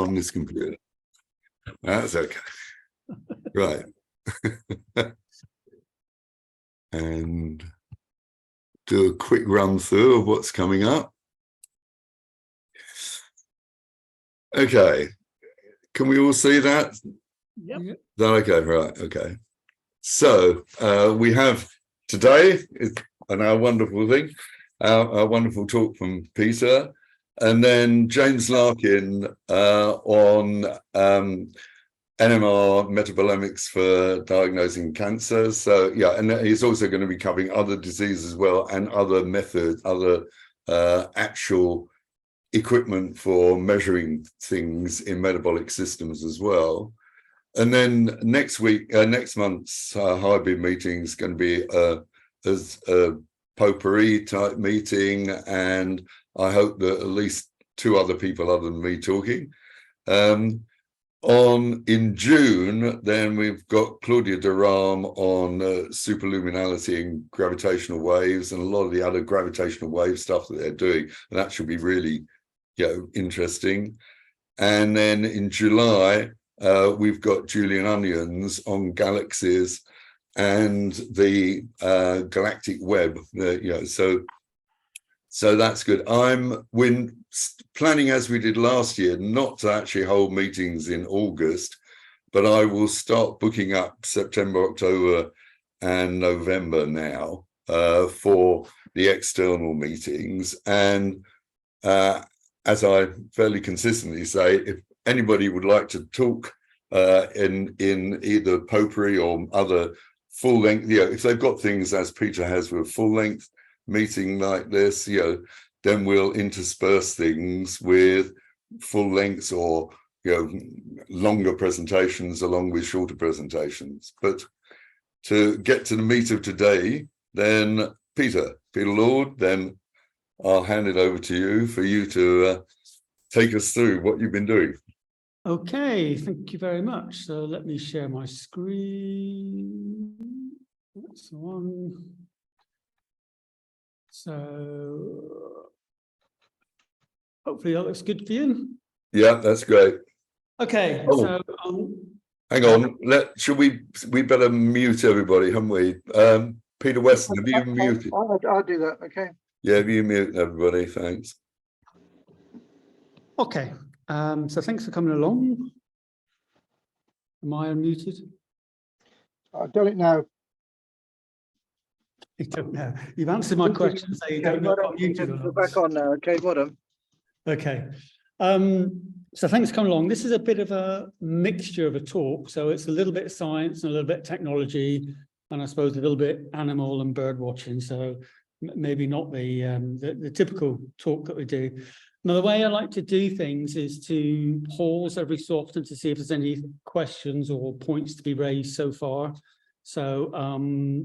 on this computer. That's okay. Right. And do a quick run through of what's coming up. Okay. Can we all see that? Yep. Is that okay? Right. Okay. So we have today, and our wonderful thing, our wonderful talk from Peter, and then James Larkin on NMR metabolomics for diagnosing cancer. So yeah, and he's also going to be covering other diseases as well, and other methods, other actual equipment for measuring things in metabolic systems as well. And then next month's hybrid meeting is going to be a potpourri type meeting, and I hope that at least 2 other people other than me talking. In June, then we've got Claudia Durham on superluminality and gravitational waves, and a lot of the other gravitational wave stuff that they're doing, and that should be really, interesting. And then in July, we've got Julian Onions on galaxies and the galactic web. So that's good. We're planning, as we did last year, not to actually hold meetings in August, but I will start booking up September, October, and November now for the external meetings. And as I fairly consistently say, if anybody would like to talk in either potpourri or other full length, if they've got things as Peter has with full length meeting like this, then we'll intersperse things with full lengths or longer presentations along with shorter presentations. But to get to the meat of today, then Peter Lord, then I'll hand it over to you for you to take us through what you've been doing. Okay, thank you very much. So let me share my screen. That's the one. So hopefully that looks good for you. Yeah, that's great. Okay, so hang on. We better mute everybody, haven't we? Peter Weston, have you muted? I'll do that. Okay. Yeah, have you mute everybody? Thanks. Okay. So thanks for coming along. Am I unmuted? I've done it now. You don't know. You've answered my question, so you don't know if I'm muted or not. We're back on now. Okay, well done. Okay. So thanks for coming along. This is a bit of a mixture of a talk. So it's a little bit of science and a little bit of technology, and I suppose a little bit animal and bird watching. So maybe not the typical talk that we do. Now, the way I like to do things is to pause every so often to see if there's any questions or points to be raised so far. So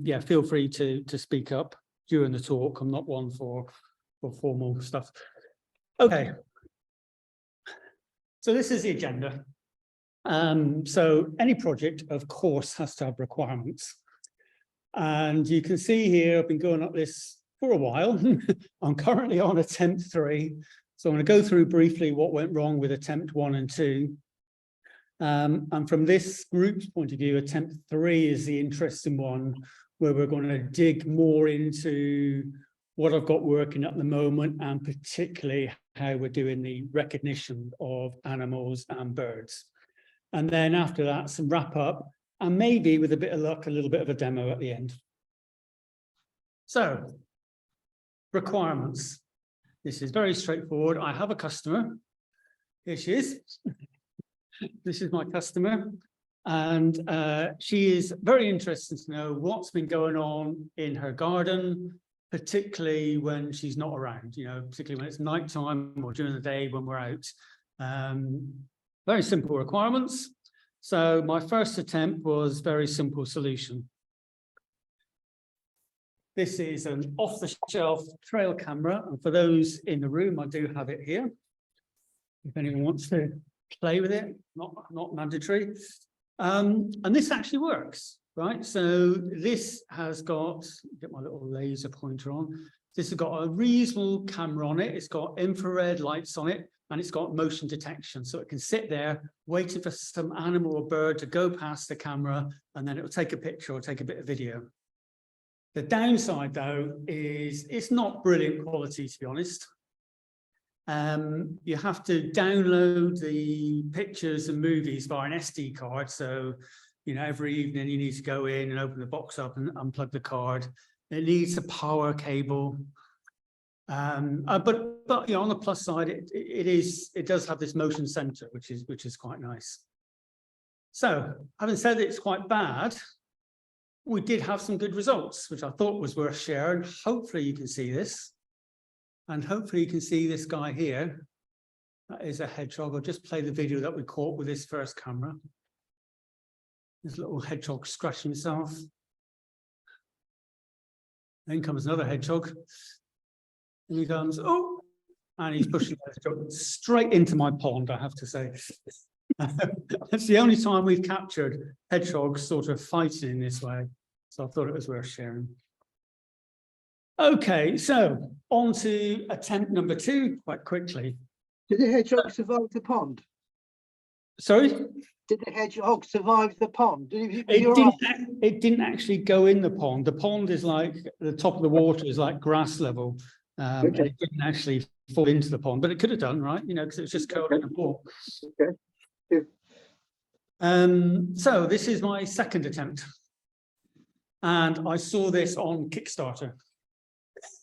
yeah, feel free to speak up during the talk. I'm not one for formal stuff. Okay. So this is the agenda. So any project, of course, has to have requirements. And you can see here, I've been going up this for a while. I'm currently on attempt 3. So I'm going to go through briefly what went wrong with attempt 1 and 2. And from this group's point of view, attempt 3 is the interesting one, where we're going to dig more into what I've got working at the moment, and particularly how we're doing the recognition of animals and birds. And then after that, some wrap up, and maybe with a bit of luck, a little bit of a demo at the end. So, requirements. This is very straightforward. I have a customer. Here she is. This is my customer. And she is very interested to know what's been going on in her garden, particularly when she's not around, particularly when it's nighttime or during the day when we're out. Very simple requirements. So my first attempt was very simple solution. This is an off-the-shelf trail camera, and for those in the room, I do have it here. If anyone wants to play with it, not mandatory. And this actually works, right? So this has got, get my little laser pointer on. This has got a reasonable camera on it. It's got infrared lights on it. and it's got motion detection. So it can sit there waiting for some animal or bird to go past the camera, and then it will take a picture or take a bit of video. The downside, though, is it's not brilliant quality, to be honest. You have to download the pictures and movies via an SD card. So, you know, every evening you need to go in and open the box up and unplug the card. It needs a power cable. But you know, on the plus side, it does have this motion sensor, which is quite nice. So, having said it's quite bad, we did have some good results, which I thought was worth sharing. Hopefully you can see this. And hopefully you can see this guy here. That is a hedgehog. I'll just play the video that we caught with this first camera. This little hedgehog scratching himself. Then comes another hedgehog. And he comes, oh, and he's pushing the hedgehog straight into my pond, I have to say. That's the only time we've captured hedgehogs sort of fighting in this way. So I thought it was worth sharing. Okay, so on to attempt number 2 quite quickly. Did the hedgehog survive the pond? Sorry? Did the hedgehog survive the pond? It didn't actually go in the pond. The pond is like, the top of the water is like grass level. And it didn't actually fall into the pond, but it could have done, right? You know, because it was just curled in a ball. Okay. So this is my second attempt. And I saw this on Kickstarter.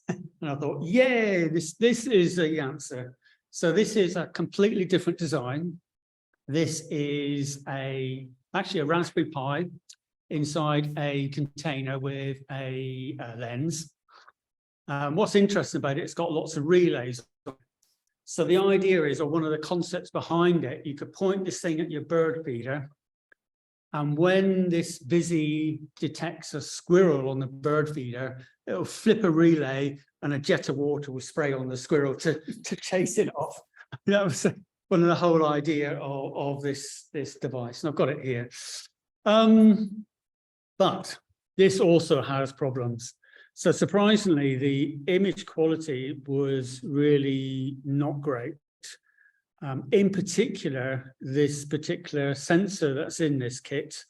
And I thought, yeah, this is the answer. So this is a completely different design. This is actually a Raspberry Pi inside a container with a lens. What's interesting about it, it's got lots of relays. So the idea is, or one of the concepts behind it, you could point this thing at your bird feeder, and when this busy detects a squirrel on the bird feeder, it'll flip a relay and a jet of water will spray on the squirrel to chase it off. That was one of the whole idea of this device, and I've got it here. But this also has problems. So surprisingly, the image quality was really not great. In particular, this particular sensor that's in this kit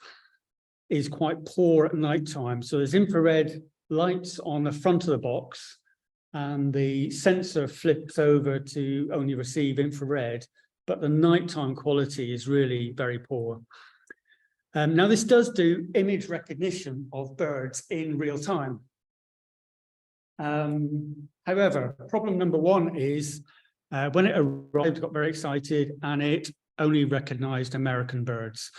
is quite poor at nighttime. So there's infrared lights on the front of the box, and the sensor flips over to only receive infrared, but the nighttime quality is really very poor. Now, this does do image recognition of birds in real time. However, problem number 1 is when it arrived, I got very excited, and it only recognized American birds.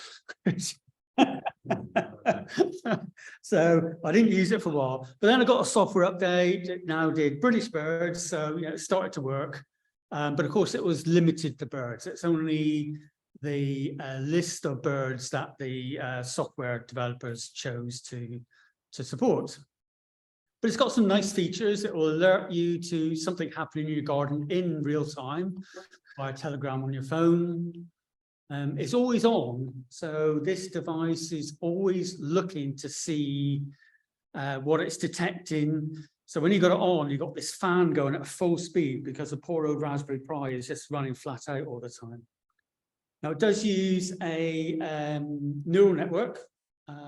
So I didn't use it for a while, but then I got a software update. It now did British birds, so you know, it started to work. But of course, it was limited to birds. It's only the list of birds that the software developers chose to support. But it's got some nice features. It will alert you to something happening in your garden in real time via Telegram on your phone. It's always on. So this device is always looking to see what it's detecting. So when you got it on, you've got this fan going at full speed because the poor old Raspberry Pi is just running flat out all the time. Now, it does use a neural network.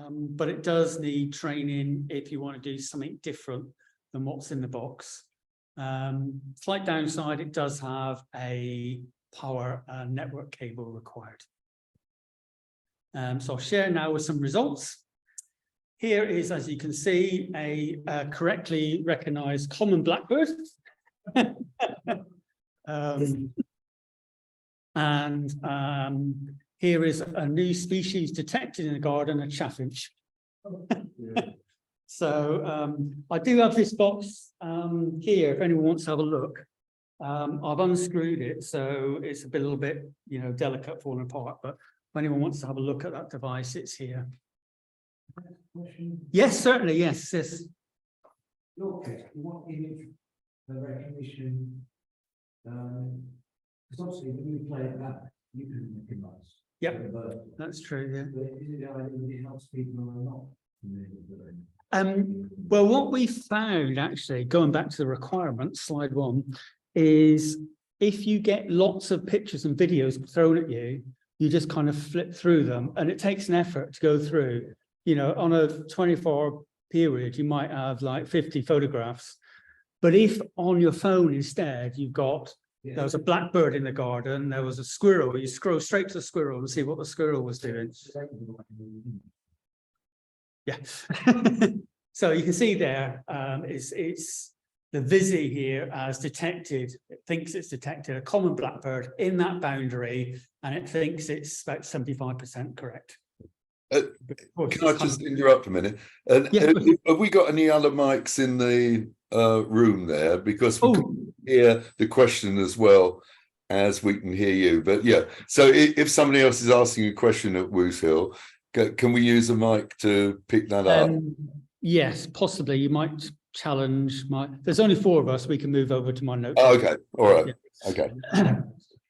But it does need training if you want to do something different than what's in the box. Slight downside, it does have a power network cable required. So I'll share now with some results. Here is, as you can see, a correctly recognized common blackbird. Here is a new species detected in the garden, a chaffinch. So I do have this box here, if anyone wants to have a look. I've unscrewed it, so it's a little bit, you know, delicate, falling apart. But if anyone wants to have a look at that device, it's here. Yes, certainly, yes. Your case, what image recognition? Because obviously, when you play it back, you can recognise. Yep, that's true. Yeah. It helps people or not. Well, what we found actually, going back to the requirements, slide 1, is if you get lots of pictures and videos thrown at you, you just kind of flip through them, and it takes an effort to go through. You know, on a 24-hour period, you might have like 50 photographs. But if on your phone instead, you've got, there was a blackbird in the garden, there was a squirrel, you scroll straight to the squirrel and see what the squirrel was doing. Yeah. So you can see there, it's the Visi here has detected, it thinks it's detected a common blackbird in that boundary, and it thinks it's about 75% correct. Can I just interrupt a minute? And Yeah. have we got any other mics in the room there? Because we Oh. can hear the question as well as we can hear you. But yeah, so if somebody else is asking a question at Woos Hill, can we use a mic to pick that up? Yes, possibly. You might challenge my. There's only 4 of us. We can move over to my notes. Oh, okay, all right, Yeah. okay.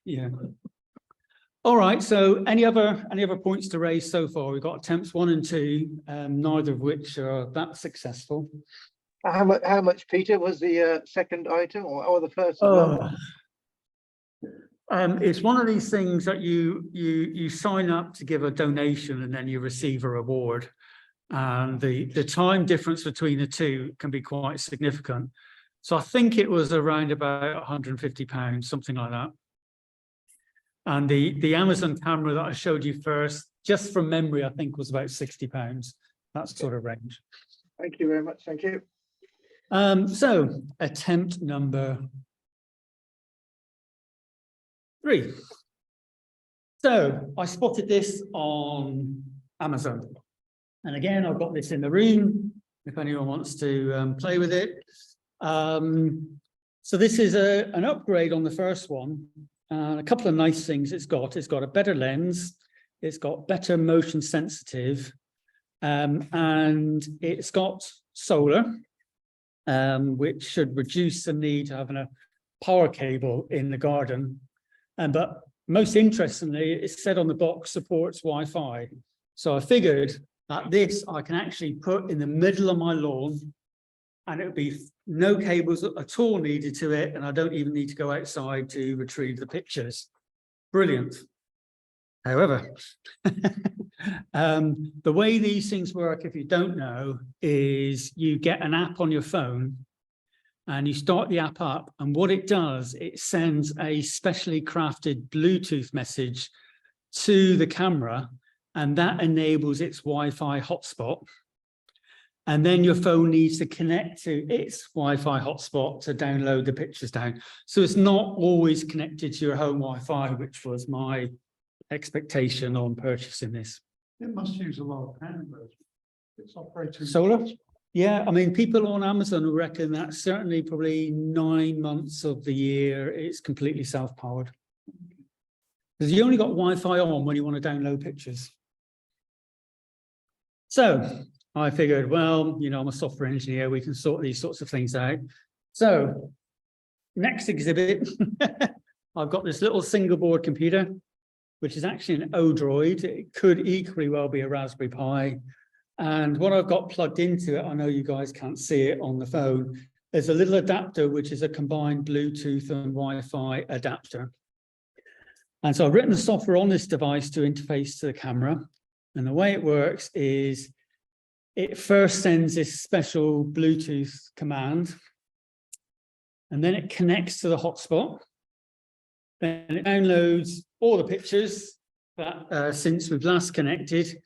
Yeah. All right. So any other points to raise so far? We've got attempts 1 and 2, neither of which are that successful. How much, Peter, was the second item or the first as well? It's one of these things that you sign up to give a donation and then you receive a reward. And the time difference between the two can be quite significant. So I think it was around about £150, something like that. And the Amazon camera that I showed you first, just from memory, I think was about £60, that sort of range. Thank you very much. Thank you. So attempt number 3. So I spotted this on Amazon. And again, I've got this in the room, if anyone wants to play with it. So this is an upgrade on the first one. A couple of nice things it's got a better lens, it's got better motion sensitive, and it's got solar, which should reduce the need to having a power cable in the garden. But most interestingly, it said on the box supports Wi-Fi. So I figured that this I can actually put in the middle of my lawn, and it would be no cables at all needed to it, and I don't even need to go outside to retrieve the pictures. Brilliant. However, the way these things work, if you don't know, is you get an app on your phone and you start the app up, and what it does, it sends a specially crafted Bluetooth message to the camera, and that enables its Wi-Fi hotspot. And then your phone needs to connect to its Wi-Fi hotspot to download the pictures down. So it's not always connected to your home Wi-Fi, which was my expectation on purchasing this. It must use a lot of bandwidth. It's operating. Solar? Yeah, I mean, people on Amazon reckon that certainly probably 9 months of the year it's completely self-powered. Because you only got Wi-Fi on when you want to download pictures. So I figured, well, you know, I'm a software engineer, we can sort these sorts of things out. So next exhibit, I've got this little single board computer, which is actually an Odroid. It could equally well be a Raspberry Pi. And what I've got plugged into it, I know you guys can't see it on the phone, there's a little adapter, which is a combined Bluetooth and Wi-Fi adapter. And so I've written the software on this device to interface to the camera. And the way it works is it first sends this special Bluetooth command, and then it connects to the hotspot. Then it downloads all the pictures that since we've last connected,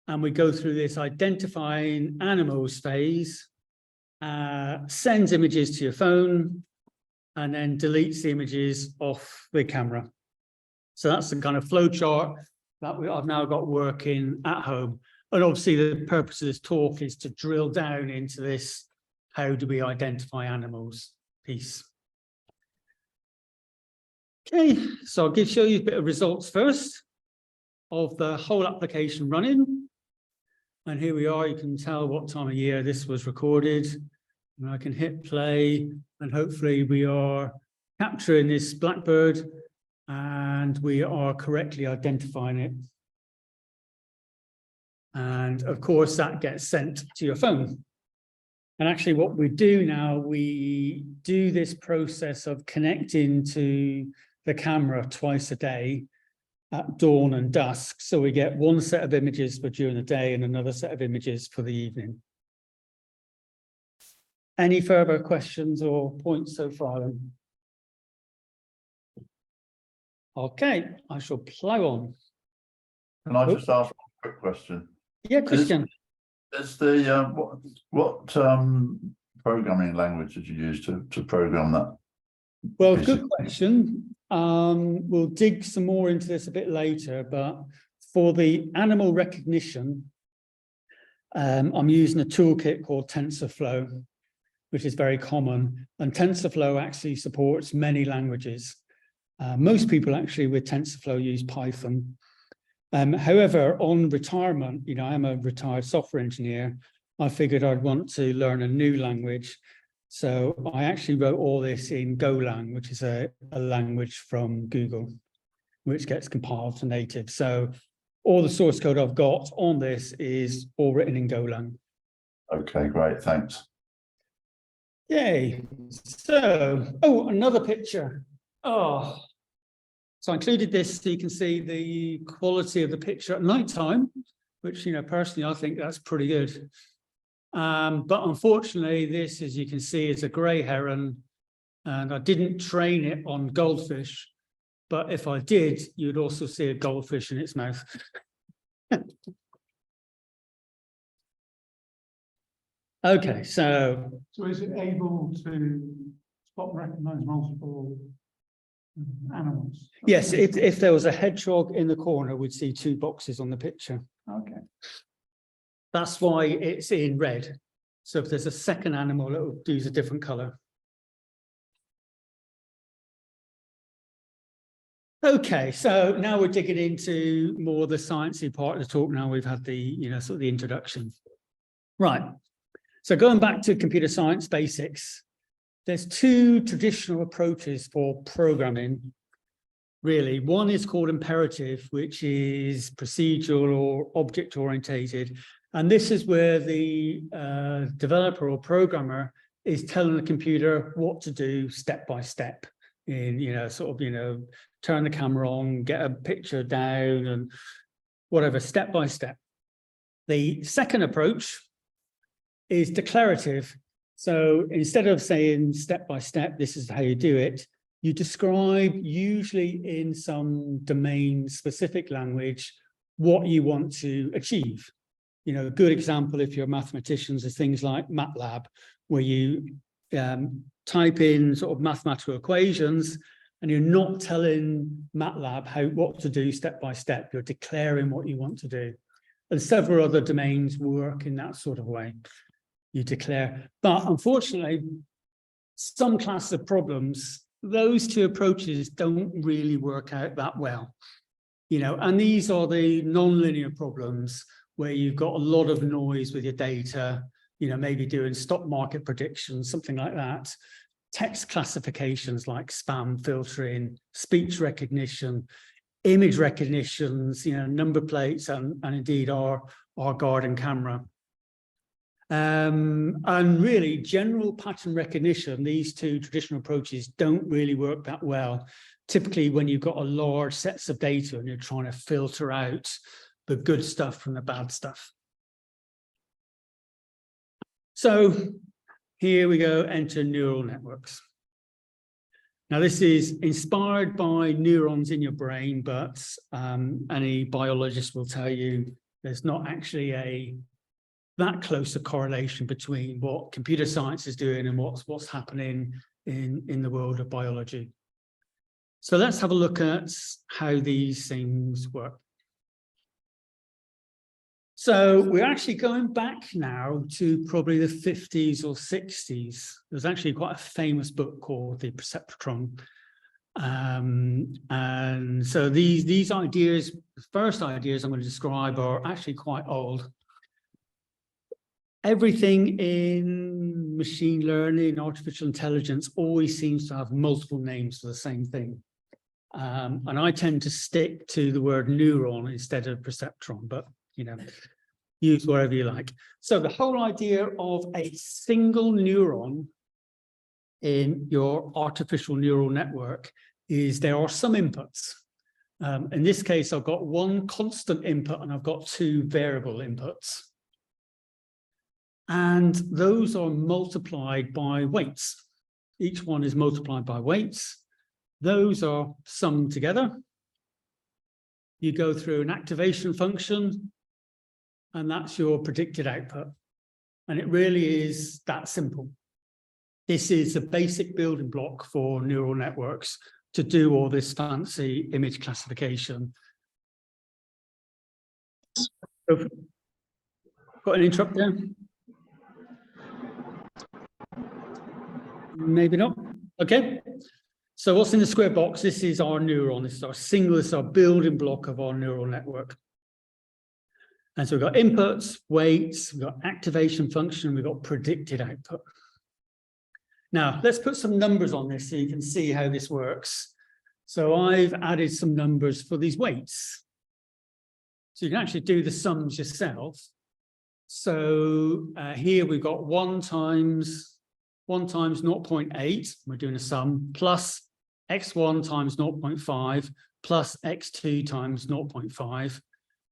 and we go through this identifying animals phase, sends images to your phone, and then deletes the images off the camera. So that's the kind of flow chart that I've now got working at home. And obviously the purpose of this talk is to drill down into this, how do we identify animals piece. Okay, so I'll show you a bit of results first of the whole application running. And here we are, you can tell what time of year this was recorded. And I can hit play, and hopefully we are capturing this blackbird and we are correctly identifying it. And of course, that gets sent to your phone. And actually what we do now, we do this process of connecting to the camera twice a day at dawn and dusk. So we get one set of images for during the day and another set of images for the evening. Any further questions or points so far then? Okay, I shall plow on. Can I Oh. just ask a quick question? Yeah, Christian. Is the what programming language did you use to program that? Well, Is good it- question. We'll dig some more into this a bit later, but for the animal recognition, I'm using a toolkit called TensorFlow, which is very common. And TensorFlow actually supports many languages. Most people actually with TensorFlow use Python. However, on retirement, you know, I'm a retired software engineer. I figured I'd want to learn a new language. So I actually wrote all this in Golang, which is a language from Google, which gets compiled to native. So all the source code I've got on this is all written in Golang. Okay, great, thanks. Yay. So, oh, another picture. Oh, so I included this so you can see the quality of the picture at nighttime, which, you know, personally, I think that's pretty good. But unfortunately, this, as you can see, is a grey heron, and I didn't train it on goldfish. But if I did, you'd also see a goldfish in its mouth. Okay, so So is it able to spot and recognize multiple animals? yes, if there was a hedgehog in the corner, we'd see two boxes on the picture. Okay. That's why it's in red. So if there's a second animal, it will use a different color. Okay, so now we're digging into more the sciencey part of the talk. Now we've had the, you know, sort of the introduction. Right. So going back to computer science basics, there's two traditional approaches for programming, really. One is called imperative, which is procedural or object orientated. And this is where the developer or programmer is telling the computer what to do step by step in, you know, sort of, you know, turn the camera on, get a picture down and whatever, step by step. The second approach is declarative. So instead of saying step by step, this is how you do it, you describe usually in some domain specific language what you want to achieve. You know, a good example, if you're mathematicians, is things like MATLAB, where you type in sort of mathematical equations and you're not telling MATLAB what to do step by step. You're declaring what you want to do. And several other domains work in that sort of way. You declare. But unfortunately, some classes of problems, those two approaches don't really work out that well. You know, and these are the nonlinear problems where you've got a lot of noise with your data, you know, maybe doing stock market predictions, something like that. Text classifications like spam filtering, speech recognition, image recognitions, you know, number plates, and indeed our garden camera. And really, general pattern recognition, these two traditional approaches don't really work that well. Typically, when you've got a large sets of data and you're trying to filter out the good stuff from the bad stuff. So here we go, enter neural networks. Now, this is inspired by neurons in your brain, but any biologist will tell you there's not actually that close a correlation between what computer science is doing and what's happening in the world of biology. So let's have a look at how these things work. So we're actually going back now to probably the 50s or 60s. There's actually quite a famous book called The Perceptron. And so these ideas, the first ideas I'm going to describe are actually quite old. Everything in machine learning, artificial intelligence always seems to have multiple names for the same thing. And I tend to stick to the word neuron instead of perceptron, but you know, use whatever you like. So the whole idea of a single neuron in your artificial neural network is there are some inputs. In this case, I've got one constant input and I've got two variable inputs. And those are multiplied by weights. Each one is multiplied by weights. Those are summed together. You go through an activation function, and that's your predicted output. And it really is that simple. This is the basic building block for neural networks to do all this fancy image classification. So, got an interrupt there? Maybe not. Okay. So what's in the square box? This is our neuron. This is our single, this is our building block of our neural network. And so we've got inputs, weights, we've got activation function, we've got predicted output. Now, let's put some numbers on this so you can see how this works. So I've added some numbers for these weights. So you can actually do the sums yourself. So here we've got 1 times 0.8, we're doing a sum, plus x1 times 0.5, plus x2 times 0.5.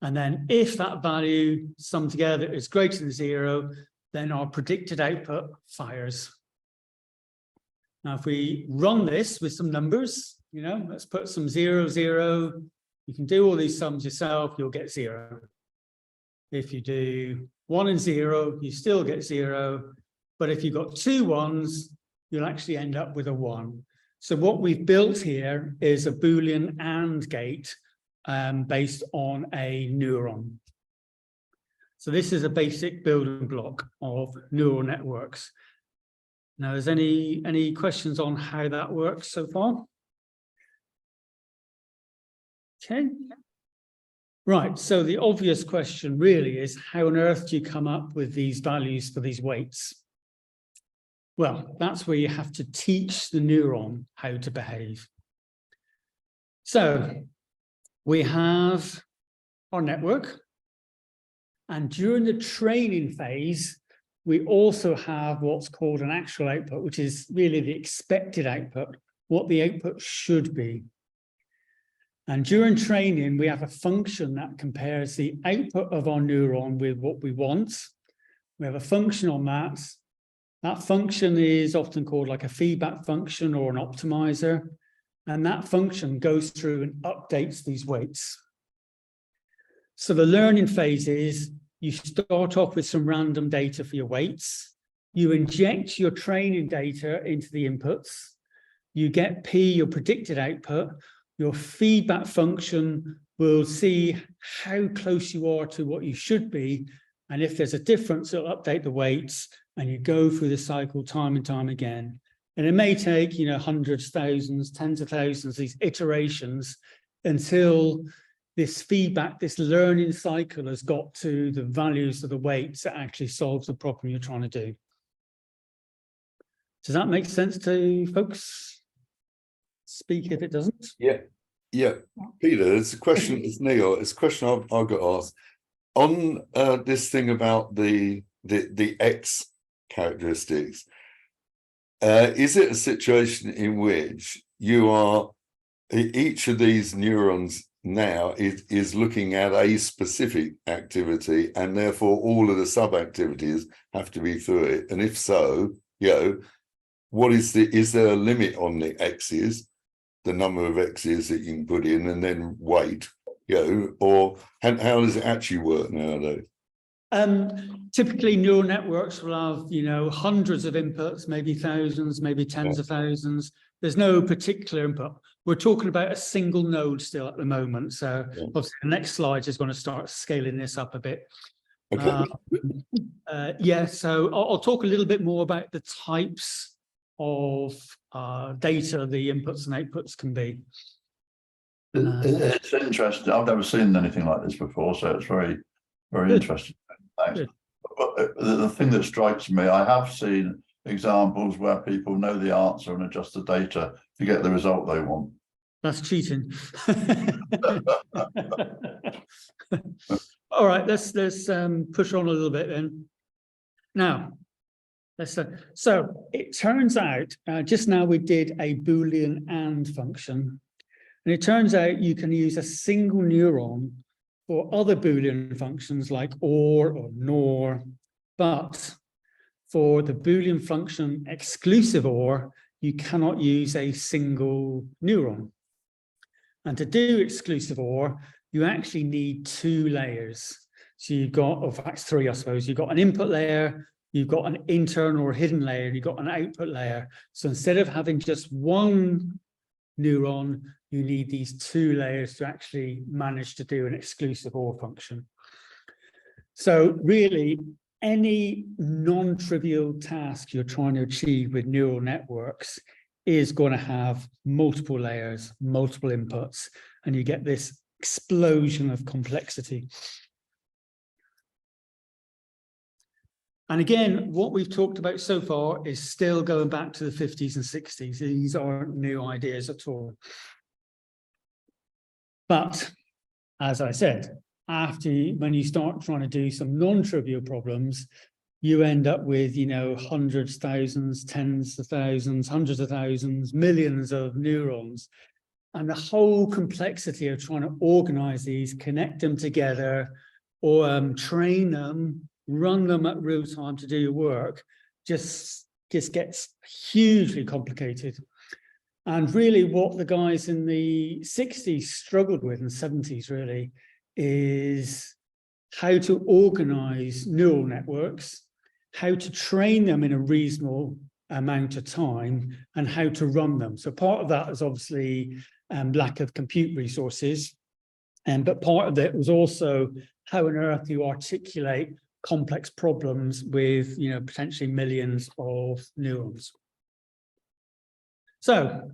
And then if that value summed together is greater than 0, then our predicted output fires. Now, if we run this with some numbers, you know, let's put some 0, 0. You can do all these sums yourself, you'll get 0. If you do 1 and 0, you still get 0. But if you've got 2 1s, you'll actually end up with a 1. So what we've built here is a Boolean AND gate based on a neuron. So this is a basic building block of neural networks. Now, is any questions on how that works so far? Okay. Right, so the obvious question really is, how on earth do you come up with these values for these weights? Well, that's where you have to teach the neuron how to behave. So we have our network, and during the training phase, we also have what's called an actual output, which is really the expected output, what the output should be. And during training, we have a function that compares the output of our neuron with what we want. We have a function on that. That function is often called like a feedback function or an optimizer. And that function goes through and updates these weights. So the learning phase is you start off with some random data for your weights. You inject your training data into the inputs. You get P, your predicted output. Your feedback function will see how close you are to what you should be. And if there's a difference, it'll update the weights, and you go through the cycle time and time again. And it may take, you know, hundreds, thousands, tens of thousands, these iterations until this feedback, this learning cycle has got to the values of the weights that actually solves the problem you're trying to do. Does that make sense to folks? Speak if it doesn't. Yeah, Peter, it's a question, it's Neil, it's a question I've got asked. On this thing about the X characteristics, is it a situation in which you are, each of these neurons now is looking at a specific activity, and therefore all of the sub-activities have to be through it? And if so, you know, what is there a limit on the X's, the number of X's that you can put in, and then weight, you know, or how does it actually work nowadays? Typically neural networks will have, you know, hundreds of inputs, maybe thousands, maybe tens of thousands. There's no particular input. We're talking about a single node still at the moment. So obviously the next slide is going to start scaling this up a bit. Okay. Yeah, so I'll talk a little bit more about the types of data the inputs and outputs can be. It's interesting. I've never seen anything like this before, so it's very, very interesting. Thanks. But the thing that strikes me, I have seen examples where people know the answer and adjust the data to get the result they want. All right, let's push on a little bit then. Now, so it turns out just now we did a Boolean AND function, and it turns out you can use a single neuron for other Boolean functions like or nor, but for the Boolean function exclusive or, you cannot use a single neuron. And to do exclusive or, you actually need 2 layers. So you've got, or in fact 3, I suppose. You've got an input layer, you've got an internal or hidden layer, you've got an output layer. So instead of having just 1 neuron, you need these 2 layers to actually manage to do an exclusive or function. So really, any non-trivial task you're trying to achieve with neural networks is going to have multiple layers, multiple inputs, and you get this explosion of complexity. And again, what we've talked about so far is still going back to the 50s and 60s. These aren't new ideas at all. But as I said, when you start trying to do some non-trivial problems, you end up with, you know, hundreds, thousands, tens of thousands, hundreds of thousands, millions of neurons. And the whole complexity of trying to organize these, connect them together, or train them, run them at real time to do your work, just gets hugely complicated. And really what the guys in the 60s struggled with, and 70s really, is how to organize neural networks, how to train them in a reasonable amount of time, and how to run them. So part of that is obviously lack of compute resources, but part of it was also how on earth you articulate complex problems with, you know, potentially millions of neurons. So,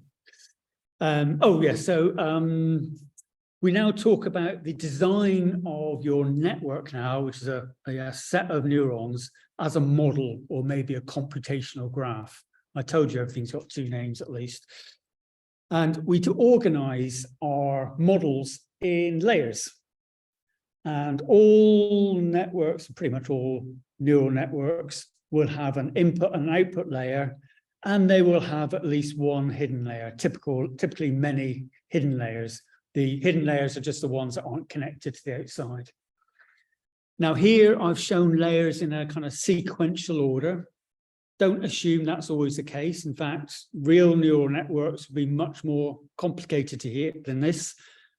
we now talk about the design of your network now, which is a set of neurons as a model or maybe a computational graph. I told you everything's got 2 names at least. And we organize our models in layers. And all networks, pretty much all neural networks, will have an input and output layer, and they will have at least 1 hidden layer, typically many hidden layers. The hidden layers are just the ones that aren't connected to the outside. Now here I've shown layers in a kind of sequential order. Don't assume that's always the case. In fact, real neural networks will be much more complicated to hit than this.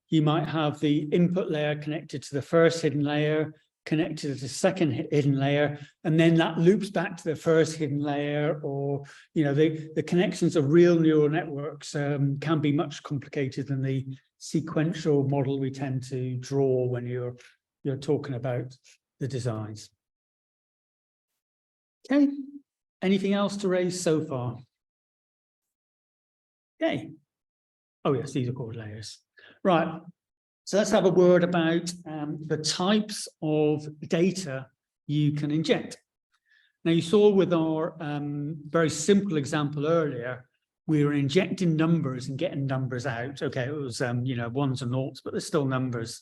You might have the input layer connected to the first hidden layer, connected to the second hidden layer, and then that loops back to the first hidden layer, or, you know, the connections of real neural networks can be much complicated than the sequential model we tend to draw when you're talking about the designs. Okay, anything else to raise so far? Okay. Oh yes, these are called layers. Right, so let's have a word about the types of data you can inject. Now you saw with our very simple example earlier, we were injecting numbers and getting numbers out. Okay, it was you know, 1s and 0s, but there's still numbers.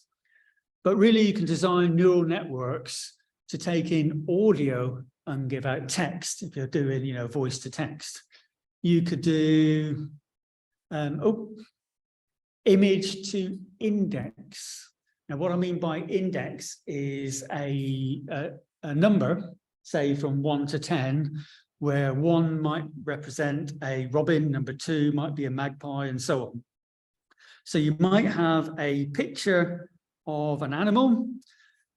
But really you can design neural networks to take in audio and give out text. If you're doing, you know, voice to text, you could do image to index. Now, what I mean by index is a number, say from 1 to 10, where 1 might represent a robin, number 2 might be a magpie, and so on. So you might have a picture of an animal,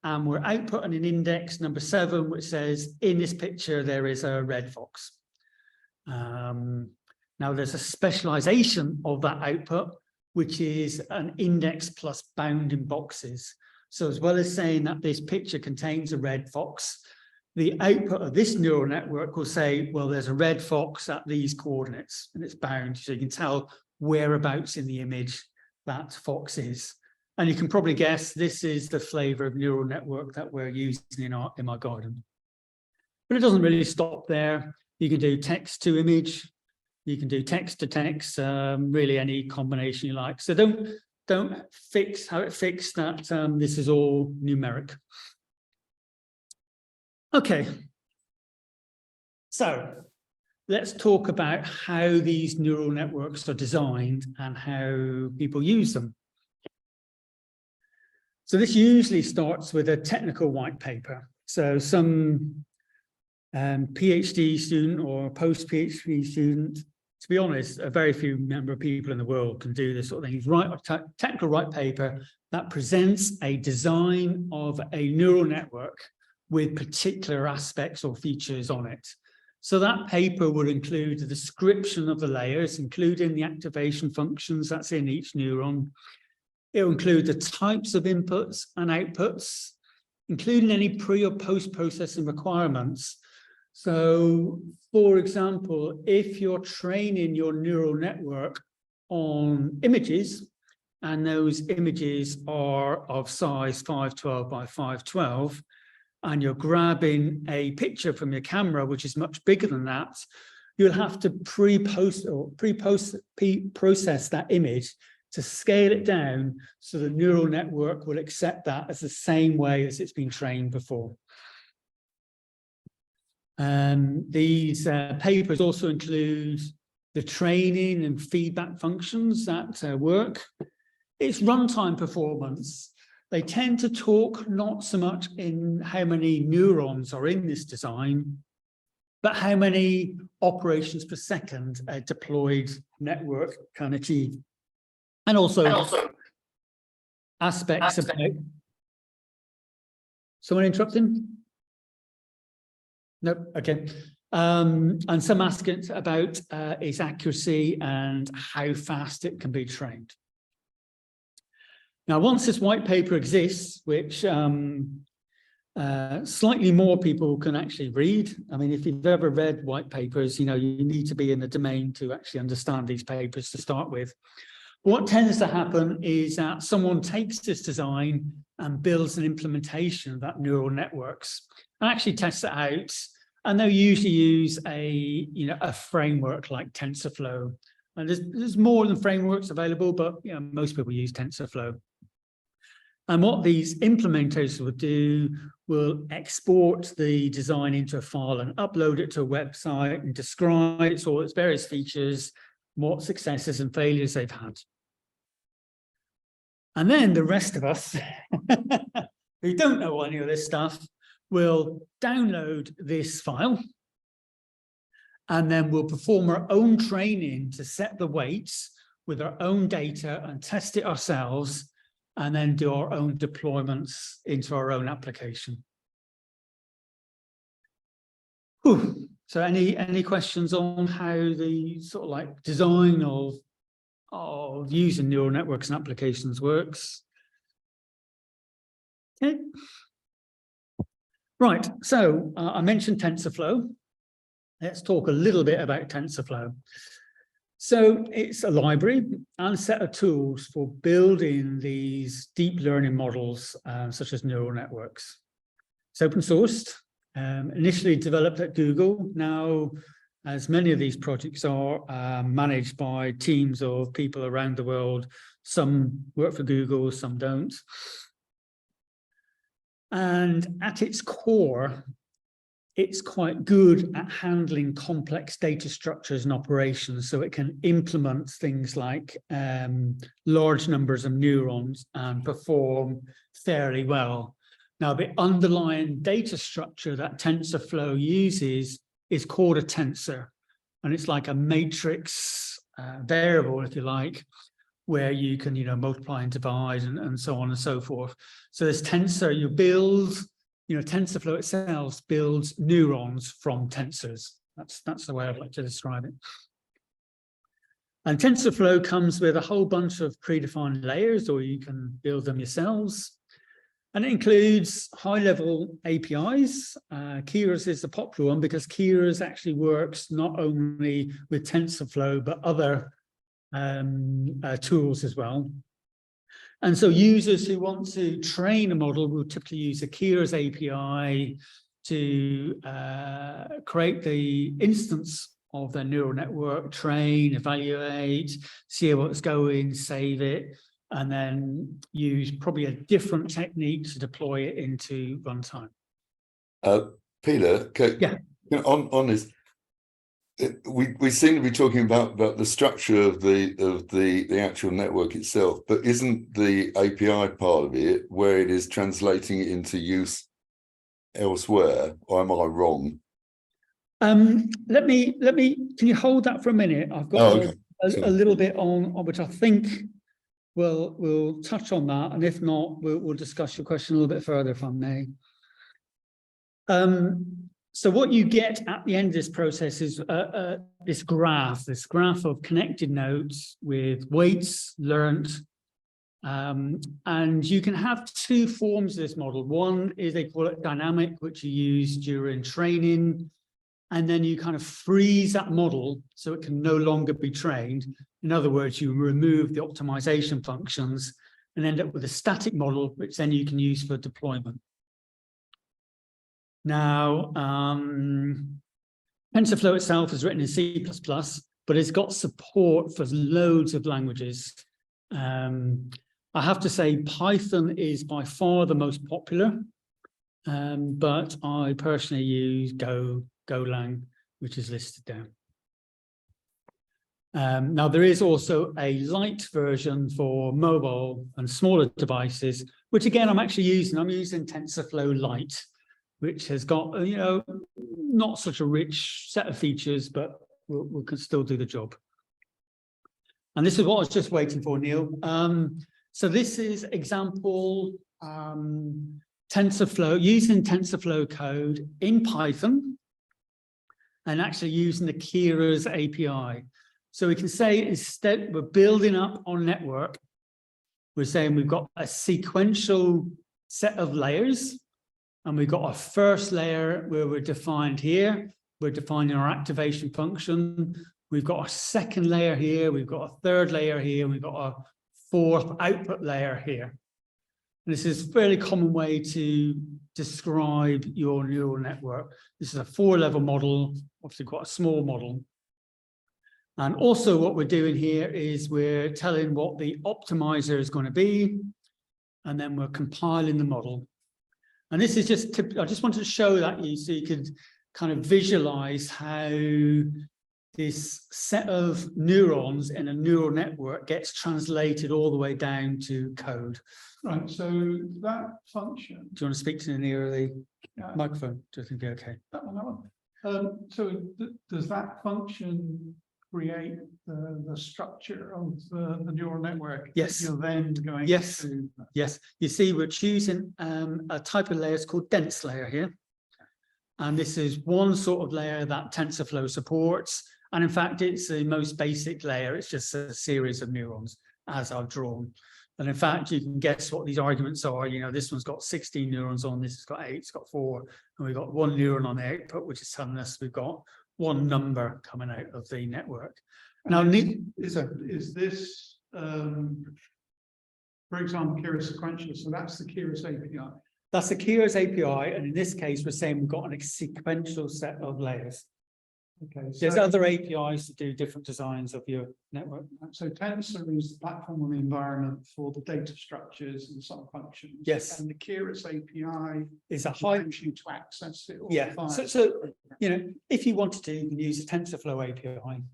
and we're outputting an index number 7, which says, in this picture, there is a red fox. Now, there's a specialization of that output, which is an index plus bounding boxes. So as well as saying that this picture contains a red fox, the output of this neural network will say, well, there's a red fox at these coordinates, and it's bound, so you can tell whereabouts in the image that fox is. And you can probably guess this is the flavor of neural network that we're using in our garden. But it doesn't really stop there. You can do text to image, you can do text to text, really any combination you like. So don't don't fix how it fixed that this is all numeric. Okay. So let's talk about how these neural networks are designed and how people use them. So this usually starts with a technical white paper. So some PhD student or post-PhD student, to be honest, a very few number of people in the world can do this sort of thing. You write a technical white paper that presents a design of a neural network with particular aspects or features on it. So that paper would include the description of the layers, including the activation functions that's in each neuron. It will include the types of inputs and outputs, including any pre or post-processing requirements. So, for example, if you're training your neural network on images, and those images are of size 512 by 512, and you're grabbing a picture from your camera, which is much bigger than that, you'll have to pre-process that image to scale it down so the neural network will accept that as the same way as it's been trained before. These papers also include the training and feedback functions that work. It's runtime performance. They tend to talk not so much in how many neurons are in this design, but how many operations per second a deployed network can achieve. And also aspects about... Someone interrupting? No, okay. And some aspects about its accuracy and how fast it can be trained. Now, once this white paper exists, which slightly more people can actually read. I mean, if you've ever read white papers, you know, you need to be in the domain to actually understand these papers to start with. What tends to happen is that someone takes this design and builds an implementation of that neural networks and actually tests it out. And they'll usually use a framework like TensorFlow. And there's more than frameworks available, but most people use TensorFlow. And what these implementators will do will export the design into a file and upload it to a website and describe all its various features, what successes and failures they've had. And then the rest of us who don't know any of this stuff will download this file, and then we'll perform our own training to set the weights with our own data and test it ourselves, and then do our own deployments into our own application. Whew. So any questions on how the sort of like design of using neural networks and applications works? Okay. Right, so I mentioned TensorFlow. Let's talk a little bit about TensorFlow. So it's a library and a set of tools for building these deep learning models, such as neural networks. It's open sourced, initially developed at Google. Now, as many of these projects are managed by teams of people around the world. Some work for Google, some don't. And at its core, it's quite good at handling complex data structures and operations, so it can implement things like large numbers of neurons and perform fairly well. Now, the underlying data structure that TensorFlow uses is called a tensor, and it's like a matrix variable, if you like, where you can, multiply and divide and so on and so forth. So this tensor, you build, TensorFlow itself builds neurons from tensors. That's the way I'd like to describe it. And TensorFlow comes with a whole bunch of predefined layers, or you can build them yourselves. And it includes high-level APIs. Keras is the popular one because Keras actually works not only with TensorFlow, but other tools as well. And so users who want to train a model will typically use the Keras API to create the instance of their neural network, train, evaluate, see what's going, save it. and then use probably a different technique to deploy it into runtime. Peter, Yeah. on this, we seem to be talking about the structure of the actual network itself, but isn't the API part of it where it is translating it into use elsewhere, or am I wrong? Let me, can you hold that for a minute? I've got Oh, okay. a little bit on which I think we'll touch on that, and if not, we'll discuss your question a little bit further, if I may. So what you get at the end of this process is this graph of connected nodes with weights learned. And you can have two forms of this model. One is they call it dynamic, which you use during training. And then you kind of freeze that model so it can no longer be trained. In other words, you remove the optimization functions and end up with a static model, which then you can use for deployment. Now, TensorFlow itself is written in C++, but it's got support for loads of languages. I have to say Python is by far the most popular, but I personally use Golang, which is listed down. Now, there is also a light version for mobile and smaller devices, which again, I'm using TensorFlow Lite, which has got, not such a rich set of features, but we can still do the job. And this is what I was just waiting for, Neil. So this is example TensorFlow, using TensorFlow code in Python and actually using the Keras API. So we can say instead we're building up our network, we're saying we've got a sequential set of layers, and we've got our first layer where we're defined here. We're defining our activation function. We've got our second layer here. We've got a third layer here. And we've got a fourth output layer here. And this is a fairly common way to describe your neural network. This is a 4-level model, obviously quite a small model. And also what we're doing here is we're telling what the optimizer is going to be, and then we're compiling the model. And this is just, I just wanted to show that so you could kind of visualize how this set of neurons in a neural network gets translated all the way down to code. Right, so that function. Do you want to speak to the nearer the microphone? Do you think it'd be okay? That one. So does that function create the structure of the neural network? Yes. You're then going Yes. to. Yes. You see, we're choosing a type of layer. It's called dense layer here. And this is one sort of layer that TensorFlow supports. And in fact, it's the most basic layer. It's just a series of neurons as I've drawn. And in fact, you can guess what these arguments are. This one's got 16 neurons on, this has got 8, it's got 4. And we've got 1 neuron on the output, which is telling us we've got 1 number coming out of the network. Now, is this, for example, Keras sequential? So that's the Keras API. that's the Keras API. And in this case, we're saying we've got a sequential set of layers. Okay. There's other APIs to do different designs of your network. So Tensor is the platform on the environment for the data structures and some functions. Yes. And the Keras API Is a high. allows you to access it. all Yeah. via- So if you wanted to, you can use a TensorFlow API,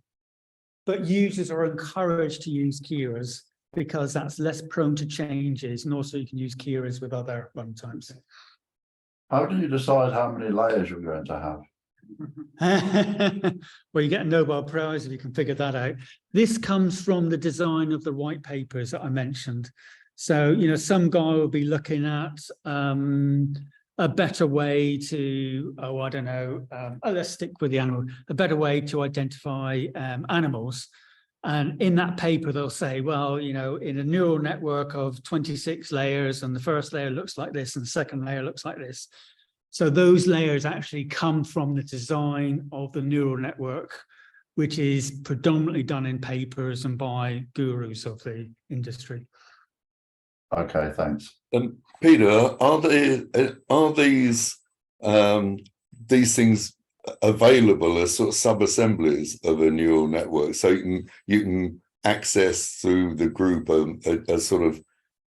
but users are encouraged to use Keras because that's less prone to changes, and also you can use Keras with other runtimes. How do you decide how many layers you're going to have? Well, you get a Nobel Prize if you can figure that out. This comes from the design of the white papers that I mentioned. So, some guy will be looking at a better way to, let's stick with the animal, a better way to identify animals. And in that paper, they'll say, well, in a neural network of 26 layers, and the first layer looks like this, and the second layer looks like this. So those layers actually come from the design of the neural network, which is predominantly done in papers and by gurus of the industry. Okay, thanks. Peter, are these things available as sort of sub-assemblies of a neural network? So you can access through the group, a sort of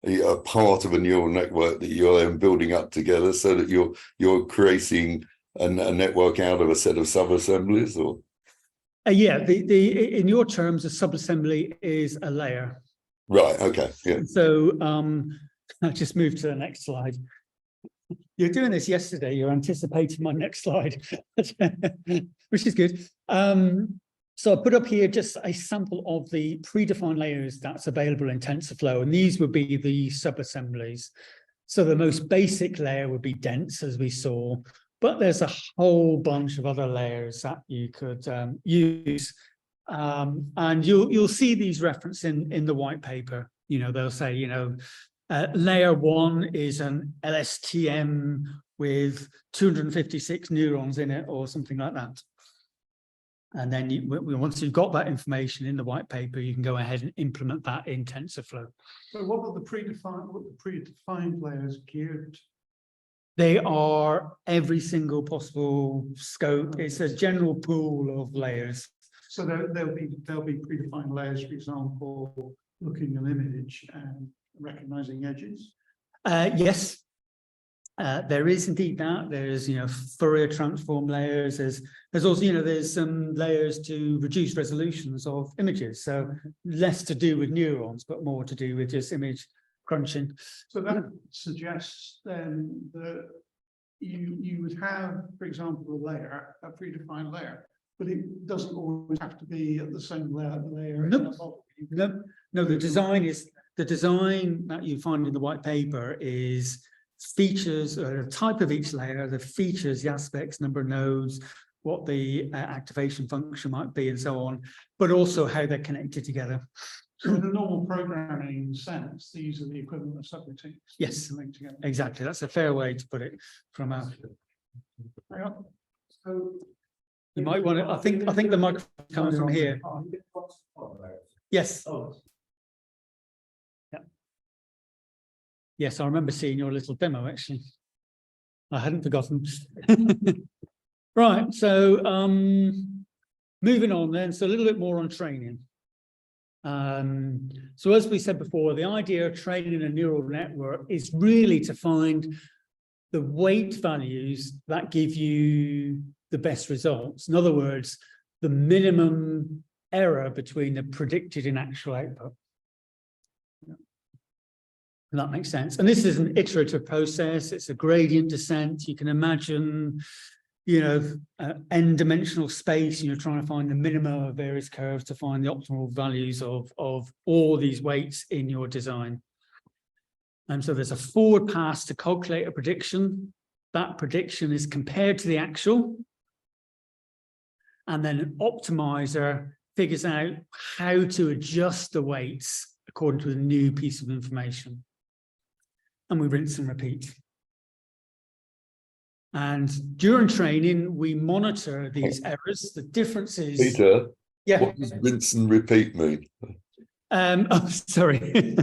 a part of a neural network that you're then building up together, so that you're creating a network out of a set of sub-assemblies, or? Yeah, in your terms, a subassembly is a layer. Right, okay, yeah. So I'll just move to the next slide. You're doing this yesterday, you're anticipating my next slide, which is good. So I put up here just a sample of the predefined layers that's available in TensorFlow, and these would be the sub-assemblies. So the most basic layer would be dense, as we saw, but there's a whole bunch of other layers that you could use. And you'll see these referenced in the white paper. You know, they'll say, you know, layer 1 is an LSTM with 256 neurons in it, or something like that. And then once you've got that information in the white paper, you can go ahead and implement that in TensorFlow. So what the predefined layers geared? They are every single possible scope. It's a general pool of layers. So there'll be predefined layers, for example, looking at an image and recognizing edges. Yes, there is indeed that. There's, you know, Fourier transform layers. There's also, you know, there's some layers to reduce resolutions of images. So less to do with neurons, but more to do with just image crunching. So that suggests then that you would have, for example, a predefined layer, but it doesn't always have to be at the same layer. No, the design that you find in the white paper is features, a type of each layer, the features, the aspects, number of nodes, what the activation function might be, and so on, but also how they're connected together. So in the normal programming sense, these are the equivalent of subroutines. Yes, Linked together. exactly. That's a fair way to put it from a. So You might want to, I think the microphone comes from here. Yes. Yeah. Yes, I remember seeing your little demo, actually. I hadn't forgotten. Right, so moving on then, so a little bit more on training. So as we said before, the idea of training a neural network is really to find the weight values that give you the best results. In other words, the minimum error between the predicted and actual output. And that makes sense. And this is an iterative process. It's a gradient descent. You can imagine, you know, n-dimensional space, and you're trying to find the minimum of various curves to find the optimal values of all these weights in your design. And so there's a forward pass to calculate a prediction. That prediction is compared to the actual. And then an optimizer figures out how to adjust the weights according to the new piece of information. And we rinse and repeat. And during training, we monitor these errors, the differences. Peter, Yeah. what does rinse and repeat mean? Oh, sorry.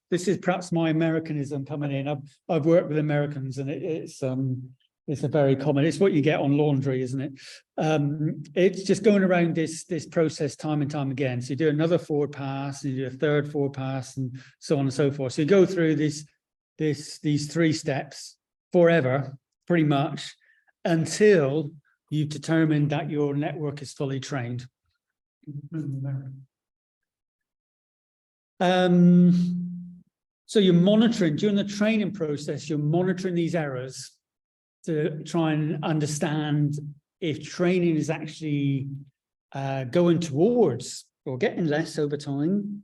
This is perhaps my Americanism coming in. I've worked with Americans, and it's a very common. It's what you get on laundry, isn't it? It's just going around this process time and time again. So you do another forward pass, and you do a third forward pass, and so on and so forth. So you go through these 3 steps forever, pretty much, until you've determined that your network is fully trained. So you're monitoring during the training process, you're monitoring these errors to try and understand if training is actually going towards or getting less over time.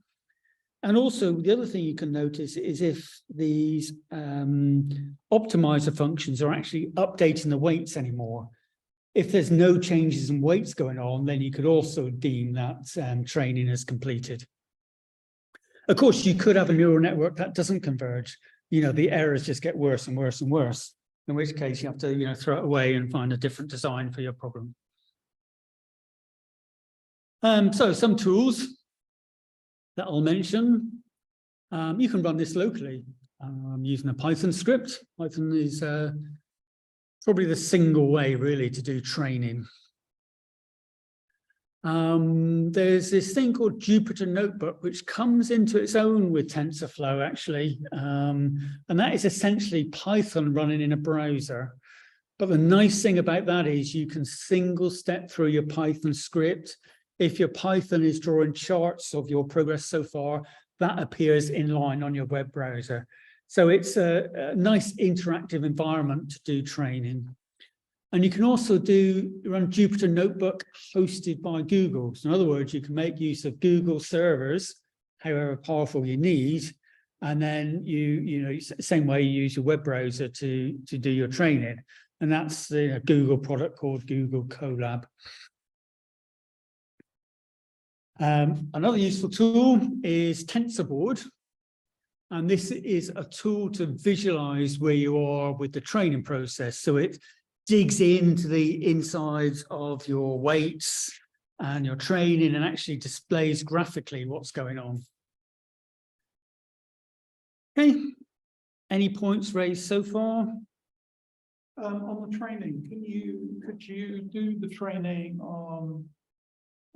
And also the other thing you can notice is if these optimizer functions are actually updating the weights anymore. If there's no changes in weights going on, then you could also deem that training is completed. Of course, you could have a neural network that doesn't converge. You know, the errors just get worse and worse and worse, in which case you have to, you know, throw it away and find a different design for your problem. So some tools that I'll mention. You can run this locally using a Python script. Python is probably the single way really to do training. There's this thing called Jupyter Notebook, which comes into its own with TensorFlow, actually. And that is essentially Python running in a browser. But the nice thing about that is you can single step through your Python script. If your Python is drawing charts of your progress so far, that appears in line on your web browser. So it's a nice interactive environment to do training. And you can also run Jupyter Notebook hosted by Google. So in other words, you can make use of Google servers, however powerful you need, and then you know, same way you use your web browser to do your training. And that's the Google product called Google Colab. Another useful tool is TensorBoard. And this is a tool to visualize where you are with the training process. So it digs into the insides of your weights and your training and actually displays graphically what's going on. Okay, any points raised so far? On the training, could you do the training on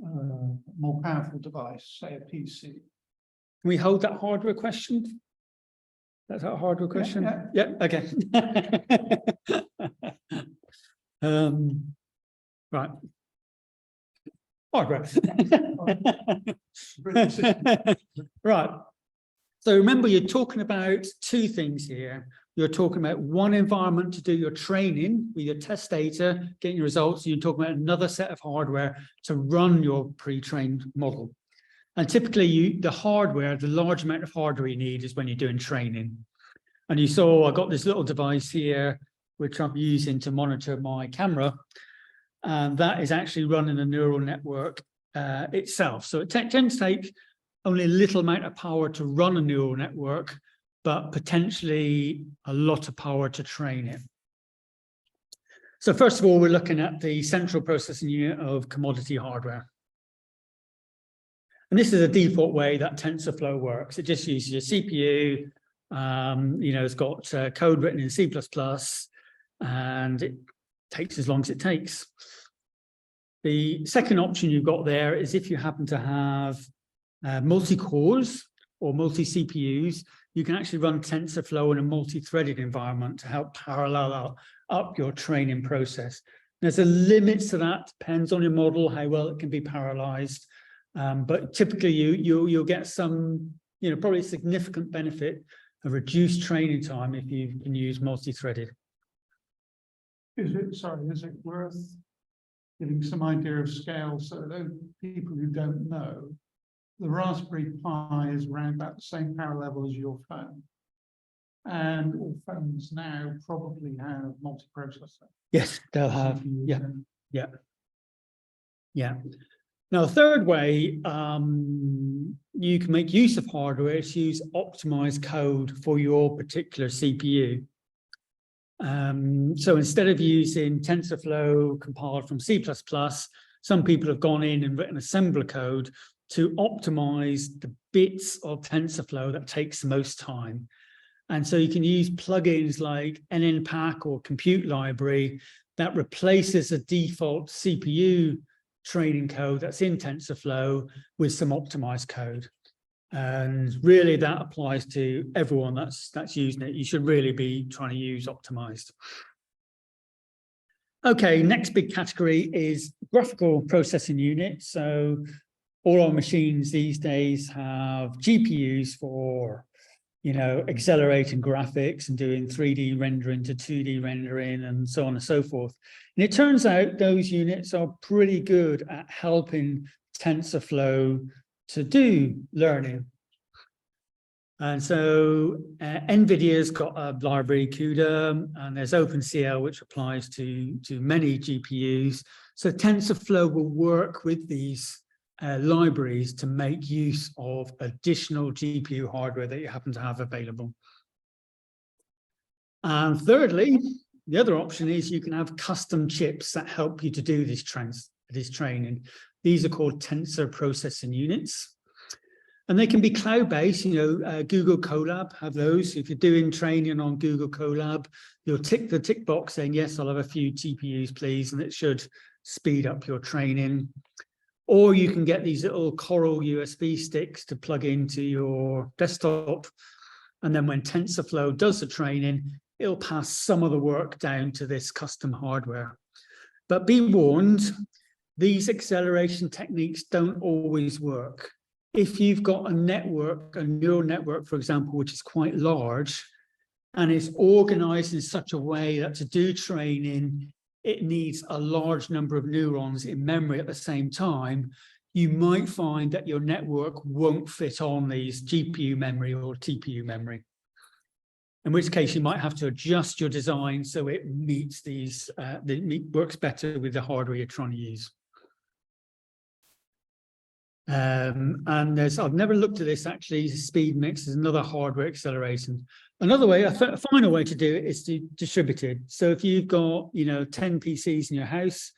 a more powerful device, say a PC? Can we hold that hardware question? That's a hardware question? Yeah. Okay. Right. Hardware. Right. So remember, you're talking about two things here. You're talking about one environment to do your training with your test data, getting your results. You're talking about another set of hardware to run your pre-trained model. And typically the hardware, the large amount of hardware you need is when you're doing training. And you saw I got this little device here, which I'm using to monitor my camera. And that is actually running a neural network itself. So it tends to take only a little amount of power to run a neural network, but potentially a lot of power to train it. So first of all, we're looking at the central processing unit of commodity hardware. And this is a default way that TensorFlow works. It just uses your CPU. You know, it's got code written in C++, and it takes as long as it takes. The second option you've got there is if you happen to have multi-cores or multi-CPUs, you can actually run TensorFlow in a multi-threaded environment to help parallel up your training process. There's a limit to that, depends on your model, how well it can be parallelized. But typically you'll get some, you know, probably significant benefit of reduced training time if you can use multi-threaded. Is it worth giving some idea of scale so those people who don't know, the Raspberry Pi is around about the same power level as your phone. And all phones now probably have multiprocessor. Yes, they'll have, CPUs yeah, and- yeah. Now, the third way you can make use of hardware is use optimized code for your particular CPU. So instead of using TensorFlow compiled from C++, some people have gone in and written assembler code to optimize the bits of TensorFlow that takes the most time. And so you can use plugins like NNPAC or Compute Library that replaces a default CPU training code that's in TensorFlow with some optimized code. And really that applies to everyone that's using it. You should really be trying to use optimized. Okay, next big category is graphical processing units. So all our machines these days have GPUs for, you know, accelerating graphics and doing 3D rendering to 2D rendering and so on and so forth. And it turns out those units are pretty good at helping TensorFlow to do learning. And so NVIDIA's got a library, CUDA, and there's OpenCL, which applies to many GPUs. So TensorFlow will work with these libraries to make use of additional GPU hardware that you happen to have available. And thirdly, the other option is you can have custom chips that help you to do this training. These are called tensor processing units. And they can be cloud-based, you know, Google Colab have those. If you're doing training on Google Colab, you'll tick the tick box saying, yes, I'll have a few GPUs, please, and it should speed up your training. or you can get these little Coral USB sticks to plug into your desktop. And then when TensorFlow does the training, it'll pass some of the work down to this custom hardware. But be warned, these acceleration techniques don't always work. If you've got a network, a neural network, for example, which is quite large, and it's organized in such a way that to do training, it needs a large number of neurons in memory at the same time, you might find that your network won't fit on these GPU memory or TPU memory. In which case you might have to adjust your design so it meets these, works better with the hardware you're trying to use. And I've never looked at this actually. Speed Mix is another hardware acceleration. Another way, a final way to do it is to distribute it. So if you've got, 10 PCs in your house,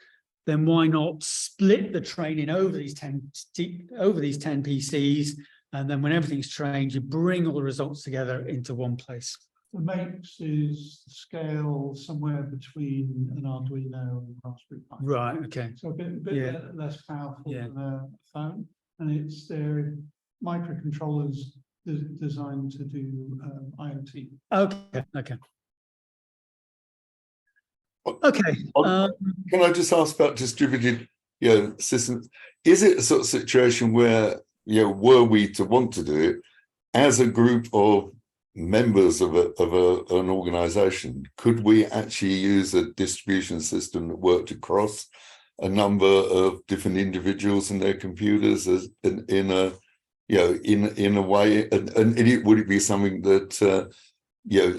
then why not split the training over these 10 PCs, and then when everything's trained, you bring all the results together into one place. The Matrix is scale somewhere between an Arduino and Raspberry Pi. Right. Okay. So a bit Yeah. less powerful Yeah. than a phone, and it's their microcontrollers designed to do IoT. Okay. Okay. Okay. Can I just ask about distributed, systems? Is it a sort of situation where, were we to want to do it as a group of members of an organization, could we actually use a distribution system that worked across a number of different individuals and their computers as in a way, and would it be something that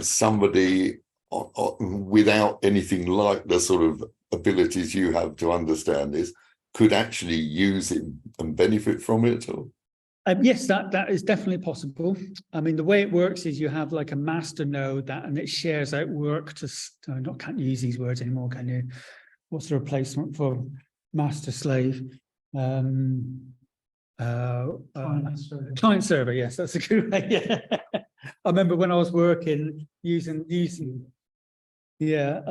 somebody without anything like the sort of abilities you have to understand this could actually use it and benefit from it? Or yes, that is definitely possible. I mean, the way it works is you have like a master node and it shares out work to. Can't use these words anymore, can you? What's the replacement for master slave? Client server. Yes, that's a good way. Yeah. I remember when I was working using. Yeah.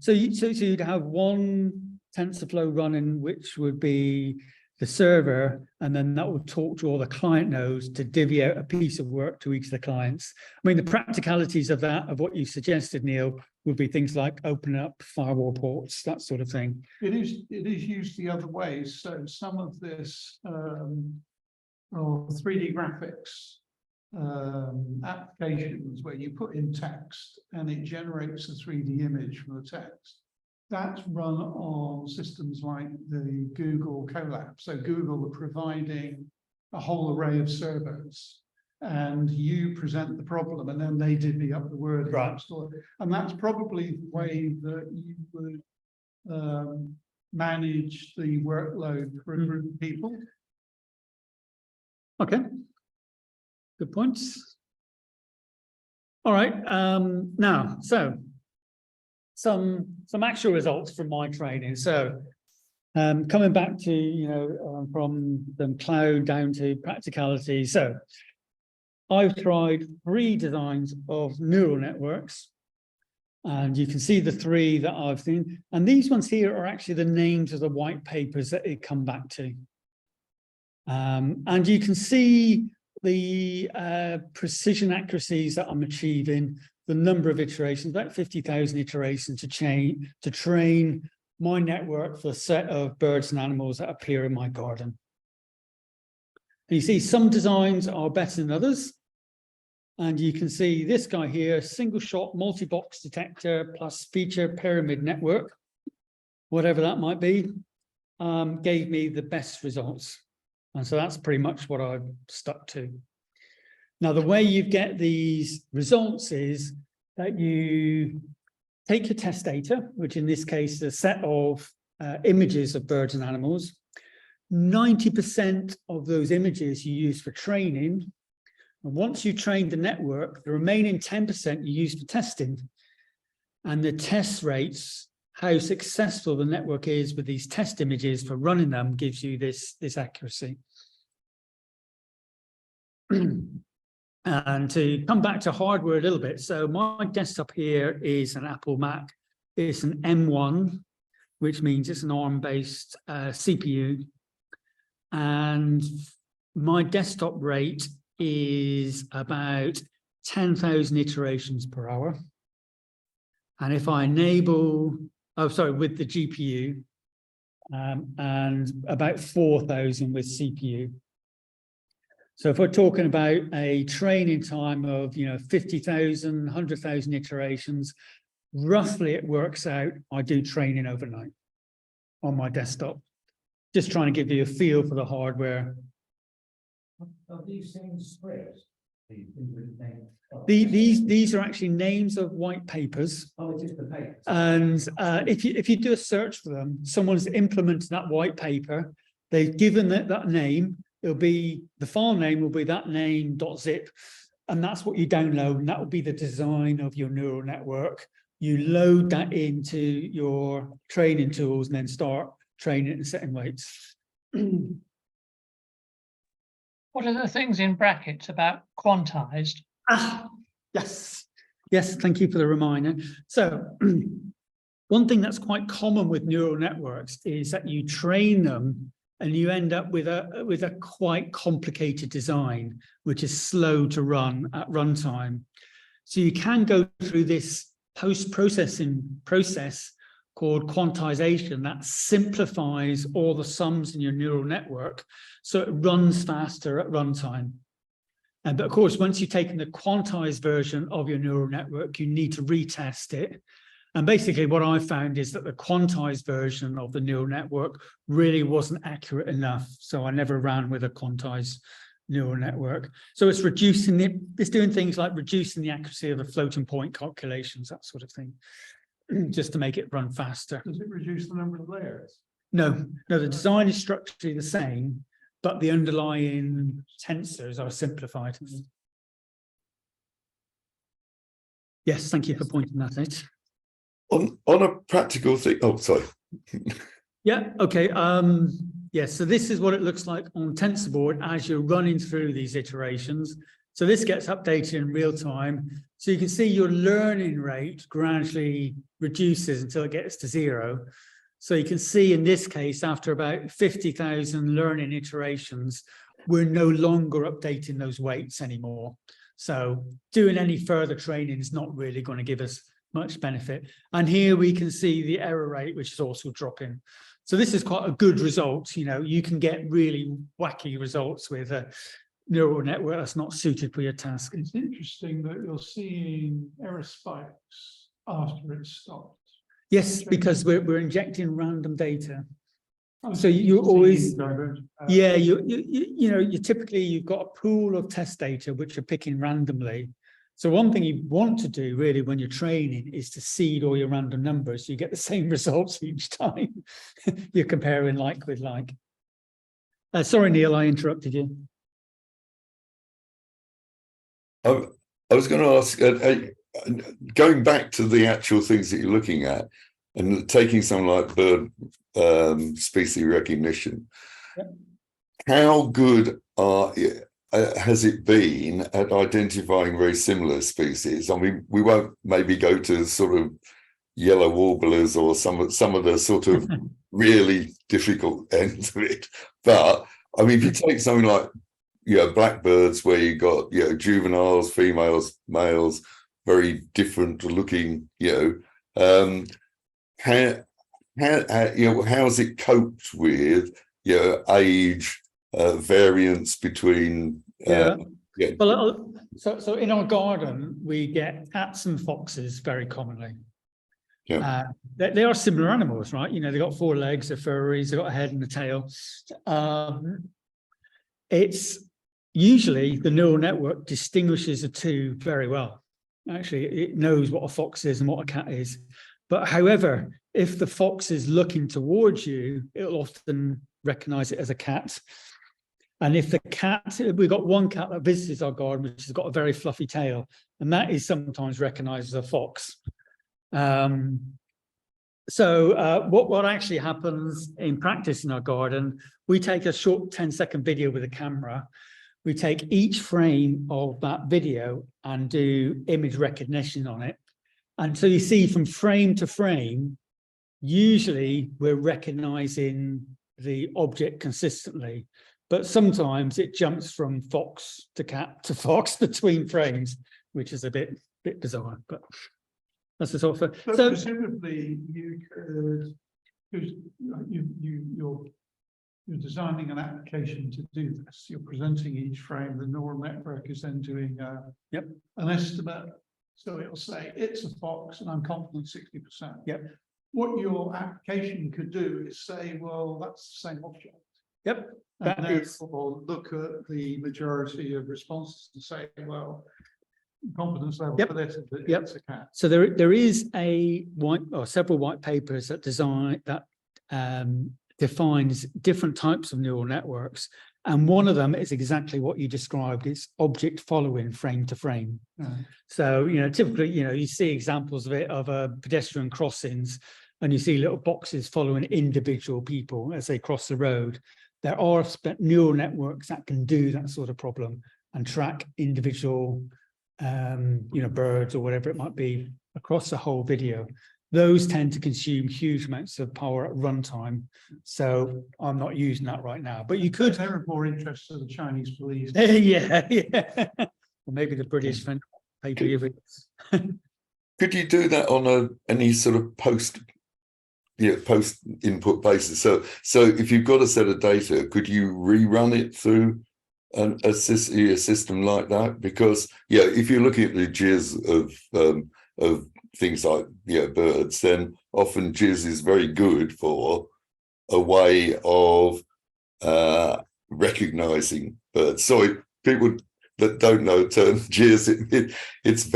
So you'd have one TensorFlow running, which would be the server, and then that would talk to all the client nodes to divvy out a piece of work to each of the clients. I mean, the practicalities of that, of what you suggested, Neil, would be things like opening up firewall ports, that sort of thing. It is used the other way. So some of this 3D graphics applications where you put in text and it generates a 3D image from the text. That's run on systems like the Google Colab. So Google are providing a whole array of servers, and you present the problem, and then they divvy up the word. Right. And that's probably the way that you would manage the workload for a group of people. Okay. Good points. All right. Now, so some actual results from my training. So coming back to, from the cloud down to practicality. So I've tried 3 designs of neural networks, and you can see the 3 that I've seen. And these ones here are actually the names of the white papers that they come back to. And you can see the precision accuracies that I'm achieving, the number of iterations, about 50,000 iterations to train my network for a set of birds and animals that appear in my garden. And you see some designs are better than others. And you can see this guy here, single shot multi-box detector plus feature pyramid network, whatever that might be, gave me the best results. And so that's pretty much what I've stuck to. Now, the way you get these results is that you take your test data, which in this case is a set of images of birds and animals. 90% of those images you use for training. And once you train the network, the remaining 10% you use for testing. And the test rates, how successful the network is with these test images for running them, gives you this accuracy. And to come back to hardware a little bit, so my desktop here is an Apple Mac. It's an M1, which means it's an ARM-based CPU. and my desktop rate is about 10,000 iterations per hour. And if I enable, oh, sorry, with the GPU, and about 4,000 with CPU. So if we're talking about a training time of, 50,000, 100,000 iterations, roughly it works out, I do training overnight on my desktop. Just trying to give you a feel for the hardware. Are these things scripts? These are actually names of white papers. Oh, it's just the paper. And if you do a search for them, someone's implemented that white paper, they've given that name, it'll be, the file name will be that name.zip, and that's what you download, and that will be the design of your neural network. You load that into your training tools and then start training and setting weights. What are the things in brackets about quantized? Yes, thank you for the reminder. So one thing that's quite common with neural networks is that you train them and you end up with a quite complicated design, which is slow to run at runtime. So you can go through this post-processing process called quantization that simplifies all the sums in your neural network so it runs faster at runtime. But of course, once you've taken the quantized version of your neural network, you need to retest it. And basically what I found is that the quantized version of the neural network really wasn't accurate enough. So I never ran with a quantized neural network. So it's it's doing things like reducing the accuracy of the floating point calculations, that sort of thing, just to make it run faster. Does it reduce the number of layers? No, the design is structurally the same, but the underlying tensors are simplified. Yes, thank you for pointing that out. On a practical thing, oh, sorry. Yeah, okay. Yeah, so this is what it looks like on TensorBoard as you're running through these iterations. So this gets updated in real time. So you can see your learning rate gradually reduces until it gets to 0. So you can see in this case, after about 50,000 learning iterations, we're no longer updating those weights anymore. So doing any further training is not really going to give us much benefit. And here we can see the error rate, which is also dropping. So this is quite a good result. You can get really wacky results with a neural network that's not suited for your task. It's interesting that you're seeing error spikes after it's stopped. Yes, because we're injecting random data. So you always, yeah, you typically, you've got a pool of test data which you're picking randomly. So one thing you want to do really when you're training is to seed all your random numbers. So you get the same results each time. You're comparing like with like. Sorry, Neil, I interrupted you. I was going to ask, going back to the actual things that you're looking at and taking something like bird species recognition, yep. How good has it been at identifying very similar species? I mean, we won't maybe go to sort of yellow warblers or some of the sort of really difficult ends of it. But I mean, if you take something like blackbirds, where you got juveniles, females, males, very different looking, how has it coped with age variance between Well, so in our garden we get cats and foxes very commonly. They are similar animals, right? They've got 4 legs, they're furries, they've got a head and a tail. It's usually the neural network distinguishes the two very well. Actually, it knows what a fox is and what a cat is. But however, if the fox is looking towards you, it'll often recognize it as a cat. And if the cat, we've got one cat that visits our garden, which has got a very fluffy tail, and that is sometimes recognized as a fox. So what actually happens in practice in our garden, we take a short 10-second video with a camera. We take each frame of that video and do image recognition on it. And so you see from frame to frame, usually we're recognizing the object consistently, but sometimes it jumps from fox to cat to fox between frames, which is a bit bizarre, but that's the sort of. But So presumably you could, because you're designing an application to do this. You're presenting each frame. The neural network is then doing an estimate. So it'll say it's a fox, and I'm confident 60%. Yep. What your application could do is say, well, that's the same object. Yep, And that is- therefore look at the majority of responses and say, well, confidence level Yep. for this is that Yep. it's a cat. So there is a white or several white papers that defines different types of neural networks, and one of them is exactly what you described. It's object following frame to frame. So typically you see examples of it of pedestrian crossings, and you see little boxes following individual people as they cross the road. There are neural networks that can do that sort of problem and track individual birds or whatever it might be across the whole video. Those tend to consume huge amounts of power at runtime. So I'm not using that right now, but you could. They're of more interest to the Chinese police. yeah. Or maybe the British paper. Could you do that on any sort of post input basis? So if you've got a set of data, could you rerun it through a system like that? Because if you're looking at the jizz of things like birds, then often jizz is very good for a way of recognizing birds. Sorry, people that don't know the term jizz, it's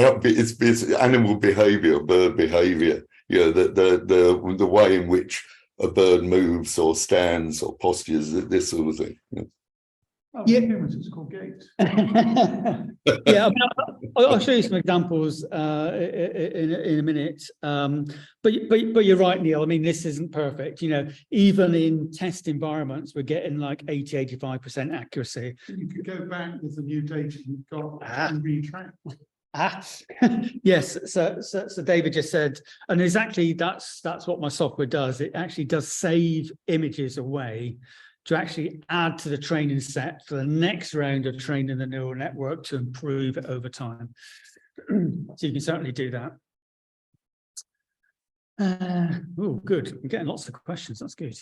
animal behavior, bird behavior. The way in which a bird moves or stands or postures, this sort of thing. Yeah. Humans, it's called gait. Yeah, I'll show you some examples in a minute. But you're right, Neil. I mean, this isn't perfect. Even in test environments, we're getting like 80–85% accuracy. You could go back with the new data you've got and retrack. Yes. So David just said, and exactly that's what my software does. It actually does save images away to actually add to the training set for the next round of training the neural network to improve it over time. So you can certainly do that. Oh, good. We're getting lots of questions. That's good.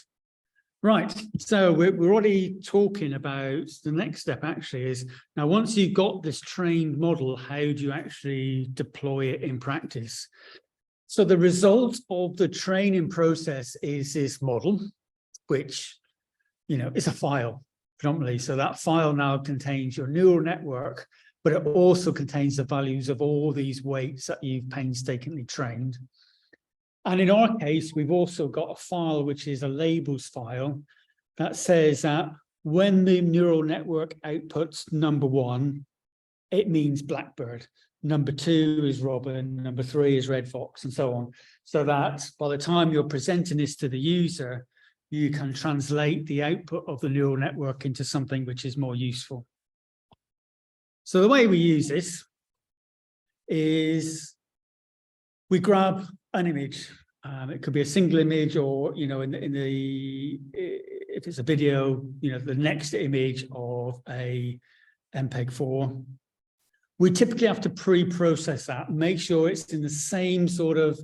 Right. So we're already talking about the next step actually is now once you've got this trained model, how do you actually deploy it in practice? So the result of the training process is this model, which it's a file predominantly. So that file now contains your neural network, but it also contains the values of all these weights that you've painstakingly trained. And in our case, we've also got a file, which is a labels file that says that when the neural network outputs number 1, it means blackbird. Number 2 is robin, number 3 is red fox, and so on. So that by the time you're presenting this to the user, you can translate the output of the neural network into something which is more useful. So the way we use this is we grab an image. It could be a single image, or if it's a video, the next image of a MPEG-4. We typically have to pre-process that, make sure it's in the same sort of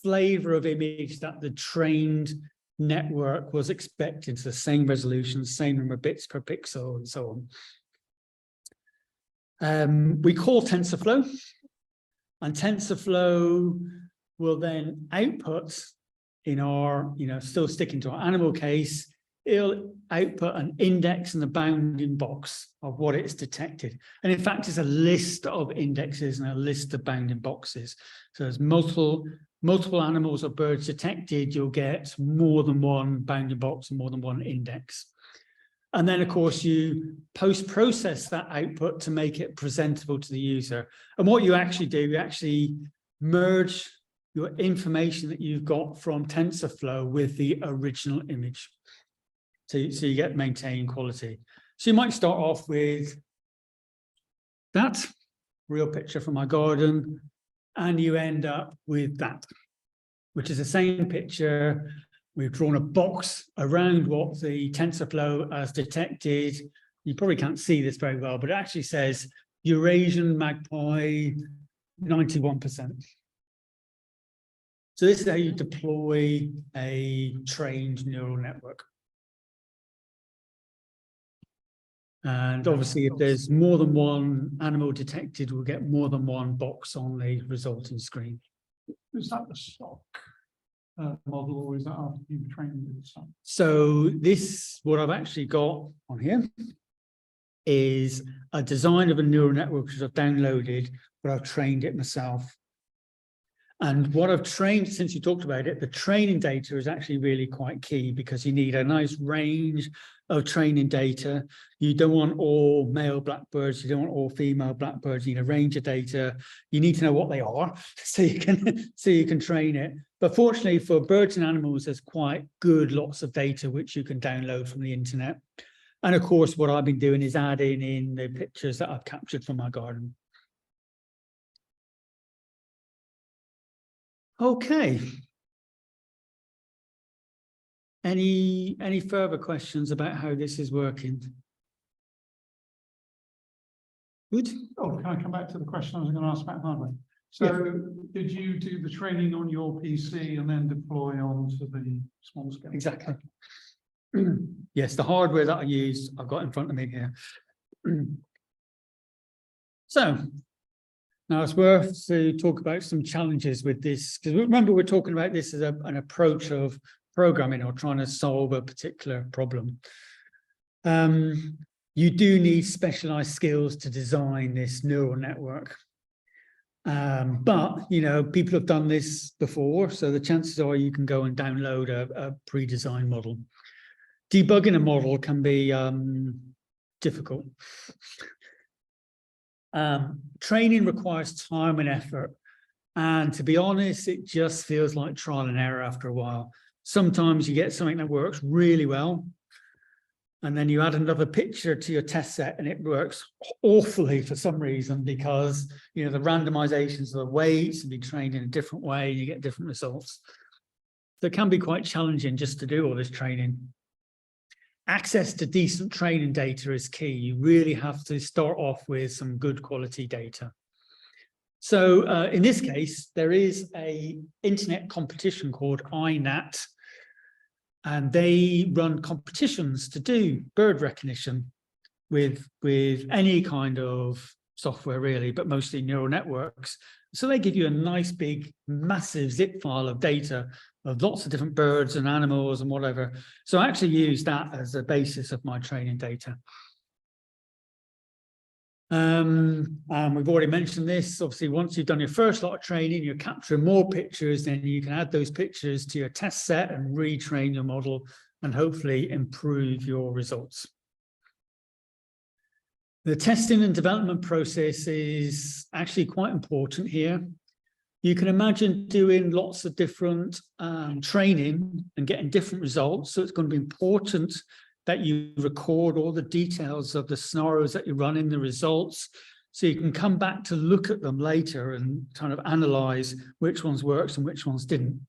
flavor of image that the trained network was expecting, so the same resolution, same number of bits per pixel, and so on. We call TensorFlow, and TensorFlow will then output in our, still sticking to our animal case, it'll output an index and a bounding box of what it's detected. And in fact, it's a list of indexes and a list of bounding boxes. So there's multiple animals or birds detected, you'll get more than one bounding box and more than one index. And then, of course, you post-process that output to make it presentable to the user. And what you actually do, you actually merge your information that you've got from TensorFlow with the original image. So you get maintained quality. So you might start off with that real picture from my garden, and you end up with that, which is the same picture We've drawn a box around what the TensorFlow has detected. You probably can't see this very well, but it actually says Eurasian magpie 91%. So this is how you deploy a trained neural network. And obviously, if there's more than one animal detected, we'll get more than one box on the resulting screen. Is that the stock model, or is that after you've trained it? So this, what I've actually got on here is a design of a neural network which I've downloaded, but I've trained it myself. And what I've trained, since you talked about it, the training data is actually really quite key, because you need a nice range of training data. You don't want all male blackbirds, you don't want all female blackbirds, you need a range of data. You need to know what they are so you can train it. But fortunately for birds and animals, there's quite good lots of data which you can download from the internet. And of course, what I've been doing is adding in the pictures that I've captured from my garden. Okay. Any further questions about how this is working? Good. Oh, can I come back to the question I was going to ask about hardware? So did you do the training on your PC and then deploy onto the small scale? Exactly. Yes, the hardware that I use, I've got in front of me here. So now it's worth to talk about some challenges with this, because remember, we're talking about this as an approach of programming or trying to solve a particular problem. You do need specialized skills to design this neural network. But, you know, people have done this before, so the chances are you can go and download a pre-designed model. Debugging a model can be difficult. Training requires time and effort. And to be honest, it just feels like trial and error after a while. Sometimes you get something that works really well, and then you add another picture to your test set and it works awfully for some reason, because, you know, the randomizations of the weights have been trained in a different way and you get different results. So it can be quite challenging just to do all this training. Access to decent training data is key. You really have to start off with some good quality data. So in this case, there is an internet competition called INAT, and they run competitions to do bird recognition with any kind of software really, but mostly neural networks. So they give you a nice big massive zip file of data of lots of different birds and animals and whatever. So I actually use that as a basis of my training data. And we've already mentioned this. Obviously, once you've done your first lot of training, you're capturing more pictures, then you can add those pictures to your test set and retrain your model and hopefully improve your results. The testing and development process is actually quite important here. You can imagine doing lots of different training and getting different results. So it's going to be important that you record all the details of the scenarios that you run in the results, so you can come back to look at them later and kind of analyze which ones worked and which ones didn't.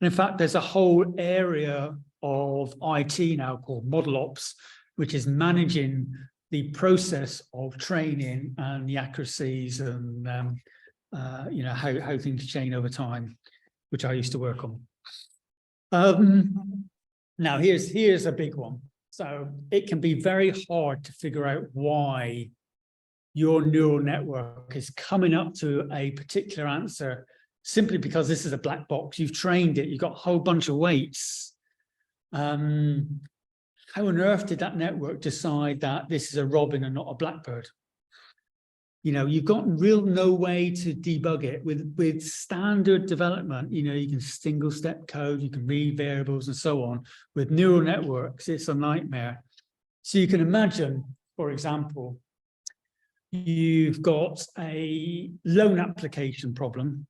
And in fact, there's a whole area of IT now called Model Ops, which is managing the process of training and the accuracies and you know, how things change over time, which I used to work on. Now here's a big one. So it can be very hard to figure out why your neural network is coming up to a particular answer simply because this is a black box. You've trained it, you've got a whole bunch of weights. How on earth did that network decide that this is a robin and not a blackbird? You know, you've got no way to debug it with standard development. You know, you can single step code, you can read variables and so on. With neural networks, it's a nightmare. So you can imagine, for example, you've got a loan application problem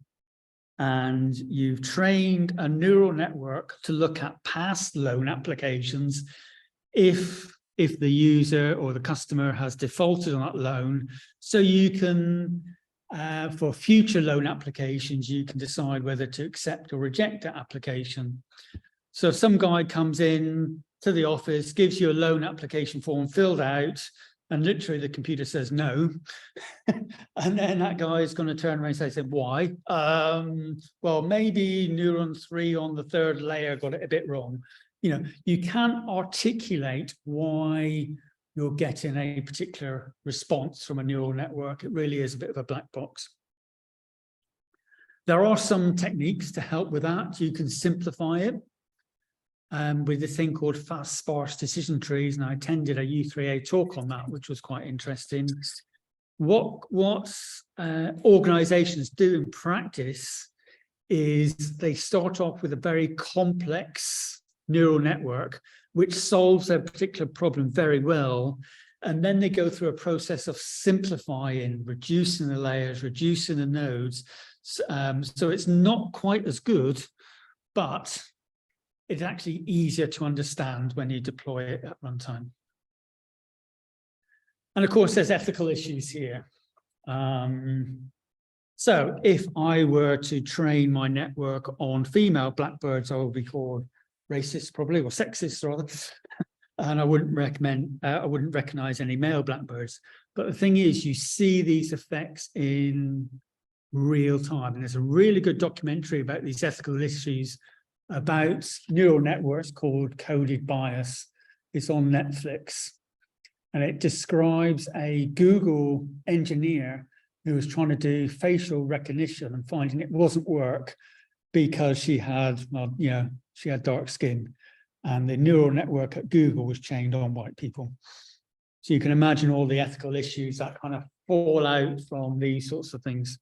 and you've trained a neural network to look at past loan applications if the user or the customer has defaulted on that loan. So you can, for future loan applications, you can decide whether to accept or reject that application. So some guy comes in to the office, gives you a loan application form filled out, and literally the computer says no. And then that guy is going to turn around and say, why? Well, maybe neuron 3 on the 3rd layer got it a bit wrong. You know, you can't articulate why you're getting a particular response from a neural network. It really is a bit of a black box. There are some techniques to help with that. You can simplify it with this thing called fast sparse decision trees, and I attended a U3A talk on that, which was quite interesting. What organizations do in practice is they start off with a very complex neural network which solves a particular problem very well, and then they go through a process of simplifying, reducing the layers, reducing the nodes, so it's not quite as good, but it's actually easier to understand when you deploy it at runtime. And of course, there's ethical issues here. So if I were to train my network on female blackbirds, I would be called racist probably, or sexist rather. And I wouldn't recognize any male blackbirds. But the thing is, you see these effects in real time. And there's a really good documentary about these ethical issues about neural networks called Coded Bias. It's on Netflix. And it describes a Google engineer who was trying to do facial recognition and finding it wasn't work because she had, well, you know, she had dark skin, and the neural network at Google was trained on white people. So you can imagine all the ethical issues that kind of fall out from these sorts of things.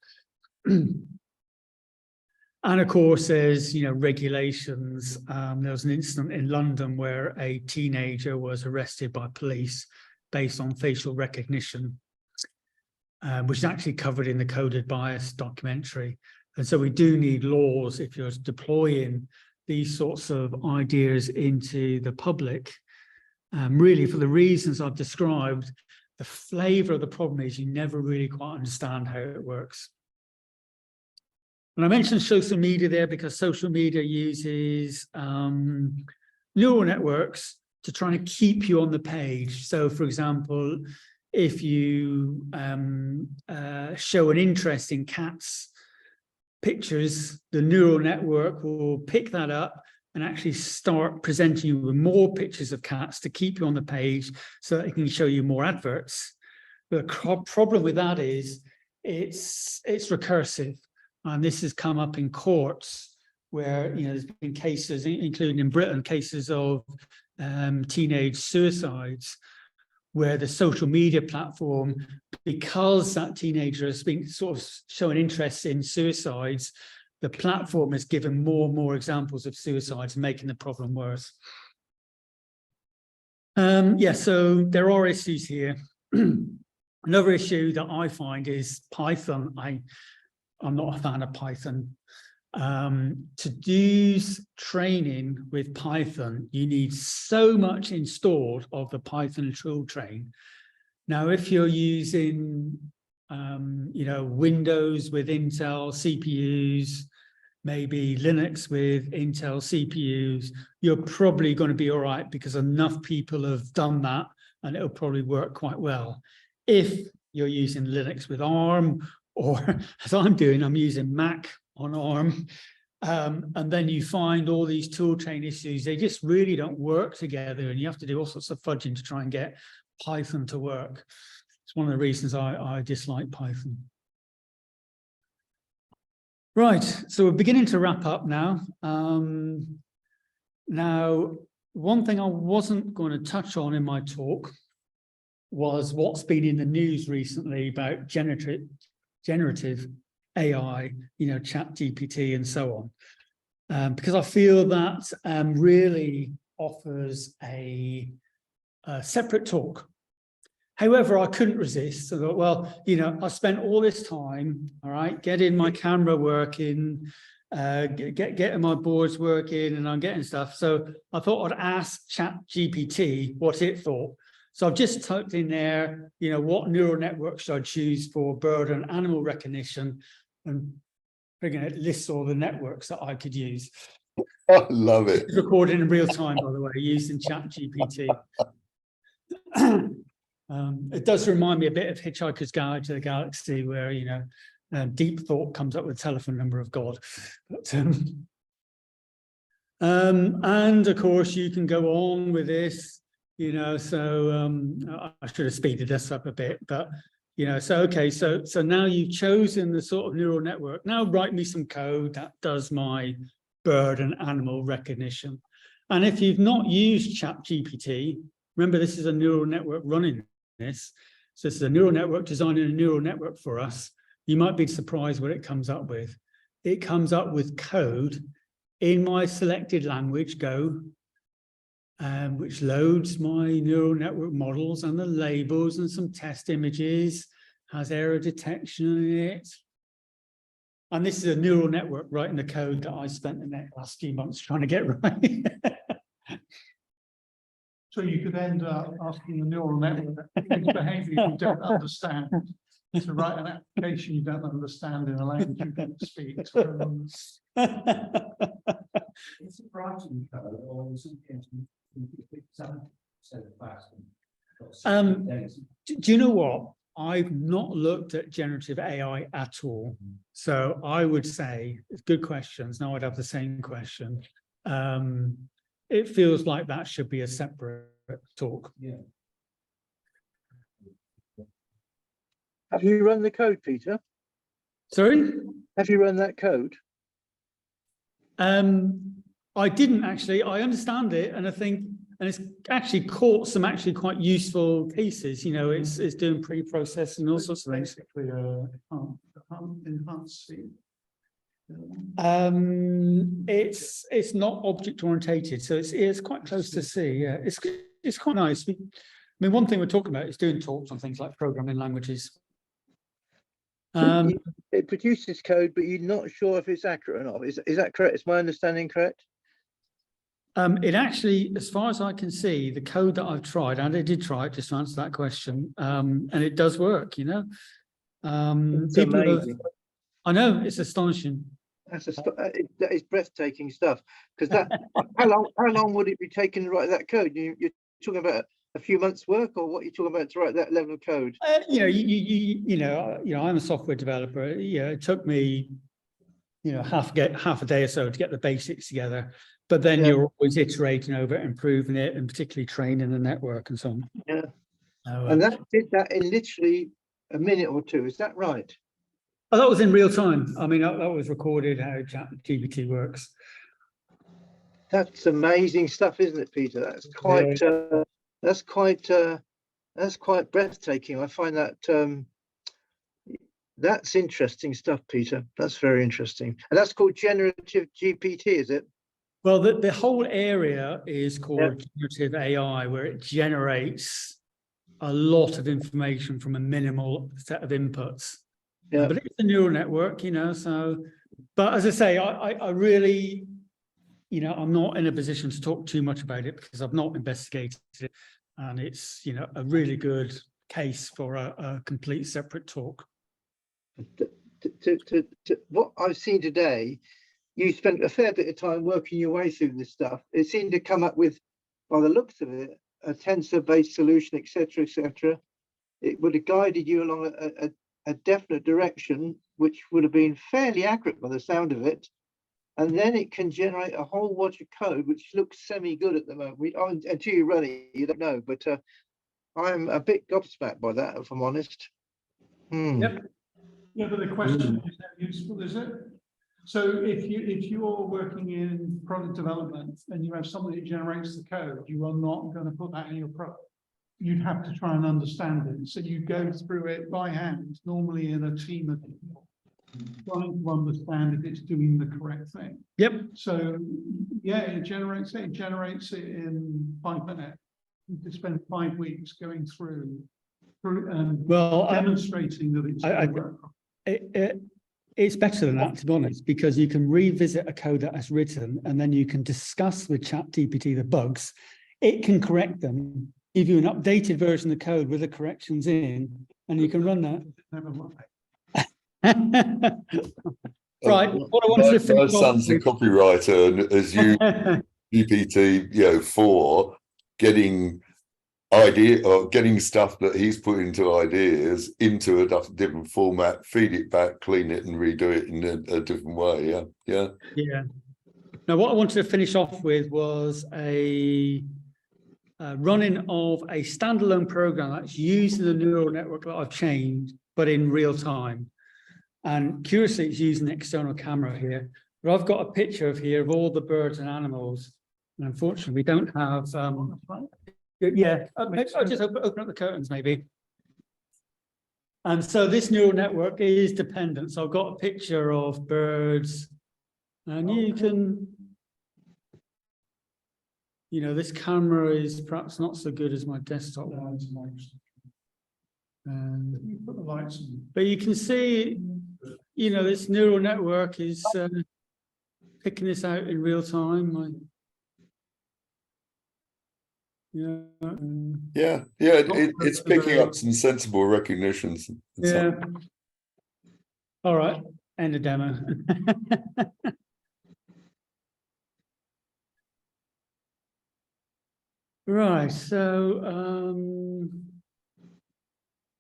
And of course, there's, you know, regulations. There was an incident in London where a teenager was arrested by police based on facial recognition, which is actually covered in the Coded Bias documentary. And so we do need laws if you're deploying these sorts of ideas into the public. Really, for the reasons I've described, the flavor of the problem is you never really quite understand how it works. And I mentioned social media there because social media uses neural networks to try and keep you on the page. So, for example, if you show an interest in cats pictures, the neural network will pick that up and actually start presenting you with more pictures of cats to keep you on the page so that it can show you more adverts. The problem with that is it's recursive. And this has come up in courts where, you know, there's been cases, including in Britain, cases of teenage suicides, where the social media platform, because that teenager has been sort of showing interest in suicides, the platform has given more and more examples of suicides, making the problem worse. Yeah, so there are issues here. Another issue that I find is Python. I'm not a fan of Python. To do training with Python, you need so much installed of the Python tool train. Now, if you're using, you know, Windows with Intel CPUs, maybe Linux with Intel CPUs, you're probably going to be all right because enough people have done that and it'll probably work quite well. If you're using Linux with ARM, or as I'm doing, I'm using Mac on ARM, and then you find all these tool chain issues, they just really don't work together, and you have to do all sorts of fudging to try and get Python to work. It's one of the reasons I dislike Python. Right, so we're beginning to wrap up now. Now, one thing I wasn't going to touch on in my talk was what's been in the news recently about generative AI, you know, ChatGPT and so on, because I feel that really offers a separate talk. However, I couldn't resist. I thought, well, you know, I spent all this time, all right, getting my camera working, getting my boards working, and I'm getting stuff. So I thought I'd ask ChatGPT what it thought. So I've just typed in there, you know, what neural network should I choose for bird and animal recognition, and figuring it lists all the networks that I could use. I love it. It's recorded in real time, by the way, using ChatGPT. It does remind me a bit of Hitchhiker's Guide to the Galaxy, where, you know, deep thought comes up with the telephone number of God. But, and of course, you can go on with this, you know, so I should have speeded this up a bit, but, you know, so, okay, so now you've chosen the sort of neural network. Now write me some code that does my bird and animal recognition. And if you've not used ChatGPT, remember, this is a neural network running this. So this is a neural network designing a neural network for us. You might be surprised what it comes up with. It comes up with code in my selected language, Go, which loads my neural network models and the labels and some test images, has error detection in it. And this is a neural network writing the code that I spent the last few months trying to get right. So you could end up asking the neural network which behavior you don't understand to write an application you don't understand in a language you don't speak. It's a writing code or something fast. Do you know what? I've not looked at generative AI at all. So I would say, it's good questions. Now I'd have the same question. It feels like that should be a separate talk. Yeah. Have you run the code, Peter? Sorry? Have you run that code? I didn't actually. I understand it, and I think, and it's actually caught some actually quite useful cases. You know, it's doing pre-processing and all sorts of things. Basically, enhanced C. It's not object orientated, so it's quite close to C. Yeah, it's quite nice. I mean, one thing we're talking about is doing talks on things like programming languages. It produces code, but you're not sure if it's accurate or not. Is that correct? Is my understanding correct? It actually, as far as I can see, the code that I've tried, and I did try it just to answer that question, and it does work, you know. It's People have, amazing. I know, it's astonishing. That is breathtaking stuff. Because that, how long would it be taking to write that code? You're talking about a few months' work, or what you're talking about to write that level of code? You know, you know, I'm a software developer. Yeah, it took me, you know, half a day or so to get the basics together. But then you're always iterating over it, improving it, and particularly training the network and so on. Yeah. So, And that did that in literally a minute or two. Is that right? oh, that was in real time. I mean, that was recorded how ChatGPT works. That's amazing stuff, isn't it, Peter? That's quite breathtaking. I find that that's interesting stuff, Peter. That's very interesting. And that's called generative GPT, is it? Well, the whole area is called generative AI, where it generates a lot of information from a minimal set of inputs. Yeah. But it's a neural network, you know, so, but as I say, I really, you know, I'm not in a position to talk too much about it because I've not investigated it. And it's, you know, a really good case for a complete separate talk. To what I've seen today, you spent a fair bit of time working your way through this stuff. It seemed to come up with, by the looks of it, a tensor-based solution, etc., etc. It would have guided you along a definite direction, which would have been fairly accurate by the sound of it. And then it can generate a whole wad of code, which looks semi-good at the moment. Until you run it, you don't know. But I'm a bit gobsmacked by that, if I'm honest. Yep. Yeah, but the question is, how useful is it? So if you're working in product development and you have somebody that generates the code, you are not going to put that in your product. You'd have to try and understand it. So you go through it by hand, normally in a team of people, trying to understand if it's doing the correct thing. Yep. So yeah, it generates it in 5 minutes. You could spend 5 weeks going through and demonstrating that it's going to work. It's better than that, to be honest, because you can revisit a code that has written and then you can discuss with ChatGPT the bugs. It can correct them, give you an updated version of the code with the corrections in, and you can run that. Never mind. Right, what I wanted to My finish off son's a with- copywriter, and as you GPT, 4, getting getting stuff that he's put into ideas into a different format, feed it back, clean it, and redo it in a different way. Yeah. Yeah. Now, what I wanted to finish off with was a running of a standalone program that's using the neural network that I've changed, but in real time. And curiously, it's using an external camera here. But I've got a picture of here of all the birds and animals. And unfortunately, we don't have. Yeah, I'll just open up the curtains, maybe. And so this neural network is dependent. So I've got a picture of birds, and you can. This camera is perhaps not so good as my desktop one. Put the lights on. But you can see, this neural network is picking this out in real time. It's picking up some sensible recognitions. Yeah. All right, end of demo. Right, so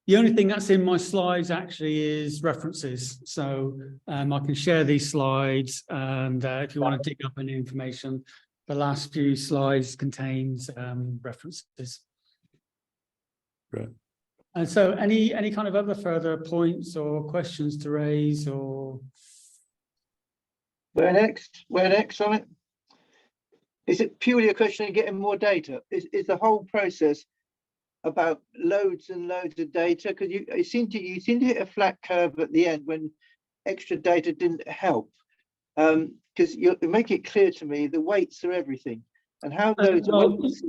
the only thing that's in my slides actually is references. So I can share these slides, and if you want to dig up any information, the last few slides contains references. Right. And so any kind of other further points or questions to raise, or Where next on it? Is it purely a question of getting more data? Is the whole process about loads and loads of data? Because you seem to hit a flat curve at the end when extra data didn't help. Because you make it clear to me the weights are everything, and how those weights.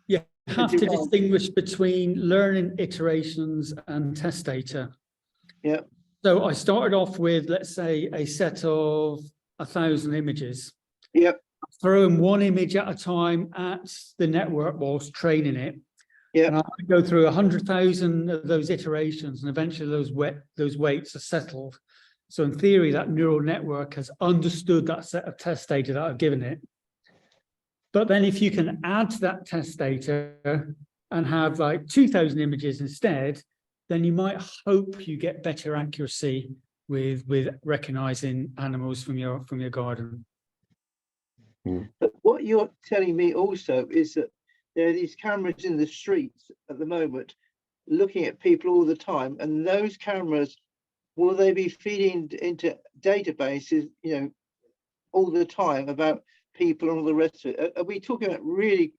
You have to distinguish between learning iterations and test data. Yeah. So I started off with, let's say, a set of 1,000 images. Yep. Throwing one image at a time at the network whilst training it. Yeah. And I go through 100,000 of those iterations, and eventually those weights are settled. So in theory, that neural network has understood that set of test data that I've given it. But then if you can add to that test data and have like 2,000 images instead, then you might hope you get better accuracy with recognizing animals from your garden. But what you're telling me also is that there are these cameras in the streets at the moment looking at people all the time, and those cameras, will they be feeding into databases, all the time about people and all the rest of it? Are we talking about really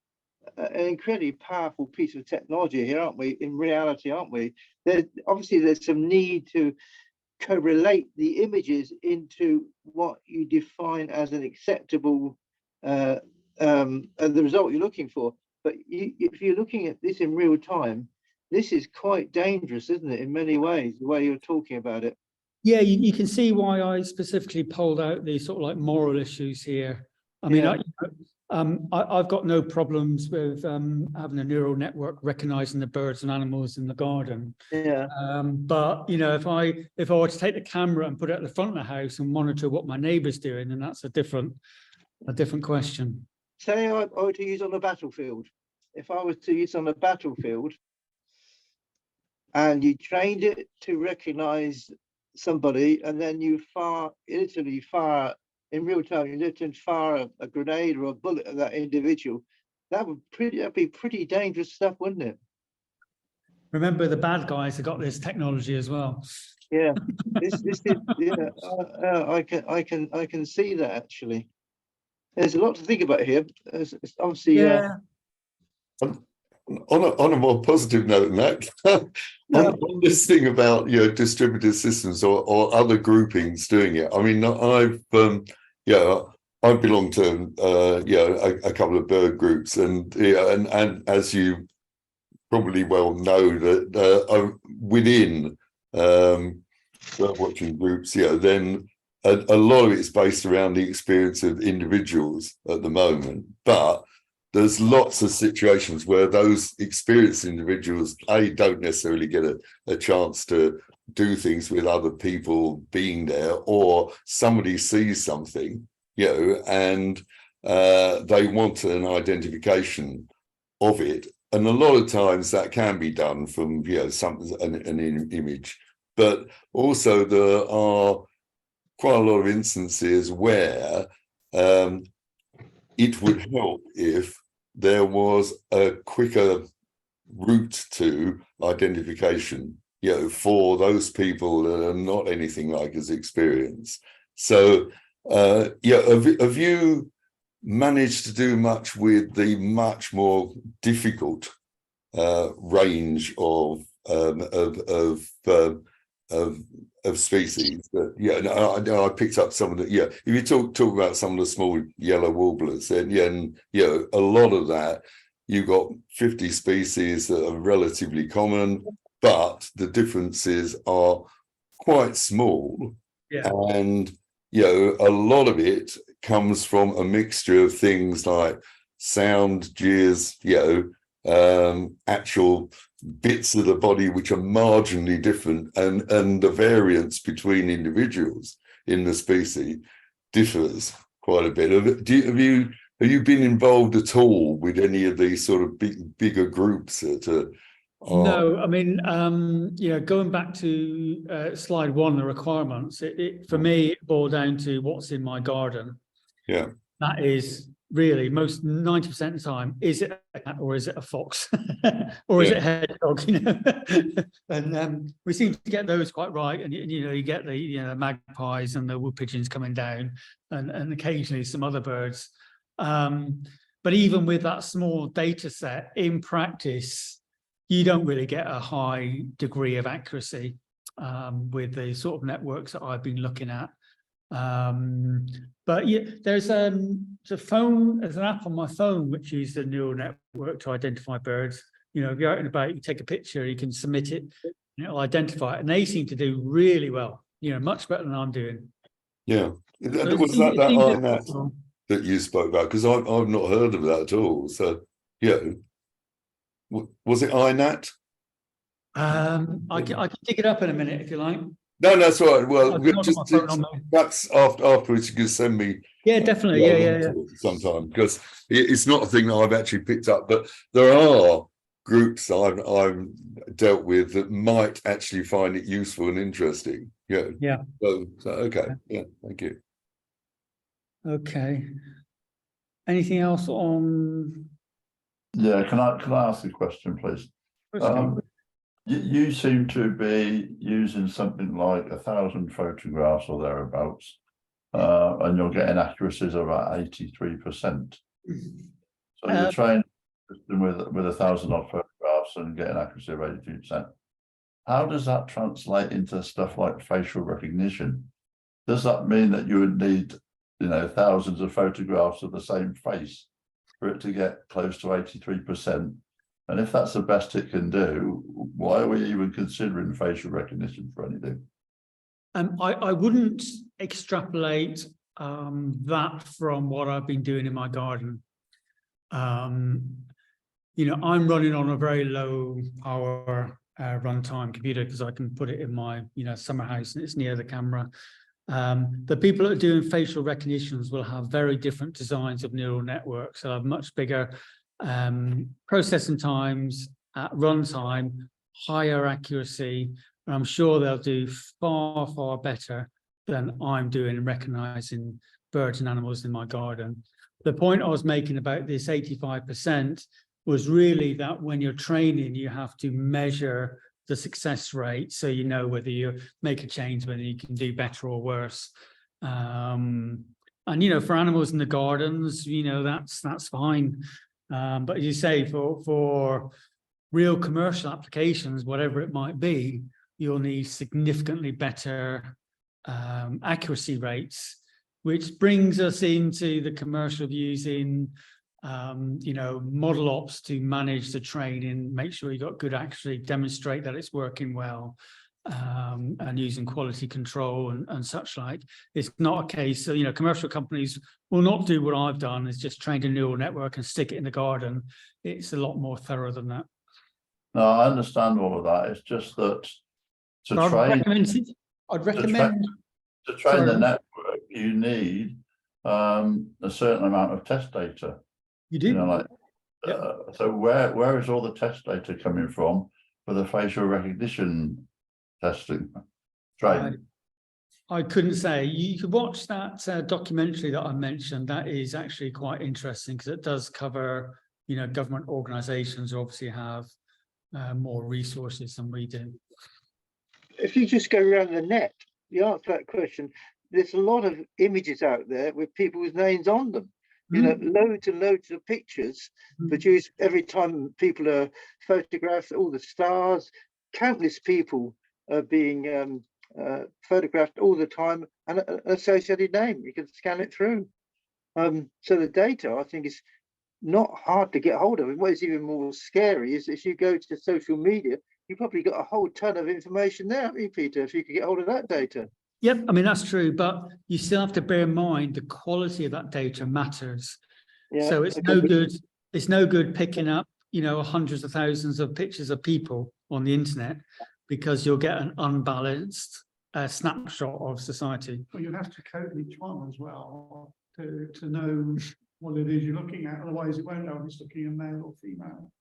an incredibly powerful piece of technology here, aren't we? In reality, aren't we? There's some need to correlate the images into what you define as an acceptable the result you're looking for. But if you're looking at this in real time, this is quite dangerous, isn't it, in many ways, the way you're talking about it? Yeah, you can see why I specifically pulled out the sort of like moral issues here. I mean, I've got no problems with having a neural network recognizing the birds and animals in the garden. Yeah. But if I were to take the camera and put it at the front of the house and monitor what my neighbour's doing, then that's a different question. Say I were to use on the battlefield. If I was to use on a battlefield and you trained it to recognize somebody, and then you literally fire in real time, you literally fire a grenade or a bullet at that individual, that'd be pretty dangerous stuff, wouldn't it? Remember, the bad guys have got this technology as well. Yeah, this is I can see that actually. There's a lot to think about here. It's obviously On a more positive note than that, on this thing about distributed systems or other groupings doing it. I mean, I've belonged to a couple of bird groups, and as you probably well know, that within bird watching groups, then a lot of it's based around the experience of individuals at the moment, but there's lots of situations where those experienced individuals don't necessarily get a chance to do things with other people being there, or somebody sees something, you know, and they want an identification of it. And a lot of times that can be done from, you know, an image, but also there are quite a lot of instances where it would help if there was a quicker route to identification, you know, for those people that are not anything like as experienced. So, yeah, have you managed to do much with the much more difficult range of species? Yeah, no, I picked up some of the, yeah. If you talk about some of the small yellow warblers, then yeah, and you know, a lot of that, you've got 50 species that are relatively common, but the differences are quite small. Yeah. And you know, a lot of it comes from a mixture of things like sound, gears, you know, actual bits of the body which are marginally different, and the variance between individuals in the species differs quite a bit. Have you been involved at all with any of these sort of bigger groups that are? No, I mean, you know, going back to slide 1, the requirements, for me, it boiled down to what's in my garden. Yeah. That is really most 90% of the time, is it a cat or is it a fox or is it a hedgehog, you know? And we seem to get those quite right. And, you know, you get the, you know, magpies and the wood pigeons coming down, and occasionally some other birds. But even with that small data set, in practice, you don't really get a high degree of accuracy with the sort of networks that I've been looking at. But yeah, there's an app on my phone which uses the neural network to identify birds. You know, if you're out and about, you take a picture, you can submit it, and it'll identify it. And they seem to do really well, you know, much better than I'm doing. Yeah. So Was that INAT that you spoke about? Because I've not heard of that at all. So yeah. Was it INAT? I can dig it up in a minute if you like. No, that's right. Well, I've got just my phone on me. perhaps afterwards you can send me. Yeah, definitely. Yeah. Sometime, because it's not a thing that I've actually picked up, but there are groups I've dealt with that might actually find it useful and interesting. Yeah. Yeah. So okay. Yeah. Thank you. Okay. Anything else on? Yeah, can I ask a question, please? You seem to be using something like 1,000 photographs or thereabouts, and you're getting accuracies of about 83%. So you're training with 1,000 odd photographs and getting accuracy of 83%. How does that translate into stuff like facial recognition? Does that mean that you would need, you know, thousands of photographs of the same face for it to get close to 83%? And if that's the best it can do, why are we even considering facial recognition for anything? I wouldn't extrapolate that from what I've been doing in my garden. You know, I'm running on a very low power runtime computer because I can put it in my, you know, summer house and it's near the camera. The people that are doing facial recognitions will have very different designs of neural networks. They'll have much bigger processing times at runtime, higher accuracy, and I'm sure they'll do far, far better than I'm doing in recognizing birds and animals in my garden. The point I was making about this 85% was really that when you're training, you have to measure the success rate so you know whether you make a change, whether you can do better or worse. And you know, for animals in the gardens, you know, that's fine. But as you say, for real commercial applications, whatever it might be, you'll need significantly better accuracy rates, which brings us into the commercial of using you know, model ops to manage the training, make sure you got good accuracy, demonstrate that it's working well, and using quality control and such like. It's not a case of, you know, commercial companies will not do what I've done, is just train a neural network and stick it in the garden. It's a lot more thorough than that. No, I understand all of that. It's just that to So I'd train, recommend, to train sorry. the network, you need a certain amount of test data. you do. You know, like, Yep. so where is all the test data coming from for the facial recognition testing? Training. I couldn't say. You could watch that documentary that I mentioned. That is actually quite interesting because it does cover, you know, government organisations obviously have more resources than we do. If you just go around the net, you answer that question, there's a lot of images out there with people's names on them. You know, loads and loads of pictures produced every time people are photographed, all the stars, countless people are being photographed all the time, and an associated name, you can scan it through. So the data, I think, is not hard to get hold of. And what is even more scary is if you go to social media, you've probably got a whole ton of information there, haven't you, Peter, if you could get hold of that data. Yep, I mean, that's true, but you still have to bear in mind the quality of that data matters. Yeah, So it's no good picking up, you know, hundreds of thousands of pictures of people on the internet because you'll get an unbalanced snapshot of society. Well, you'll have to code each one as well to know what it is you're looking at. Otherwise, it won't know if it's looking at male or female,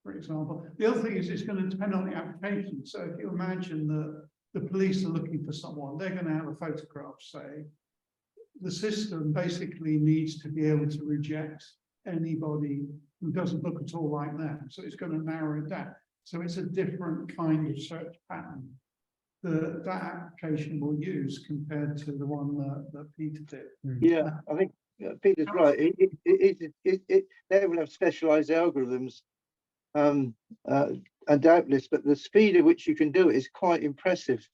for example. The other thing is it's going to depend on the application. So if you imagine that the police are looking for someone, they're going to have a photograph, say. The system basically needs to be able to reject anybody who doesn't look at all like them. So it's going to narrow it down. So it's a different kind of search pattern that application will use compared to the one that Peter did. Yeah, I think Peter's right. They will have specialized algorithms, and doubtless, but the speed at which you can do it is quite impressive.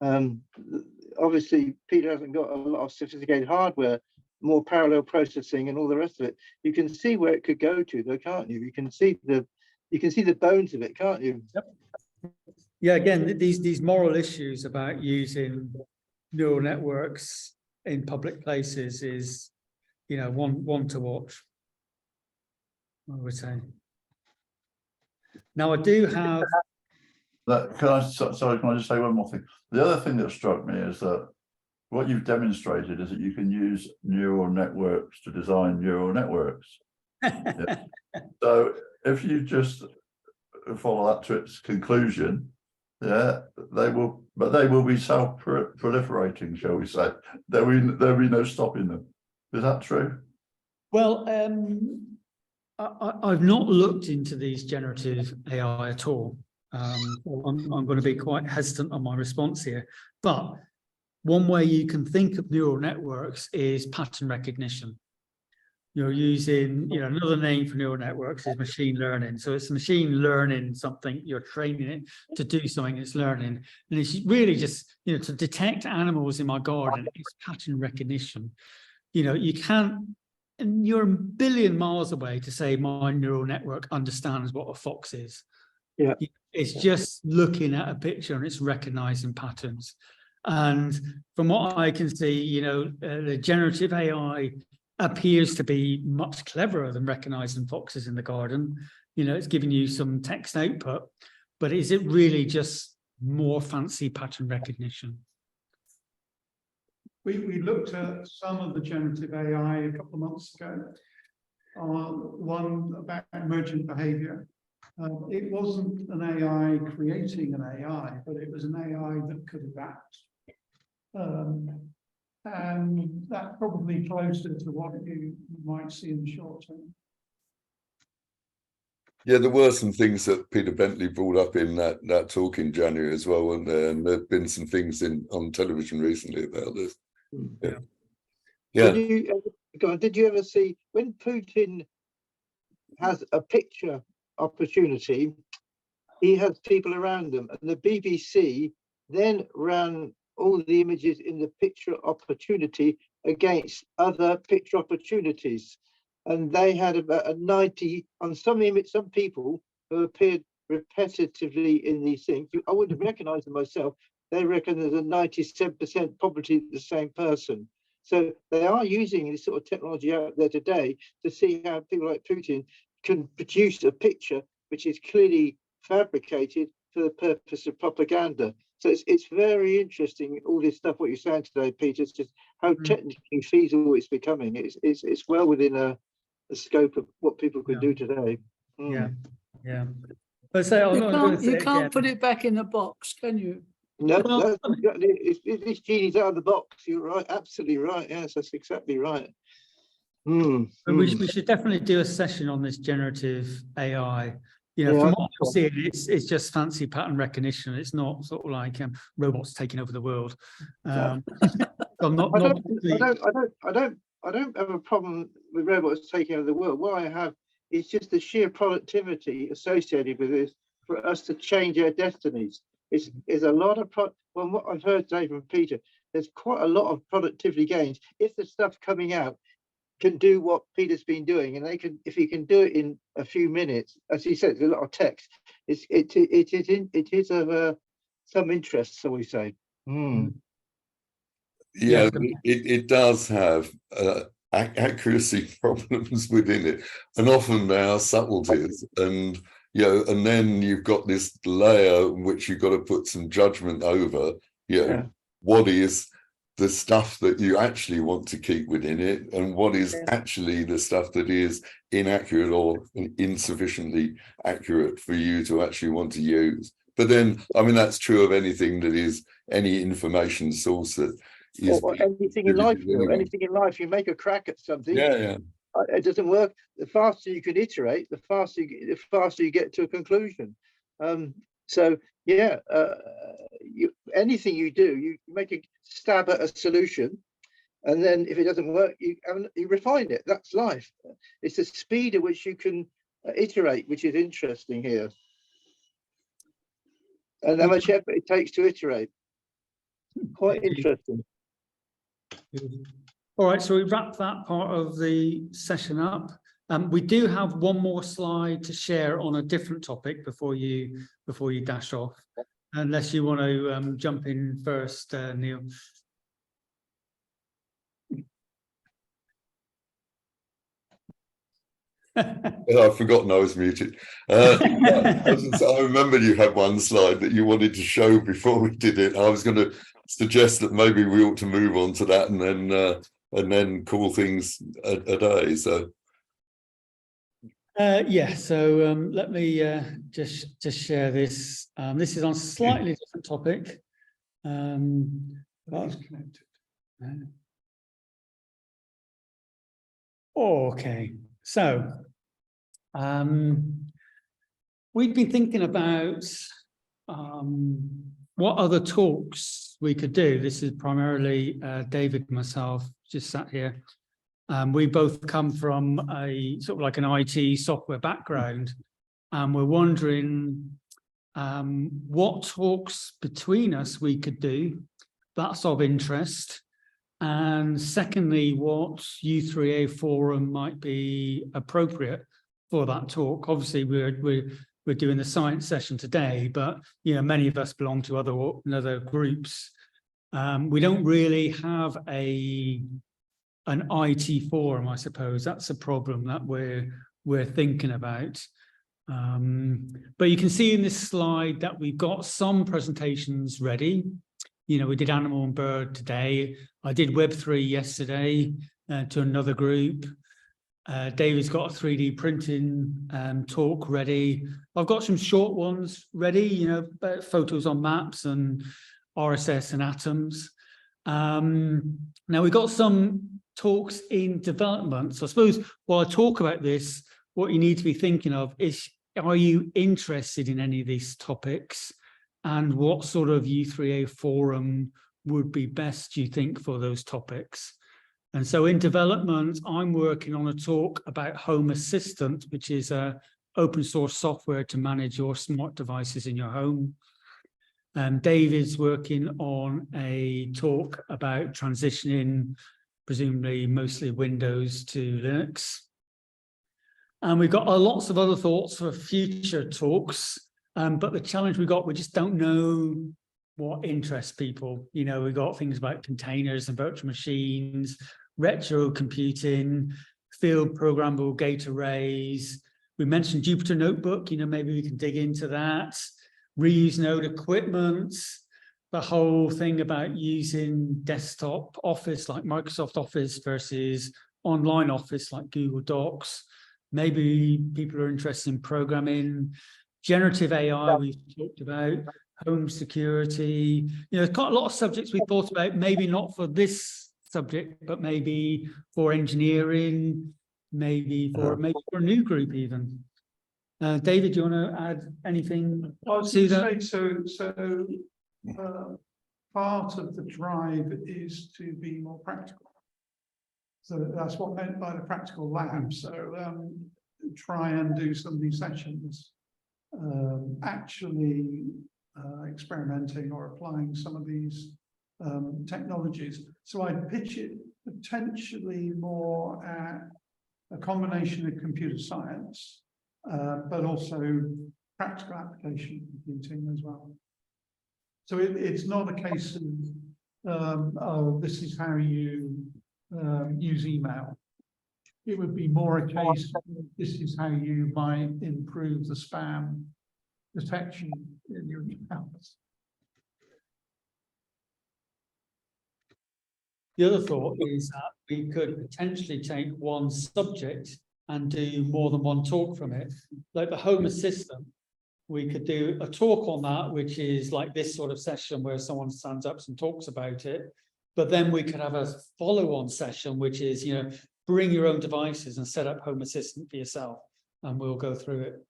Obviously, Peter hasn't got a lot of sophisticated hardware, more parallel processing and all the rest of it. You can see where it could go to, though, can't you? You can see the bones of it, can't you? Yep. Yeah, again, these moral issues about using neural networks in public places is, you know, one to watch, I would say. Now, I do have. Can I just say one more thing? The other thing that struck me is that what you've demonstrated is that you can use neural networks to design neural networks. Yeah. So if you just follow that to its conclusion, yeah, they will be self-proliferating, shall we say? There'll be no stopping them. Is that true? Well, I've not looked into these generative AI at all. I'm going to be quite hesitant on my response here, but one way you can think of neural networks is pattern recognition. You're using, you know, another name for neural networks is machine learning. So it's machine learning something, you're training it to do something it's learning. And it's really just, you know, to detect animals in my garden, it's pattern recognition. You know, you can't, and you're a billion miles away to say my neural network understands what a fox is. Yeah. It's just looking at a picture and it's recognizing patterns. And from what I can see, you know, the generative AI appears to be much cleverer than recognizing foxes in the garden. You know, it's giving you some text output, but is it really just more fancy pattern recognition? We looked at some of the generative AI a couple of months ago, one about emergent behavior. It wasn't an AI creating an AI, but it was an AI that could adapt. And that's probably closer to what you might see in the short term. Yeah, there were some things that Peter Bentley brought up in that talk in January as well, weren't there? And there have been some things on television recently about this. Yeah. Yeah. Did you ever see when Putin has a picture opportunity, he has people around them, and the BBC then ran all the images in the picture opportunity against other picture opportunities, and they had about a 90 on some people who appeared repetitively in these things. I wouldn't have recognized them myself. They reckon there's a 97% probability the same person. So they are using this sort of technology out there today to see how people like Putin can produce a picture which is clearly fabricated for the purpose of propaganda. So it's very interesting, all this stuff, what you're saying today, Peter, it's just how technically feasible it's becoming. It's well within the scope of what people could do today. Yeah, yeah. But say, I'm You not going can't, to say you it can't again. put it back in the box, can you? No, Well, that's exactly, this genie's out of the box. You're right, absolutely right. Yes, that's exactly right. But we should definitely do a session on this generative AI. You know, Yeah, from what I'm seeing, it's just fancy pattern recognition. It's not sort of like robots taking over the world. I'm not. I don't have a problem with robots taking over the world. What I have is just the sheer productivity associated with this for us to change our destinies. Is a lot of well, what I've heard today from Peter, there's quite a lot of productivity gains if the stuff coming out can do what Peter's been doing, and they can, if he can do it in a few minutes, as he said, there's a lot of text. It is of some interest, so we say. Yeah, it does have accuracy problems within it, and often there are subtleties, and and then you've got this layer in which you've got to put some judgment over. What is the stuff that you actually want to keep within it, and what is actually the stuff that is inaccurate or insufficiently accurate for you to actually want to use. But then, I mean, that's true of anything that is any information source that is, or anything in life. Anything in life, you make a crack at something. It doesn't work. The faster you can iterate, the faster you get to a conclusion. So yeah, anything you do, you make a stab at a solution, and then if it doesn't work, you refine it. That's life. It's the speed at which you can iterate, which is interesting here, and how much effort it takes to iterate. Quite interesting. All right, so we wrap that part of the session up. We do have one more slide to share on a different topic before you dash off, unless you want to jump in first, Neil. I've forgotten I was muted. I remember you had one slide that you wanted to show before we did it. I was going to suggest that maybe we ought to move on to that and then call things a day. So so let me just share this. This is on a slightly different topic. Okay, so we've been thinking about what other talks we could do. This is primarily David and myself just sat here. We both come from a sort of like an IT software background, and we're wondering what talks between us we could do that's of interest, and secondly, what U3A forum might be appropriate for that talk. Obviously, we're doing the science session today, but many of us belong to other groups. We don't really have an IT forum, I suppose. That's a problem that we're thinking about. But you can see in this slide that we've got some presentations ready. We did animal and bird today. I did Web3 yesterday to another group. David's got a 3D printing talk ready. I've got some short ones ready, photos on maps and RSS and atoms. Now we've got some talks in development. So I suppose while I talk about this, what you need to be thinking of is, are you interested in any of these topics? And what sort of U3A forum would be best, do you think, for those topics? And so in development, I'm working on a talk about Home Assistant, which is a open source software to manage your smart devices in your home. David's working on a talk about transitioning, presumably mostly Windows to Linux. And we've got lots of other thoughts for future talks. But the challenge we just don't know what interests people. We've got things about containers and virtual machines, retro computing, field programmable gate arrays. We mentioned Jupyter Notebook, maybe we can dig into that. Reuse node equipment, the whole thing about using desktop Office like Microsoft Office versus online Office like Google Docs. Maybe people are interested in programming, generative AI we've talked about, home security. You know, quite a lot of subjects we thought about, maybe not for this subject, but maybe for engineering, maybe for a new group even. David, do you want to add anything I was to going that? to say, part of the drive is to be more practical. So that's what meant by the practical lab. So try and do some of these sessions, actually experimenting or applying some of these technologies. So I'd pitch it potentially more at a combination of computer science, but also practical application computing as well. So it's not a case of, oh, this is how you use email. It would be more a case of, this is how you might improve the spam detection in your accounts. The other thought is that we could potentially take one subject and do more than one talk from it. Like the Home Assistant, we could do a talk on that, which is like this sort of session where someone stands up and talks about it. But then we could have a follow-on session, which is, you know, bring your own devices and set up Home Assistant for yourself, and we'll go through it.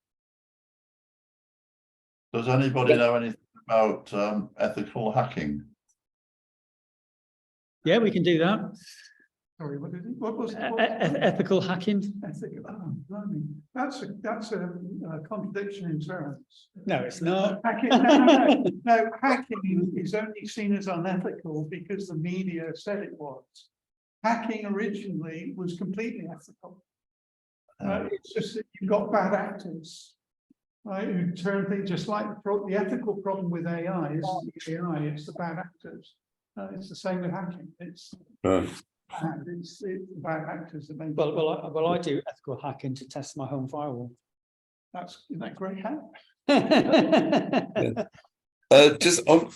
Does anybody know anything about ethical hacking? Yeah, we can do that. Sorry, what is it? What was Ethical hacking? ethical? Oh, blimey. That's a contradiction in terms. No, it's not. Hacking, no, hacking is only seen as unethical because the media said it was. Hacking originally was completely ethical. It's just that you've got bad actors, right, who turn things, just like the ethical problem with AI isn't the AI, it's the bad actors. It's the same with hacking. It's it's the bad actors that make. Well, I do ethical hacking to test my home firewall. Isn't that great hack? Just on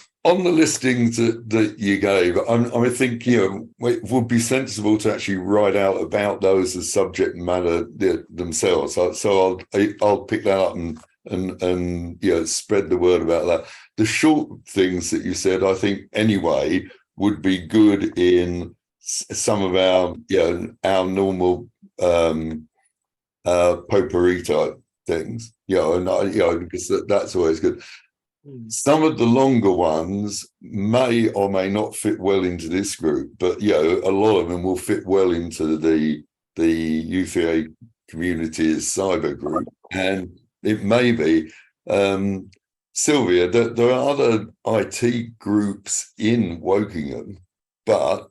the listings that you gave, I think, you know, it would be sensible to actually write out about those as subject matter themselves. So I'll pick that up and you know, spread the word about that. The short things that you said, I think anyway, would be good in some of our, you know, our normal potpourri type things, you know, and you know, because that's always good. Some of the longer ones may or may not fit well into this group, but you know, a lot of them will fit well into the U3A community's cyber group, and it may be. Sylvia, there are other IT groups in Wokingham, but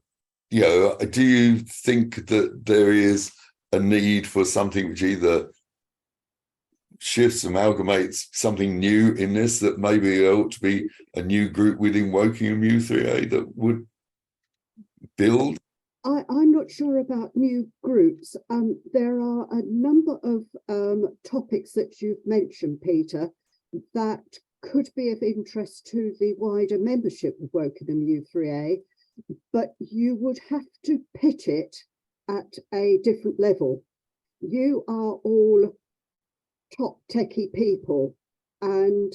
you know, do you think that there is a need for something which either shifts, amalgamates something new in this, that maybe there ought to be a new group within Wokingham U3A that would build? I'm not sure about new groups. There are a number of topics that you've mentioned, Peter, that could be of interest to the wider membership of Wokingham U3A, but you would have to pitch it at a different level. You are all top techie people, and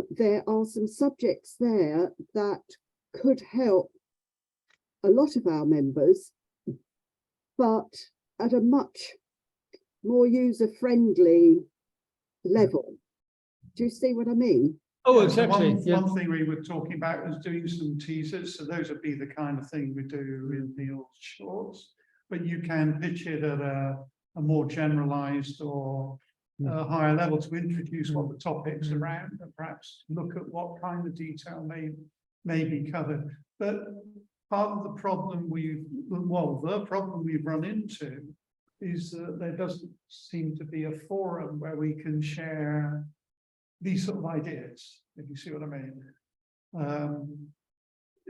there are some subjects there that could help a lot of our members, but at a much more user-friendly level. Do you see what I mean? Oh, Yeah, so exactly. one thing we were talking about was doing some teasers. So those would be the kind of thing we do in Neil's shorts, but you can pitch it at a more generalized or higher level to introduce what the topics around, and perhaps look at what kind of detail may be covered. But part of the problem the problem we've run into is that there doesn't seem to be a forum where we can share these sort of ideas, if you see what I mean.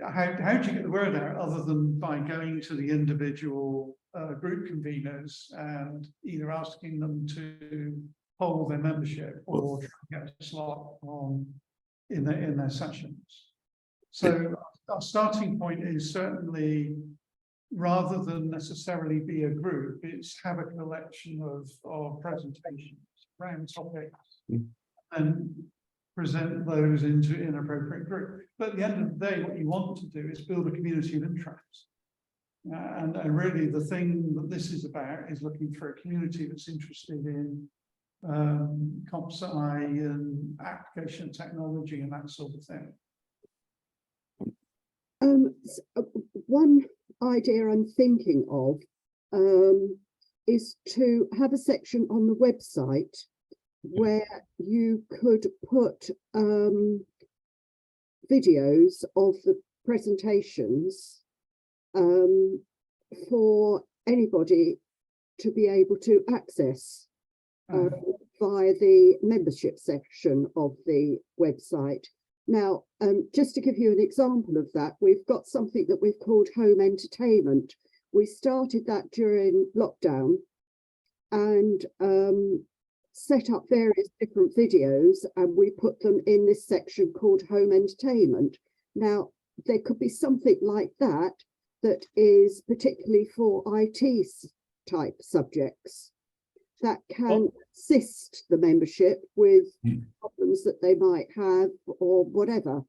How do you get the word out other than by going to the individual group conveners and either asking them to hold their membership or try and get a slot on in their sessions? So our starting point is certainly, rather than necessarily be a group, it's have a collection of presentations around topics and present those into inappropriate group. But at the end of the day, what you want to do is build a community of interest. And really the thing that this is about is looking for a community that's interested in comp sci and application technology and that sort of thing. One idea I'm thinking of is to have a section on the website where you could put videos of the presentations for anybody to be able to access via the membership section of the website. Now, just to give you an example of that, we've got something that we've called home entertainment. We started that during lockdown and set up various different videos, and we put them in this section called home entertainment. Now, there could be something like that that is particularly for IT type subjects that can assist the membership with problems that they might have or whatever.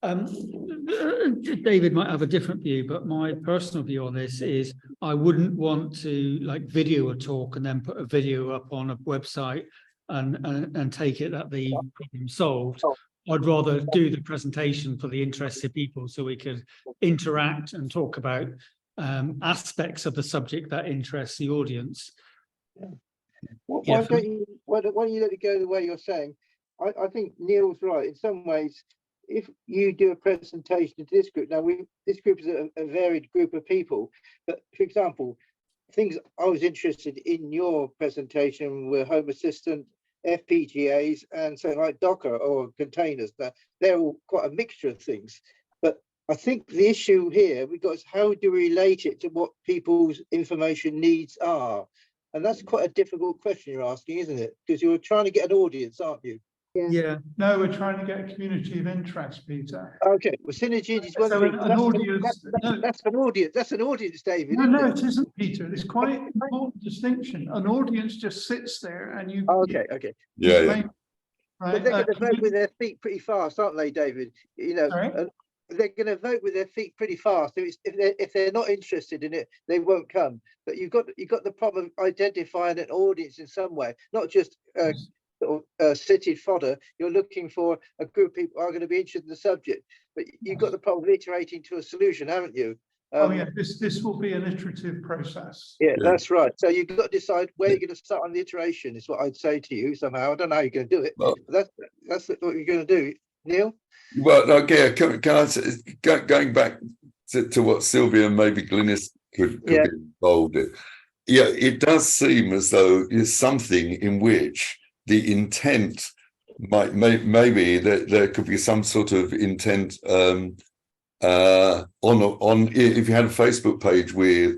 David might have a different view, but my personal view on this is I wouldn't want to like video a talk and then put a video up on a website and take it that the problem solved. I'd rather do the presentation for the interested people so we could interact and talk about aspects of the subject that interests the audience. Why don't you let it go the way you're saying? I think Neil's right. In some ways, if you do a presentation to this group, now this group is a varied group of people, but for example, things I was interested in your presentation were Home Assistant, FPGAs, and something like Docker or containers. Now, they're all quite a mixture of things. But I think the issue here we've got is how do we relate it to what people's information needs are? And that's quite a difficult question you're asking, isn't it? Because you're trying to get an audience, aren't you? Yeah. No, we're trying to get a community of interest, Peter. Okay, well, synergy is one So thing. an audience. That's an audience. That's an audience, David. No, it isn't, Peter. It's quite an important distinction. An audience just sits there and you. Okay. Yeah. Right. But they're going to vote with their feet pretty fast, aren't they, David? You know, they're going to vote with their feet pretty fast. If they're not interested in it, they won't come. But you've got the problem of identifying an audience in some way, not just citted fodder. You're looking for a group of people who are going to be interested in the subject. But you've got the problem of iterating to a solution, haven't you? This will be an iterative process. Yeah, that's right. So you've got to decide where you're going to start on the iteration, is what I'd say to you somehow. I don't know how you're going to do it. Well, but that's what you're going to do. Neil? Well, okay, can I say, going back to what Sylvia and maybe Glynis could be involved in. Yeah, it does seem as though there's something in which the intent maybe there could be some sort of intent on if you had a Facebook page with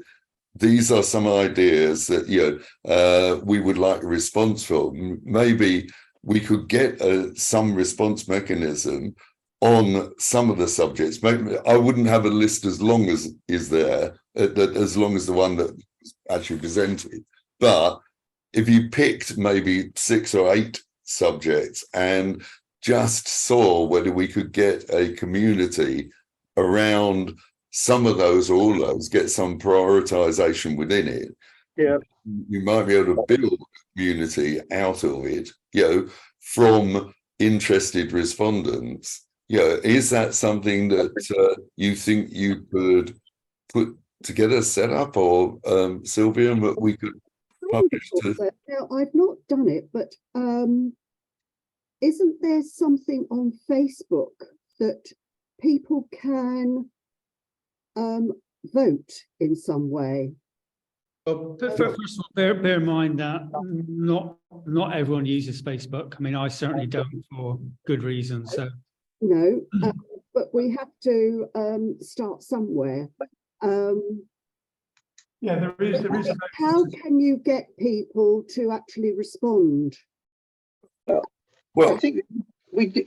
these are some ideas that we would like a response from. Maybe we could get some response mechanism on some of the subjects. Maybe I wouldn't have a list as long as is there, as long as the one that was actually presented. But if you picked maybe 6 or 8 subjects and just saw whether we could get a community around some of those or all those, get some prioritization within it. Yeah, you might be able to build a community out of it, from interested respondents. Is that something that you think you could put together, set up, or Sylvia, and we could publish to? Now, I've not done it, but isn't there something on Facebook that people can vote in some way? Well, first of all, bear in mind that not everyone uses Facebook. I mean, I certainly don't, for good reasons. So no, but we have to start somewhere. There is. How can you get people to actually respond? Well, I think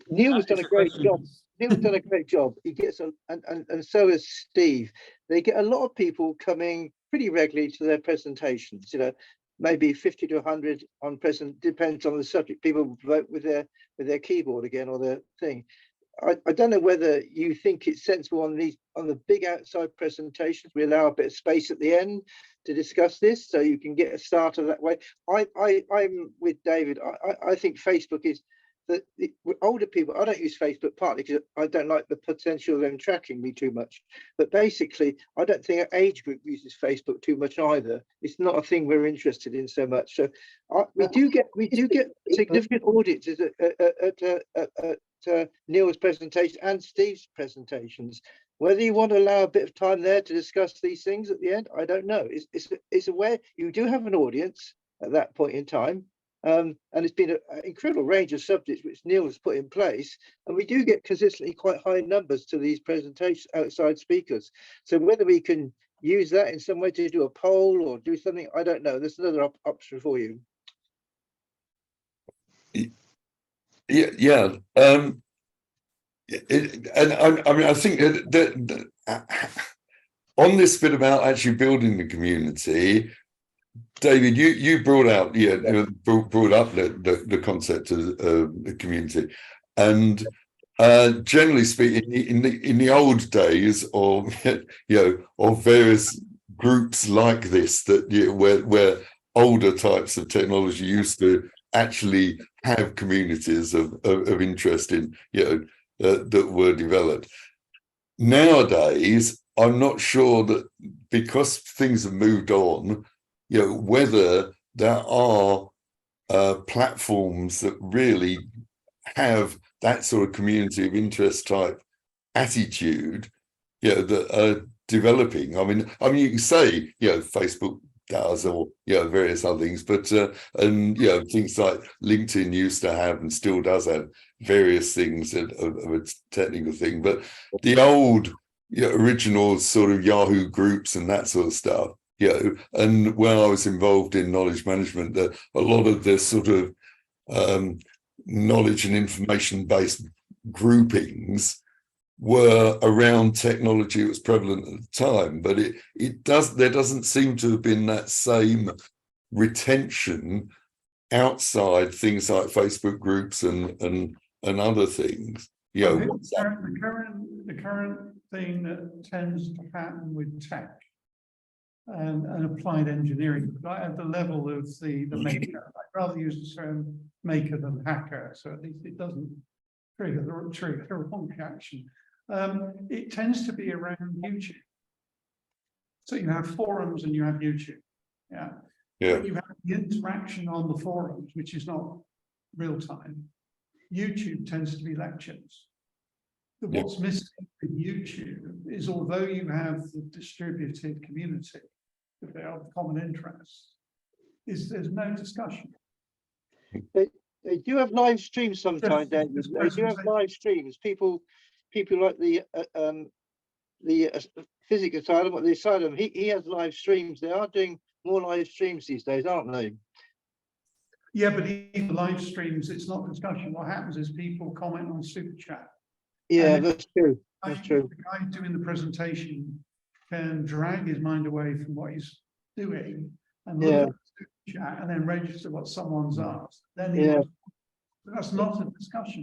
Neil has done a great job. Neil's done a great job. He gets and so has Steve. They get a lot of people coming pretty regularly to their presentations. You know, maybe 50 to 100 on present, depends on the subject. People vote with their keyboard again or their thing. I don't know whether you think it's sensible on the big outside presentations, we allow a bit of space at the end to discuss this, so you can get a starter that way. I'm with David. I think Facebook is that older people. I don't use Facebook partly because I don't like the potential of them tracking me too much. But basically, I don't think our age group uses Facebook too much either. It's not a thing we're interested in so much. So we do get significant audiences at Neil's presentation and Steve's presentations. Whether you want to allow a bit of time there to discuss these things at the end, I don't know. It's aware you do have an audience at that point in time, and it's been an incredible range of subjects which Neil has put in place, and we do get consistently quite high numbers to these presentations outside speakers. So whether we can use that in some way to do a poll or do something, I don't know. There's another option for you. Yeah. And I mean, I think that on this bit about actually building the community, David, you brought out brought up the concept of the community, and generally speaking, in the old days of of various groups like this, that where older types of technology used to actually have communities of interest in that were developed. Nowadays, I'm not sure that, because things have moved on, whether there are platforms that really have that sort of community of interest type attitude, that are developing. I mean, you can say, Facebook does, or various other things, but and things like LinkedIn used to have and still does have various things of a technical thing, but the old original sort of Yahoo groups and that sort of stuff, and when I was involved in knowledge management, a lot of the sort of knowledge and information based groupings were around technology that was prevalent at the time, but there doesn't seem to have been that same retention outside things like Facebook groups and other things. The current thing that tends to happen with tech and applied engineering, right at the level of the maker. I'd rather use the term maker than hacker, so at least it doesn't trigger the wrong reaction. It tends to be around YouTube. So you have forums and you have YouTube. Yeah. But you have the interaction on the forums, which is not real time. YouTube tends to be lectures. But what's missing with YouTube is, although you have the distributed community, if they are of common interest, there's no discussion. They do have live streams sometimes, David. They do have live streams. People like the Physics Asylum, or the Asylum, he has live streams. They are doing more live streams these days, aren't they? Yeah, but even live streams, it's not discussion. What happens is people comment on Super Chat. Yeah, that's true. That's true. The guy doing the presentation can drag his mind away from what he's doing and look at Super Chat and then register what someone's asked. Then that's not a discussion.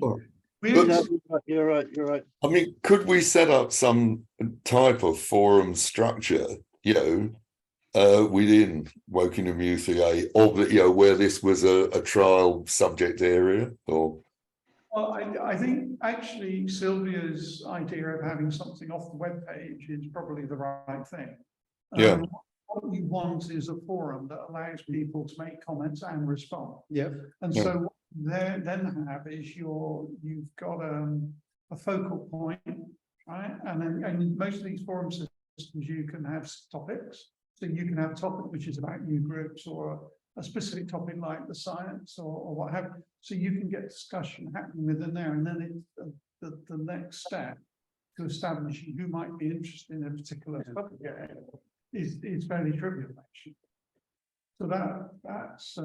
You're right. I mean, could we set up some type of forum structure, within Wokingham UCA, of where this was a trial subject area, or? Well, I think actually Sylvia's idea of having something off the webpage is probably the right thing. What you want is a forum that allows people to make comments and respond. And so what you then have is you've got a focal point, right? And most of these forum systems, you can have topics. So you can have a topic which is about new groups, or a specific topic like the science or what have you. So you can get discussion happening within there, and then it's the next step to establishing who might be interested in a particular topic area is fairly trivial, actually. So that's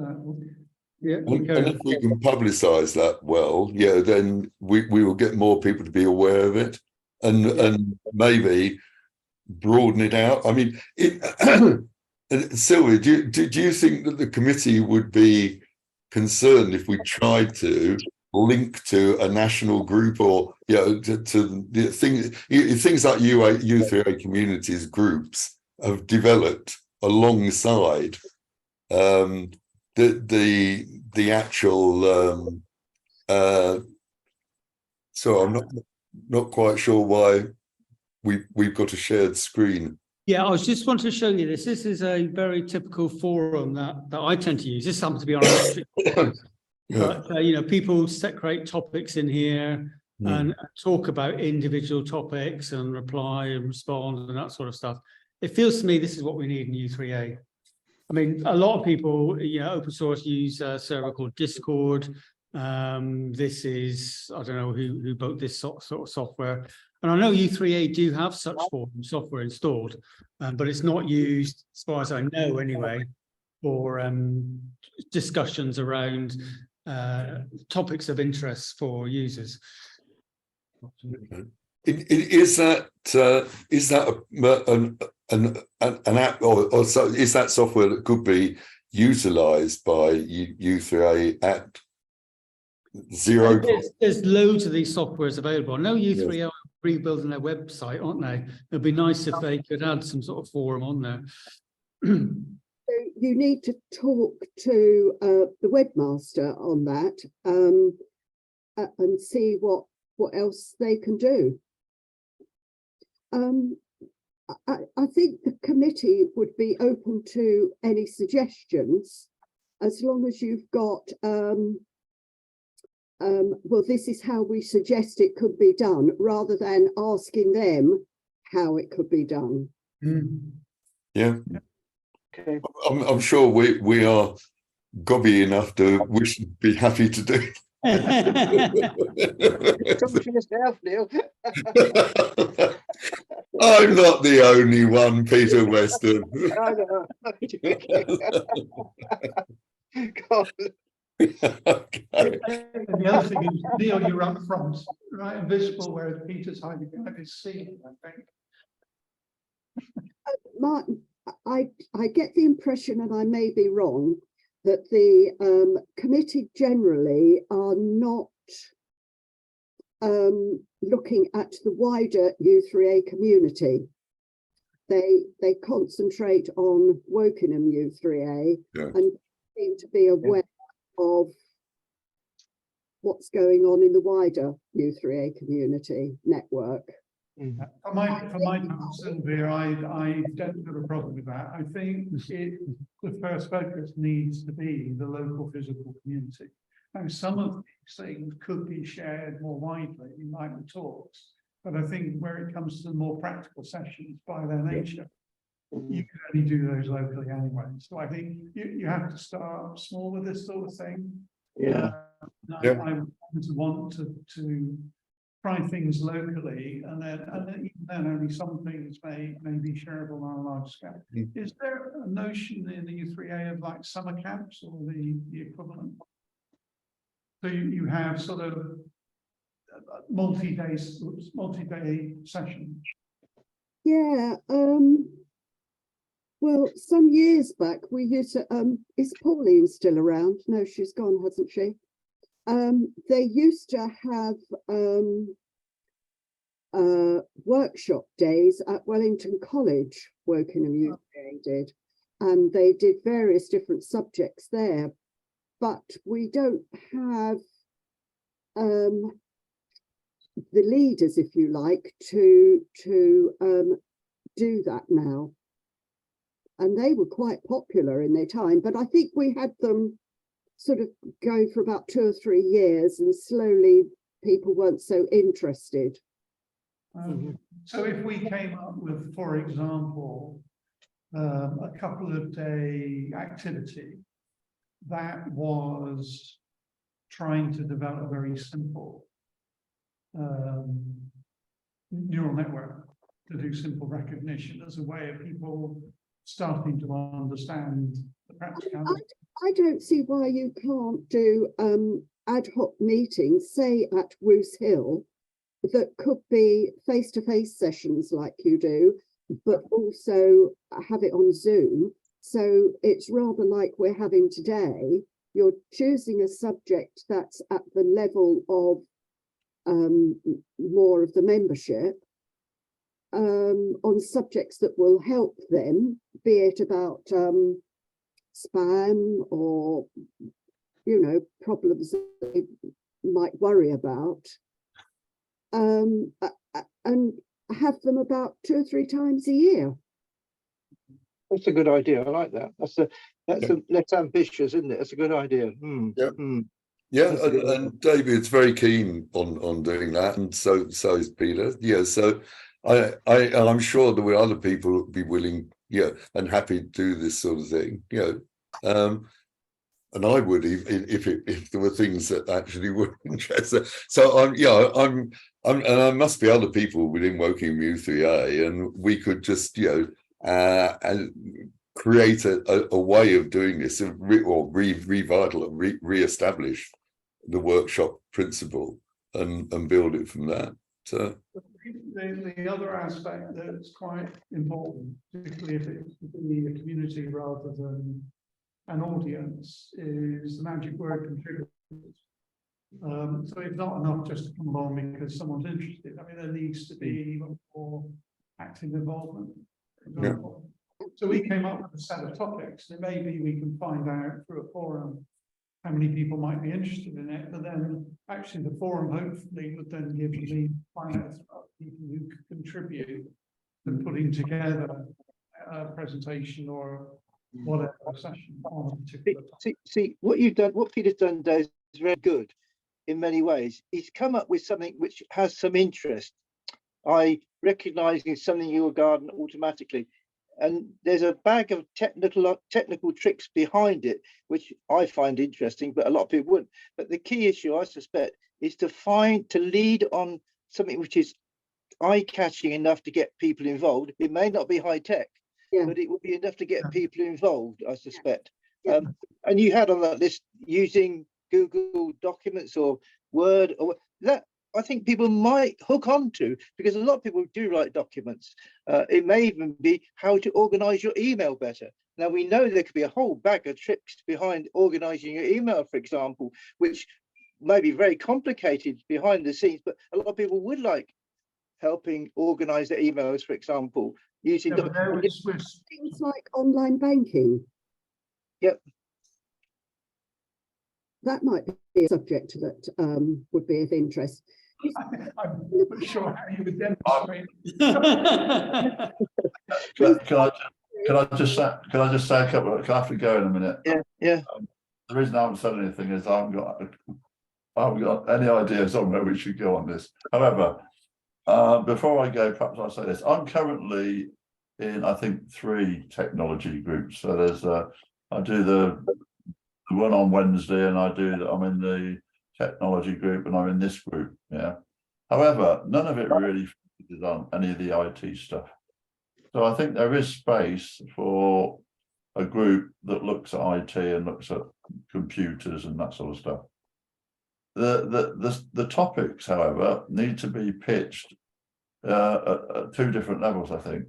Yeah. And if we can publicise that well, yeah, then we will get more people to be aware of it, and maybe broaden it out. I mean, Sylvia, do you think that the committee would be concerned if we tried to link to a national group, or to the things like U3A communities groups have developed alongside the actual so I'm not quite sure why we've got a shared screen. Yeah, I was just wanting to show you this. This is a very typical forum that I tend to use. This happens to be on electric. Yeah. But people create topics in here and talk about individual topics and reply and respond and that sort of stuff. It feels to me this is what we need in U3A. I mean, a lot of people, open source use a server called Discord. This is, I don't know who built this sort of software. And I know U3A do have such forum software installed, but it's not used, as far as I know anyway, for discussions around topics of interest for users. Is that an app, or so is that software that could be utilized by U3A at zero? There's loads of these softwares available. I know U3A are rebuilding their website, aren't they? It'd be nice if they could add some sort of forum on there. So you need to talk to the webmaster on that and see what else they can do. I think the committee would be open to any suggestions, as long as you've got well, this is how we suggest it could be done, rather than asking them how it could be done. Yeah. Okay. I'm sure we are gobby enough to be happy to do. Talk to yourself, Neil. I'm not the only one, Peter Weston. I know. God. Okay. And the other thing is, Neil, you're up front, right, and visible, whereas Peter's hiding behind his seat, I think. Martin, I get the impression, and I may be wrong, that the committee generally are not looking at the wider U3A community. They concentrate on Wokingham U3A and seem to be aware of what's going on in the wider U3A community network. For my part, Sylvia, I don't have a problem with that. I think the first focus needs to be the local physical community. Now, some of these things could be shared more widely, like the talks, but I think where it comes to the more practical sessions, by their nature, you can only do those locally anyway. So I think you have to start small with this sort of thing. Yeah. I want to try things locally, and then even then only some things may be shareable on a large scale. Is there a notion in the U3A of like summer camps or the equivalent? So you have sort of multi-day sessions. Yeah, well, some years back we used to, is Pauline still around? No, she's gone, hasn't she? They used to have workshop days at Wellington College, Wokingham U3A did, and they did various different subjects there, but we don't have the leaders, if you like, to do that now. And they were quite popular in their time, but I think we had them sort of going for about 2 or 3 years, and slowly people weren't so interested. So if we came up with, for example, a couple of day activity that was trying to develop a very simple neural network to do simple recognition as a way of people starting to understand practicality. I don't see why you can't do ad hoc meetings, say at Roos Hill, that could be face-to-face sessions like you do, but also have it on Zoom. So it's rather like we're having today. You're choosing a subject that's at the level of more of the membership on subjects that will help them, be it about spam or, you know, problems that they might worry about, and have them about 2 or 3 times a year. That's a good idea. I like that. That's less ambitious, isn't it? That's a good idea. Yeah. Yeah, That's a good idea. and David's very keen on doing that, and so is Peter. Yeah, so I'm sure there were other people who would be willing, yeah, and happy to do this sort of thing. You know, and I would if there were things that actually were interesting. So and there must be other people within Woking U3A, and we could just, you know, and create a way of doing this, or re-establish the workshop principle and build it from that. So the other aspect that's quite important, particularly if it's within a community rather than an audience, is the magic word contributors. So it's not enough just to come along because someone's interested. I mean, there needs to be even more active involvement. For example. So we came up with a set of topics, and maybe we can find out through a forum how many people might be interested in it, but then actually the forum hopefully would then give me finance about people who could contribute to putting together a presentation or whatever session on a particular topic. See what you've done, what Peter's done there is very good in many ways. He's come up with something which has some interest. I recognise it's something you regard automatically. And there's a bag of technical tricks behind it, which I find interesting, but a lot of people wouldn't. But the key issue, I suspect, is to lead on something which is eye-catching enough to get people involved. It may not be high tech, but it will be enough to get people involved, I suspect. And you had on that list using Google Documents or Word, or that I think people might hook onto, because a lot of people do write documents. It may even be how to organize your email better. Now, we know there could be a whole bag of tricks behind organizing your email, for example, which may be very complicated behind the scenes, but a lot of people would like helping organize their emails, for example, using Things like online banking. Yep. That might be a subject that would be of interest. I'm not sure how you would demonstrate. Can I just say a couple? I have to go in a minute. Yeah. The reason I haven't said anything is I haven't got any ideas on where we should go on this. However, before I go, perhaps I'll say this. I'm currently in, I think, 3 technology groups. So there's I do the one on Wednesday, and I'm in the technology group, and I'm in this group. Yeah. However, none of it really focuses on any of the IT stuff. So I think there is space for a group that looks at IT and looks at computers and that sort of stuff. The topics, however, need to be pitched at 2 different levels. I think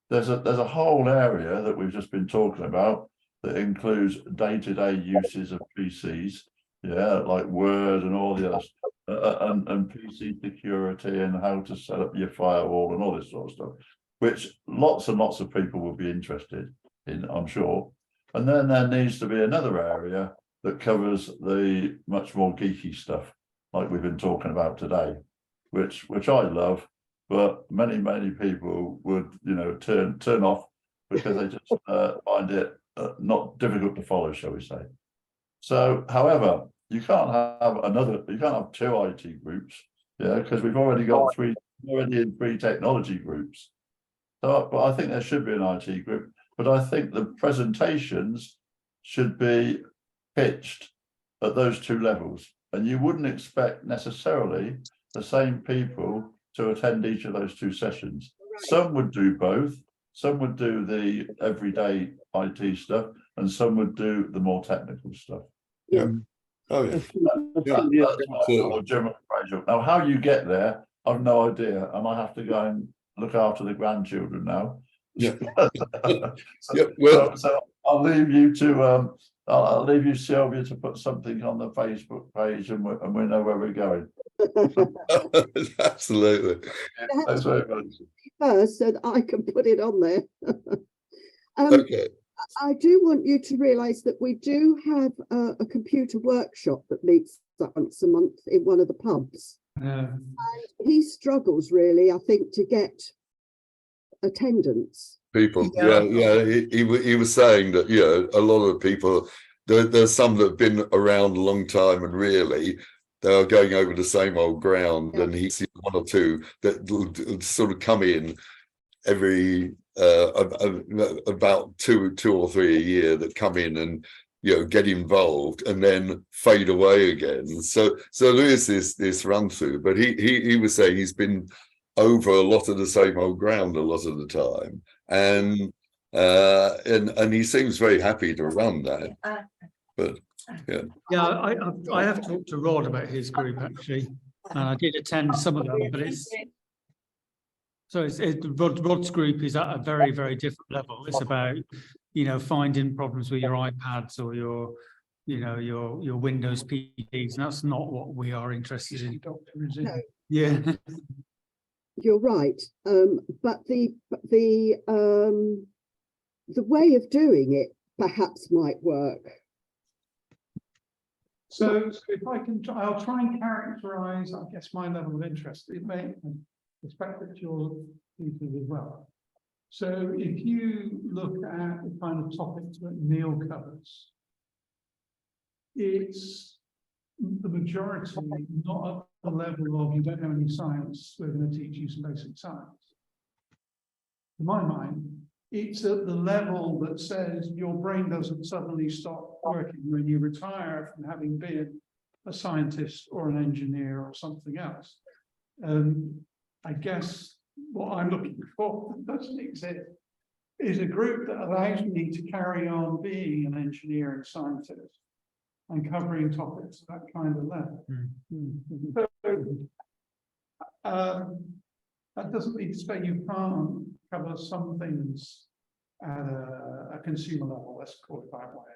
there's a whole area that we've just been talking about that includes day-to-day uses of PCs, like Word and all the others, and PC security and how to set up your firewall and all this sort of stuff, which lots and lots of people will be interested in, I'm sure. And then there needs to be another area that covers the much more geeky stuff, like we've been talking about today, which I love, but many people would, turn off because they just find it not difficult to follow, shall we say. So, however, you can't have 2 IT groups, because we've already got 3 technology groups. So, but I think there should be an IT group, but I think the presentations should be pitched at those 2 levels, and you wouldn't expect necessarily the same people to attend each of those 2 sessions. Some would do both. Some would do the everyday IT stuff, and some would do the more technical stuff. Yeah. Oh yeah. That's my sort of general appraisal. Now, how you get there, I've no idea, and I have to go and look after the grandchildren now. Yeah. So, Yeah, well- so I'll leave you to I'll leave you, Sylvia, to put something on the Facebook page, and we know where we're going. Absolutely. Thanks very much. First, so that I can put it on there. Okay. I do want you to realise that we do have a computer workshop that meets once a month in one of the pubs. He struggles really, I think, to get attendance. People, yeah. He was saying that, you know, a lot of people, there's some that have been around a long time, and really they are going over the same old ground. Yeah. And he sees one or two that sort of come in every about two or three a year, that come in and, you know, get involved and then fade away again. So there is this run through, but he was saying he's been over a lot of the same old ground a lot of the time, and he seems very happy to run that. But Yeah, I have talked to Rod about his group actually, and I did attend some of them, but Rod's group is at a very, very different level. It's about, you know, finding problems with your iPads or your, you know, your Windows PCs, and that's not what we are interested in. No. Yeah. You're right, but the way of doing it perhaps might work. So if I can, I'll try and characterize, I guess, my level of interest. It may respect that you're thinking as well. So if you look at the kind of topics that Neil covers, it's the majority not at the level of you don't know any science, we're going to teach you some basic science. In my mind, it's at the level that says your brain doesn't suddenly stop working when you retire from having been a scientist or an engineer or something else. I guess what I'm looking for that doesn't exist is a group that allows me to carry on being an engineer and scientist and covering topics at that kind of level. That doesn't mean to say you can't cover some things at a consumer level, let's call it that way.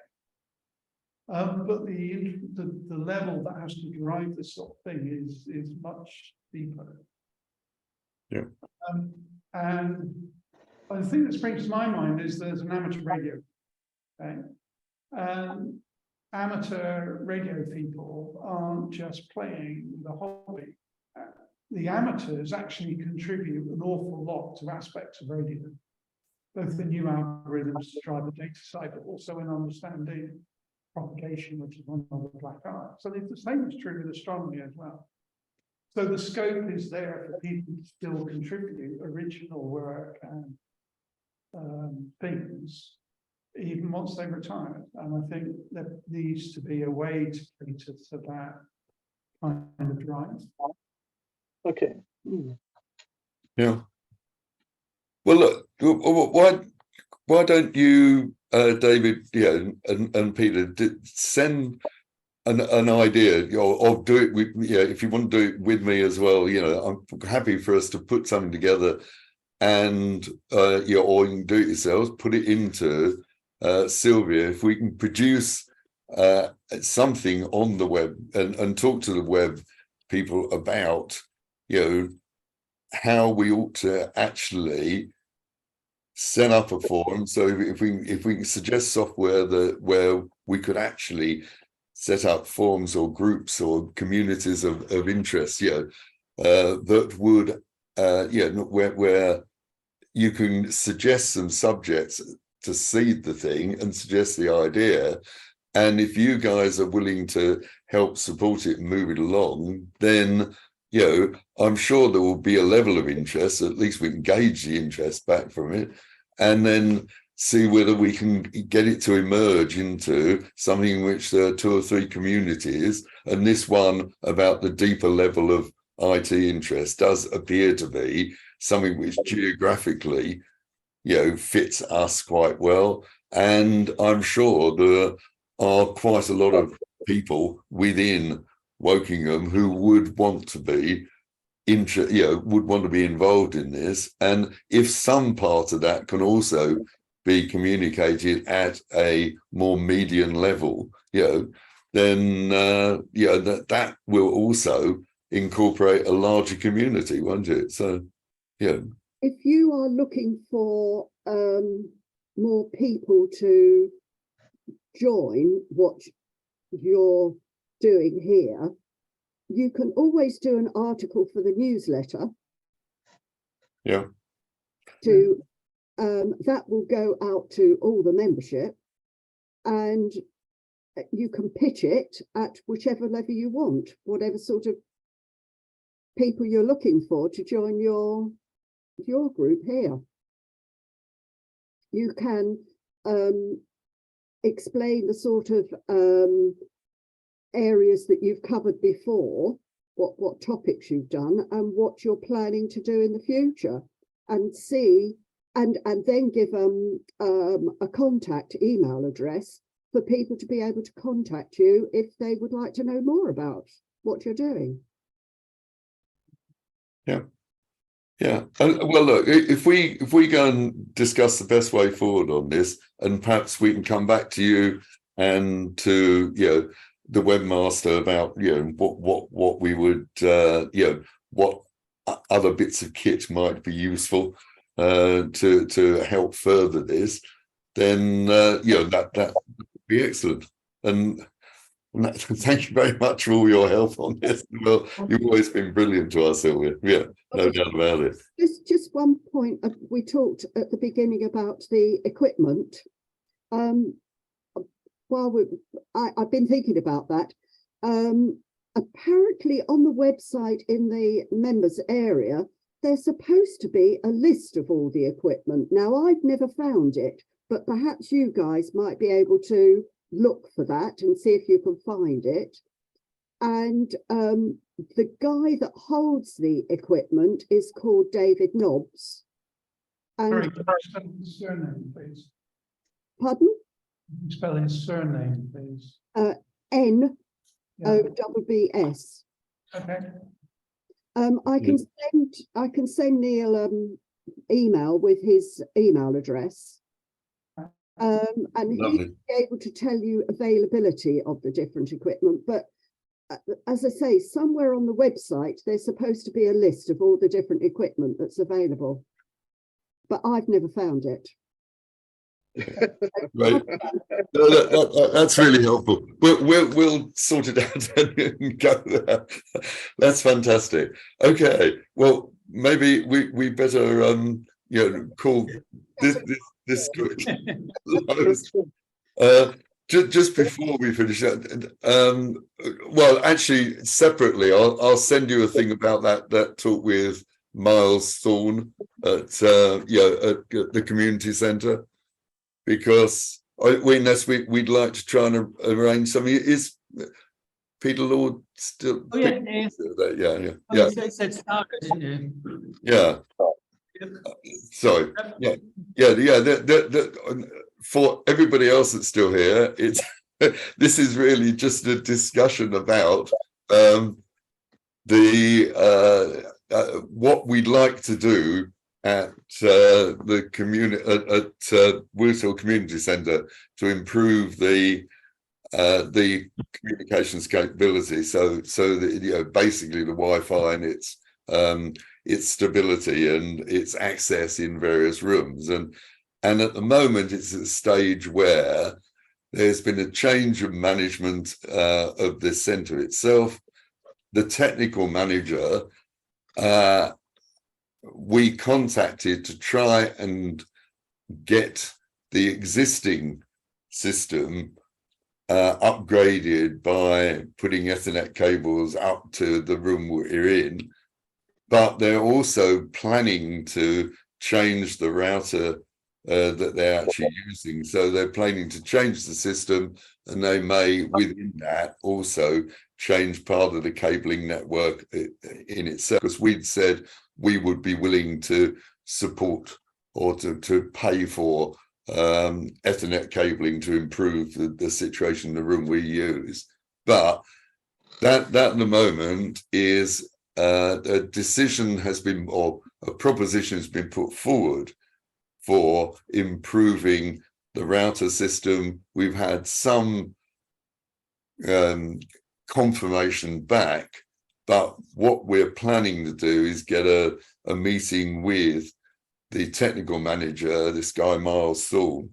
But the level that has to drive this sort of thing is much deeper. Yeah. And the thing that springs to my mind is there's an amateur radio. Okay. Amateur radio people aren't just playing the hobby. The amateurs actually contribute an awful lot to aspects of radio, both the new algorithms to drive the data side, but also in understanding propagation, which is one of the black arcs. So the same is true with astronomy as well. So the scope is there for people to still contribute original work and things, even once they've retired. And I think there needs to be a way to cater to that kind of drive. Okay. yeah. Well, look, why don't you, David, and Peter, send an idea of do it with, if you want to do it with me as well, I'm happy for us to put something together, and or you can do it yourselves, put it into Sylvia. If we can produce something on the web and talk to the web people about how we ought to actually set up a forum. So if we can suggest software where we could actually set up forums or groups or communities of interest, that would where you can suggest some subjects to seed the thing and suggest the idea. And if you guys are willing to help support it and move it along, then I'm sure there will be a level of interest. At least we can gauge the interest back from it, and then see whether we can get it to emerge into something in which there are 2 or 3 communities. And this one about the deeper level of IT interest does appear to be something which geographically, fits us quite well. And I'm sure there are quite a lot of people within Wokingham who would want to be would want to be involved in this. And if some part of that can also be communicated at a more median level, then that will also incorporate a larger community, won't it? So, if you are looking for more people to join what you're doing here, you can always do an article for the newsletter. Yeah. That will go out to all the membership, and you can pitch it at whichever level you want, whatever sort of people you're looking for to join your group here. You can explain the sort of areas that you've covered before, what topics you've done and what you're planning to do in the future, and see and then give them a contact email address for people to be able to contact you if they would like to know more about what you're doing. Yeah. Well, look, if we go and discuss the best way forward on this, and perhaps we can come back to you and to the webmaster about what we would what other bits of kit might be useful to help further this, then that would be excellent. And thank you very much for all your help on this. Well, you've always been brilliant to us, Sylvia. Yeah, no doubt about it. Just one point. We talked at the beginning about the equipment. I've been thinking about that. Apparently on the website in the members area, there's supposed to be a list of all the equipment. Now, I've never found it, but perhaps you guys might be able to look for that and see if you can find it. And the guy that holds the equipment is called David Nobbs. Sorry, And can you spell his surname, please? pardon? Can you spell his surname, please? N Yeah. O-B-B-S. Okay. I can send Neil email with his email address. And he'll be able to tell you availability of the different equipment. But as I say, somewhere on the website, there's supposed to be a list of all the different equipment that's available. But I've never found it. Right. No, that's really helpful. We'll sort it out and go there. That's fantastic. Okay. Well, maybe we better call this just before we finish that. Well, actually, separately, I'll send you a thing about that talk with Miles Thorne at the community centre, because we'd like to try and arrange something. Is Peter Lord still? Oh, yeah. Yeah. You said Starker, didn't you? Yeah. Sorry. For everybody else that's still here, it's this is really just a discussion about what we'd like to do at the community at Wills Hill Community Centre to improve the communications capability. So that basically the Wi-Fi and its stability and its access in various rooms, and at the moment it's at a stage where there's been a change of management of the centre itself. The technical manager we contacted to try and get the existing system upgraded by putting Ethernet cables up to the room we're in, but they're also planning to change the router that they're actually using. So they're planning to change the system, and they may within that also change part of the cabling network in itself, because we'd said we would be willing to support or to pay for Ethernet cabling to improve the situation in the room we use. But that at the moment is a decision has been, or a proposition has been put forward for improving the router system. We've had some confirmation back, but what we're planning to do is get a meeting with the technical manager, this guy Miles Thorne,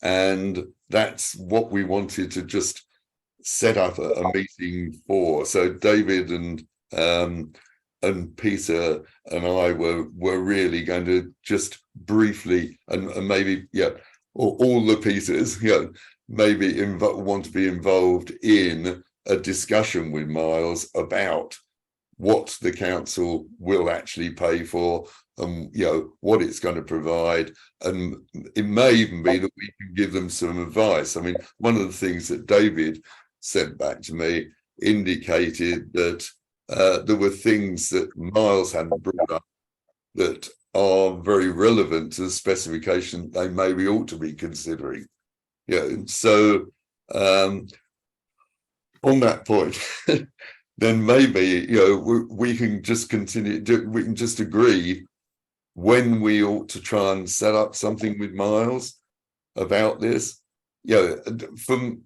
and that's what we wanted to just set up a meeting for. So David and Peter and I were really going to just briefly and maybe all the Peters maybe want to be involved in a discussion with Miles about what the council will actually pay for and what it's going to provide, and it may even be that we can give them some advice. I mean, one of the things that David sent back to me indicated that there were things that Miles hadn't brought up that are very relevant to the specification they maybe ought to be considering. So on that point, then maybe we can just continue. We can just agree when we ought to try and set up something with Miles about this. From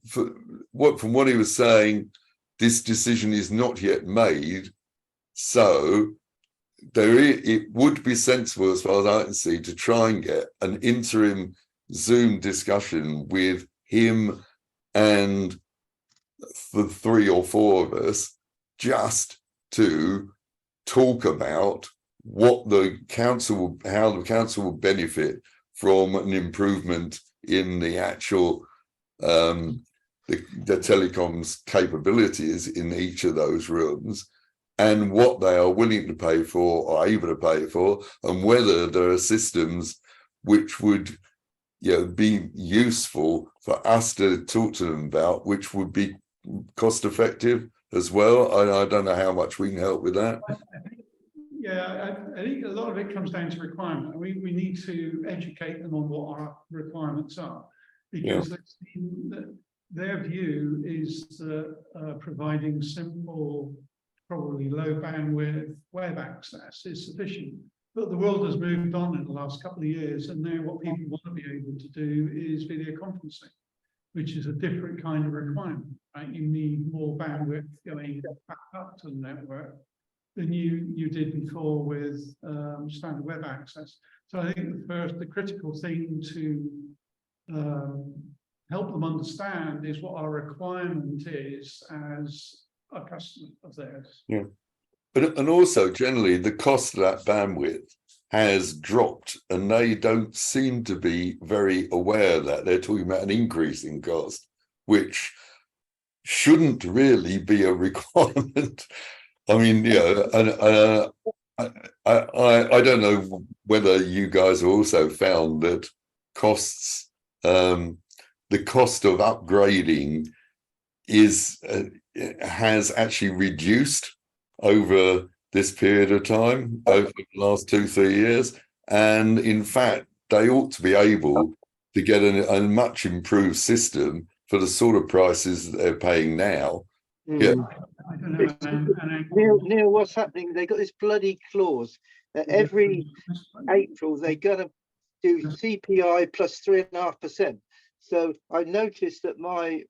what he was saying, this decision is not yet made, so it would be sensible, as far as I can see, to try and get an interim Zoom discussion with him and the 3 or 4 of us, just to talk about what the council, how the council will benefit from an improvement in the actual the telecoms capabilities in each of those rooms, and what they are willing to pay for or able to pay for, and whether there are systems which would be useful for us to talk to them about, which would be cost effective as well. I don't know how much we can help with that. I think a lot of it comes down to requirement. We need to educate them on what our requirements are, because their view is that providing simple, probably low bandwidth web access is sufficient. But the world has moved on in the last couple of years, and now what people want to be able to do is video conferencing, which is a different kind of requirement, right? You need more bandwidth going back up to the network than you did before with standard web access. So I think the critical thing to help them understand is what our requirement is as a customer of theirs. Yeah, and also generally the cost of that bandwidth has dropped, and they don't seem to be very aware of that. They're talking about an increase in cost, which shouldn't really be a requirement. I mean, I don't know whether you guys have also found that costs, the cost of upgrading has actually reduced over this period of time, over the last 2-3 years. And in fact, they ought to be able to get a much improved system for the sort of prices that they're paying now. Yeah. I don't know. Neil, what's happening? They got this bloody clause that every April they're gonna do CPI plus 3.5%. So I noticed that my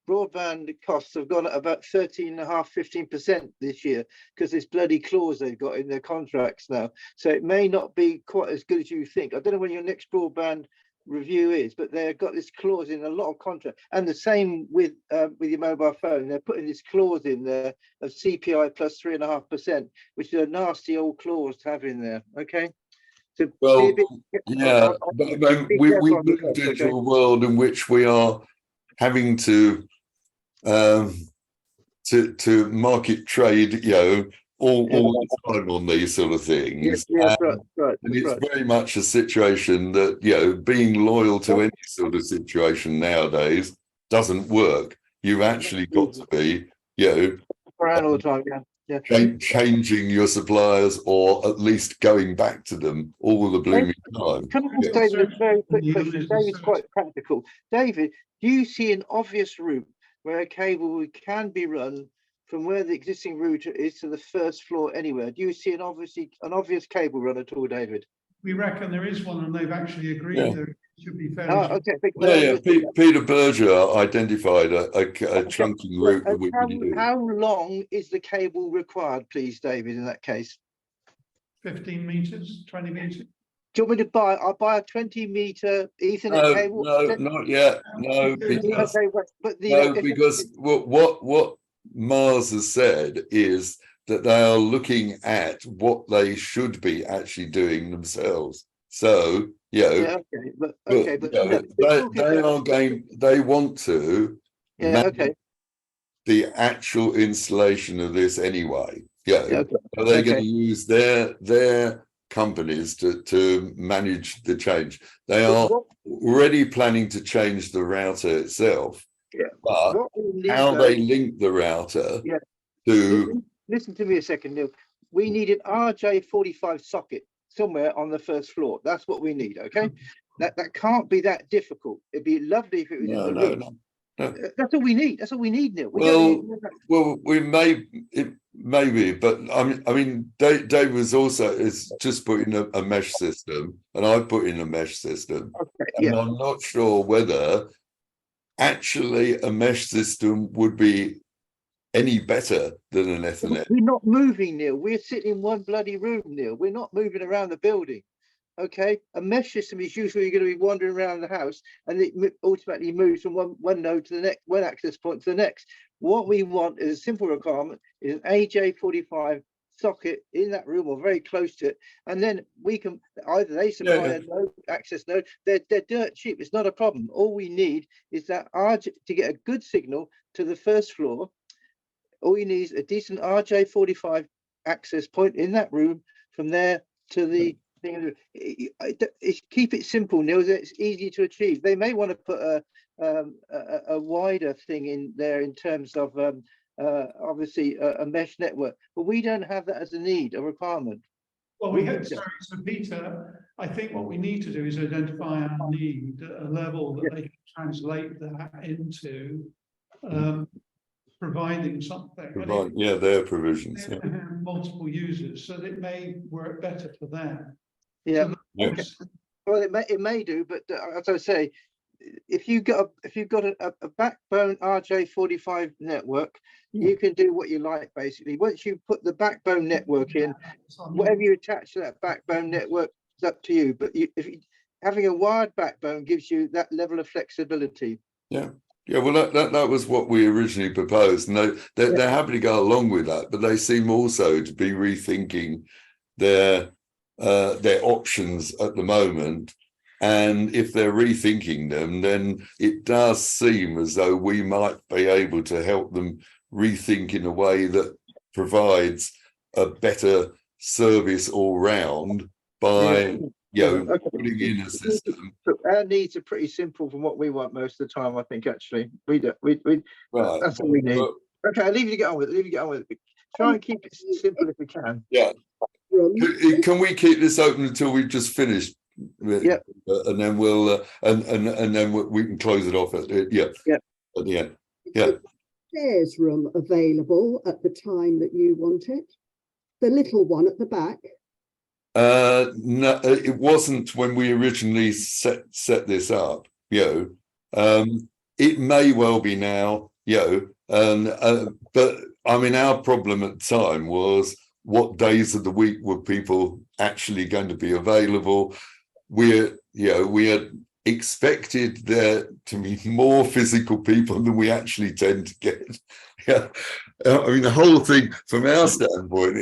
broadband costs have gone at about 13.5–15% this year, because this bloody clause they've got in their contracts now. So it may not be quite as good as you think. I don't know when your next broadband review is, but they've got this clause in a lot of contracts, and the same with your mobile phone. They're putting this clause in there of CPI plus 3.5%, which is a nasty old clause to have in there. Okay. So well, yeah, we moved into a world in which we are having to market trade, all the time on these sort of things. Right. And it's very much a situation that, being loyal to any sort of situation nowadays doesn't work. You've actually got to be, around all the time. Yeah. Yeah. changing your suppliers or at least going back to them all the blooming time. Can I ask Yeah. David a very quick Neil, question? is a David's certain- quite practical. David, do you see an obvious route where a cable can be run from where the existing router is to the first floor anywhere? Do you see an obvious cable run at all, David? We reckon there is one, and they've actually agreed Yeah. that it should be fairly. Oh, okay. Peter Berger identified a trunking route that And we could use. how long is the cable required, please, David, in that case? 15 meters, 20 meters. Do you want me to buy? I'll buy a 20-meter Ethernet cable. No, not yet. No, because Okay, but because what Mars has said is that they are looking at what they should be actually doing themselves. So, okay, but they want to yeah, manage okay, the actual installation of this anyway. yeah, okay. So they're Okay. going to use their companies to manage the change. They are already planning to change the router itself. Yeah. But What we need, how though- they link the router Yeah. to Listen to me a second, Neil. We need an RJ45 socket somewhere on the first floor. That's what we need, okay? That can't be that difficult. It'd be lovely if it was in the room. no. That's all we need. That's all we need, Neil. We Well, don't need- Well, it maybe, but I mean, Dave was also is just put in a mesh system, and I put in a mesh system, Okay, and yeah. I'm not sure whether actually a mesh system would be any better than an Ethernet. We're not moving, Neil. We're sitting in one bloody room, Neil. We're not moving around the building. Okay, a mesh system is usually going to be wandering around the house, and it automatically moves from one node to the next, one access point to the next. What we want is a simple requirement: is an AJ45 socket in that room or very close to it, and then we can either they supply a node, access node. They're dirt cheap. It's not a problem. All we need is that RJ to get a good signal to the first floor. All you need is a decent RJ45 access point in that room. From there to the thing, keep it simple, Neil. It's easy to achieve. They may want to put a wider thing in there in terms of obviously a mesh network, but we don't have that as a need, a requirement. Well, sorry, so Peter, I think what we need to do is identify our need at a level that they can translate that into providing something. Right, yeah, their provisions. They have multiple users, so that it may work better for them. Yeah. Yeah. Well, it may do, but as I say, if you've got a backbone RJ45 network, you can do what you like basically. Once you put the backbone network in, whatever you attach to that backbone network is up to you. But having a wired backbone gives you that level of flexibility. Yeah. Yeah, well, that was what we originally proposed, and they're happy to go along with that, but they seem also to be rethinking their options at the moment. And if they're rethinking them, then it does seem as though we might be able to help them rethink in a way that provides a better service all round by putting in a system. So our needs are pretty simple from what we want most of the time. I think actually we Right. that's what we need. Okay, I'll leave you to get on with it. Try and keep it simple if we can. Yeah. Can we keep this open until we've just finished? Yeah. And then we'll and then we can close it off at at the end. Yeah. Stairs room available at the time that you want it? The little one at the back? No, it wasn't when we originally set this up. It may well be now. But I mean, our problem at the time was what days of the week were people actually going to be available. We had expected there to be more physical people than we actually tend to get. Yeah, I mean, the whole thing from our standpoint,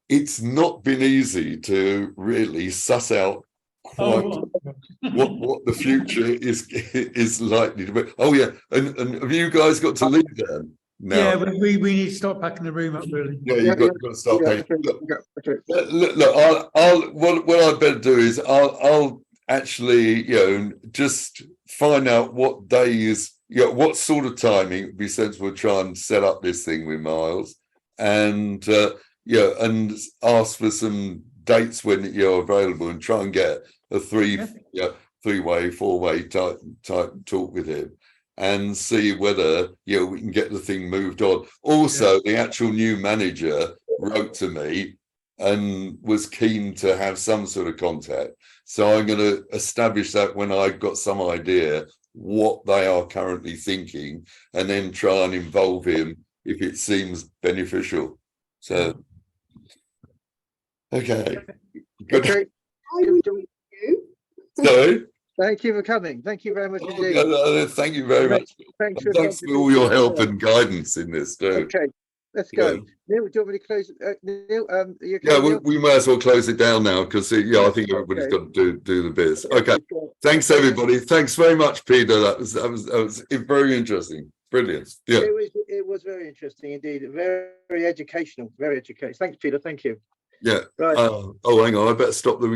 it's not been easy to really suss out quite what the future is likely to be. Oh yeah, and have you guys got to leave then? Now? Yeah, we need to start packing the room up really. Yeah, you've got to start packing. Okay. Look, what I'd better do is I'll actually just find out what day is, what sort of timing would be sensible to try and set up this thing with Miles, and and ask for some dates when you're available, and try and get a three-way, four-way type talk with him, and see whether we can get the thing moved on. Also, the actual new manager wrote to me and was keen to have some sort of contact. So I'm going to establish that when I've got some idea what they are currently thinking, and then try and involve him if it seems beneficial. So, okay. Good. Okay. I will do you. So, Thank you for coming. Thank you very much indeed. thank you very much. Thanks And thanks for all your help and guidance in this too. Okay, let's go. Yeah. Neil, do you want me to close? Neil, are you okay, Yeah, Neil? we might as well close it down now, because I think everybody's got to do the bits. Okay, thanks everybody. Thanks very much, Peter. That was very interesting. Brilliant. Yeah. It was very interesting indeed. Very educational. Very educational. Thanks, Peter. Thank you. Yeah. Right. Oh, hang on. I better stop the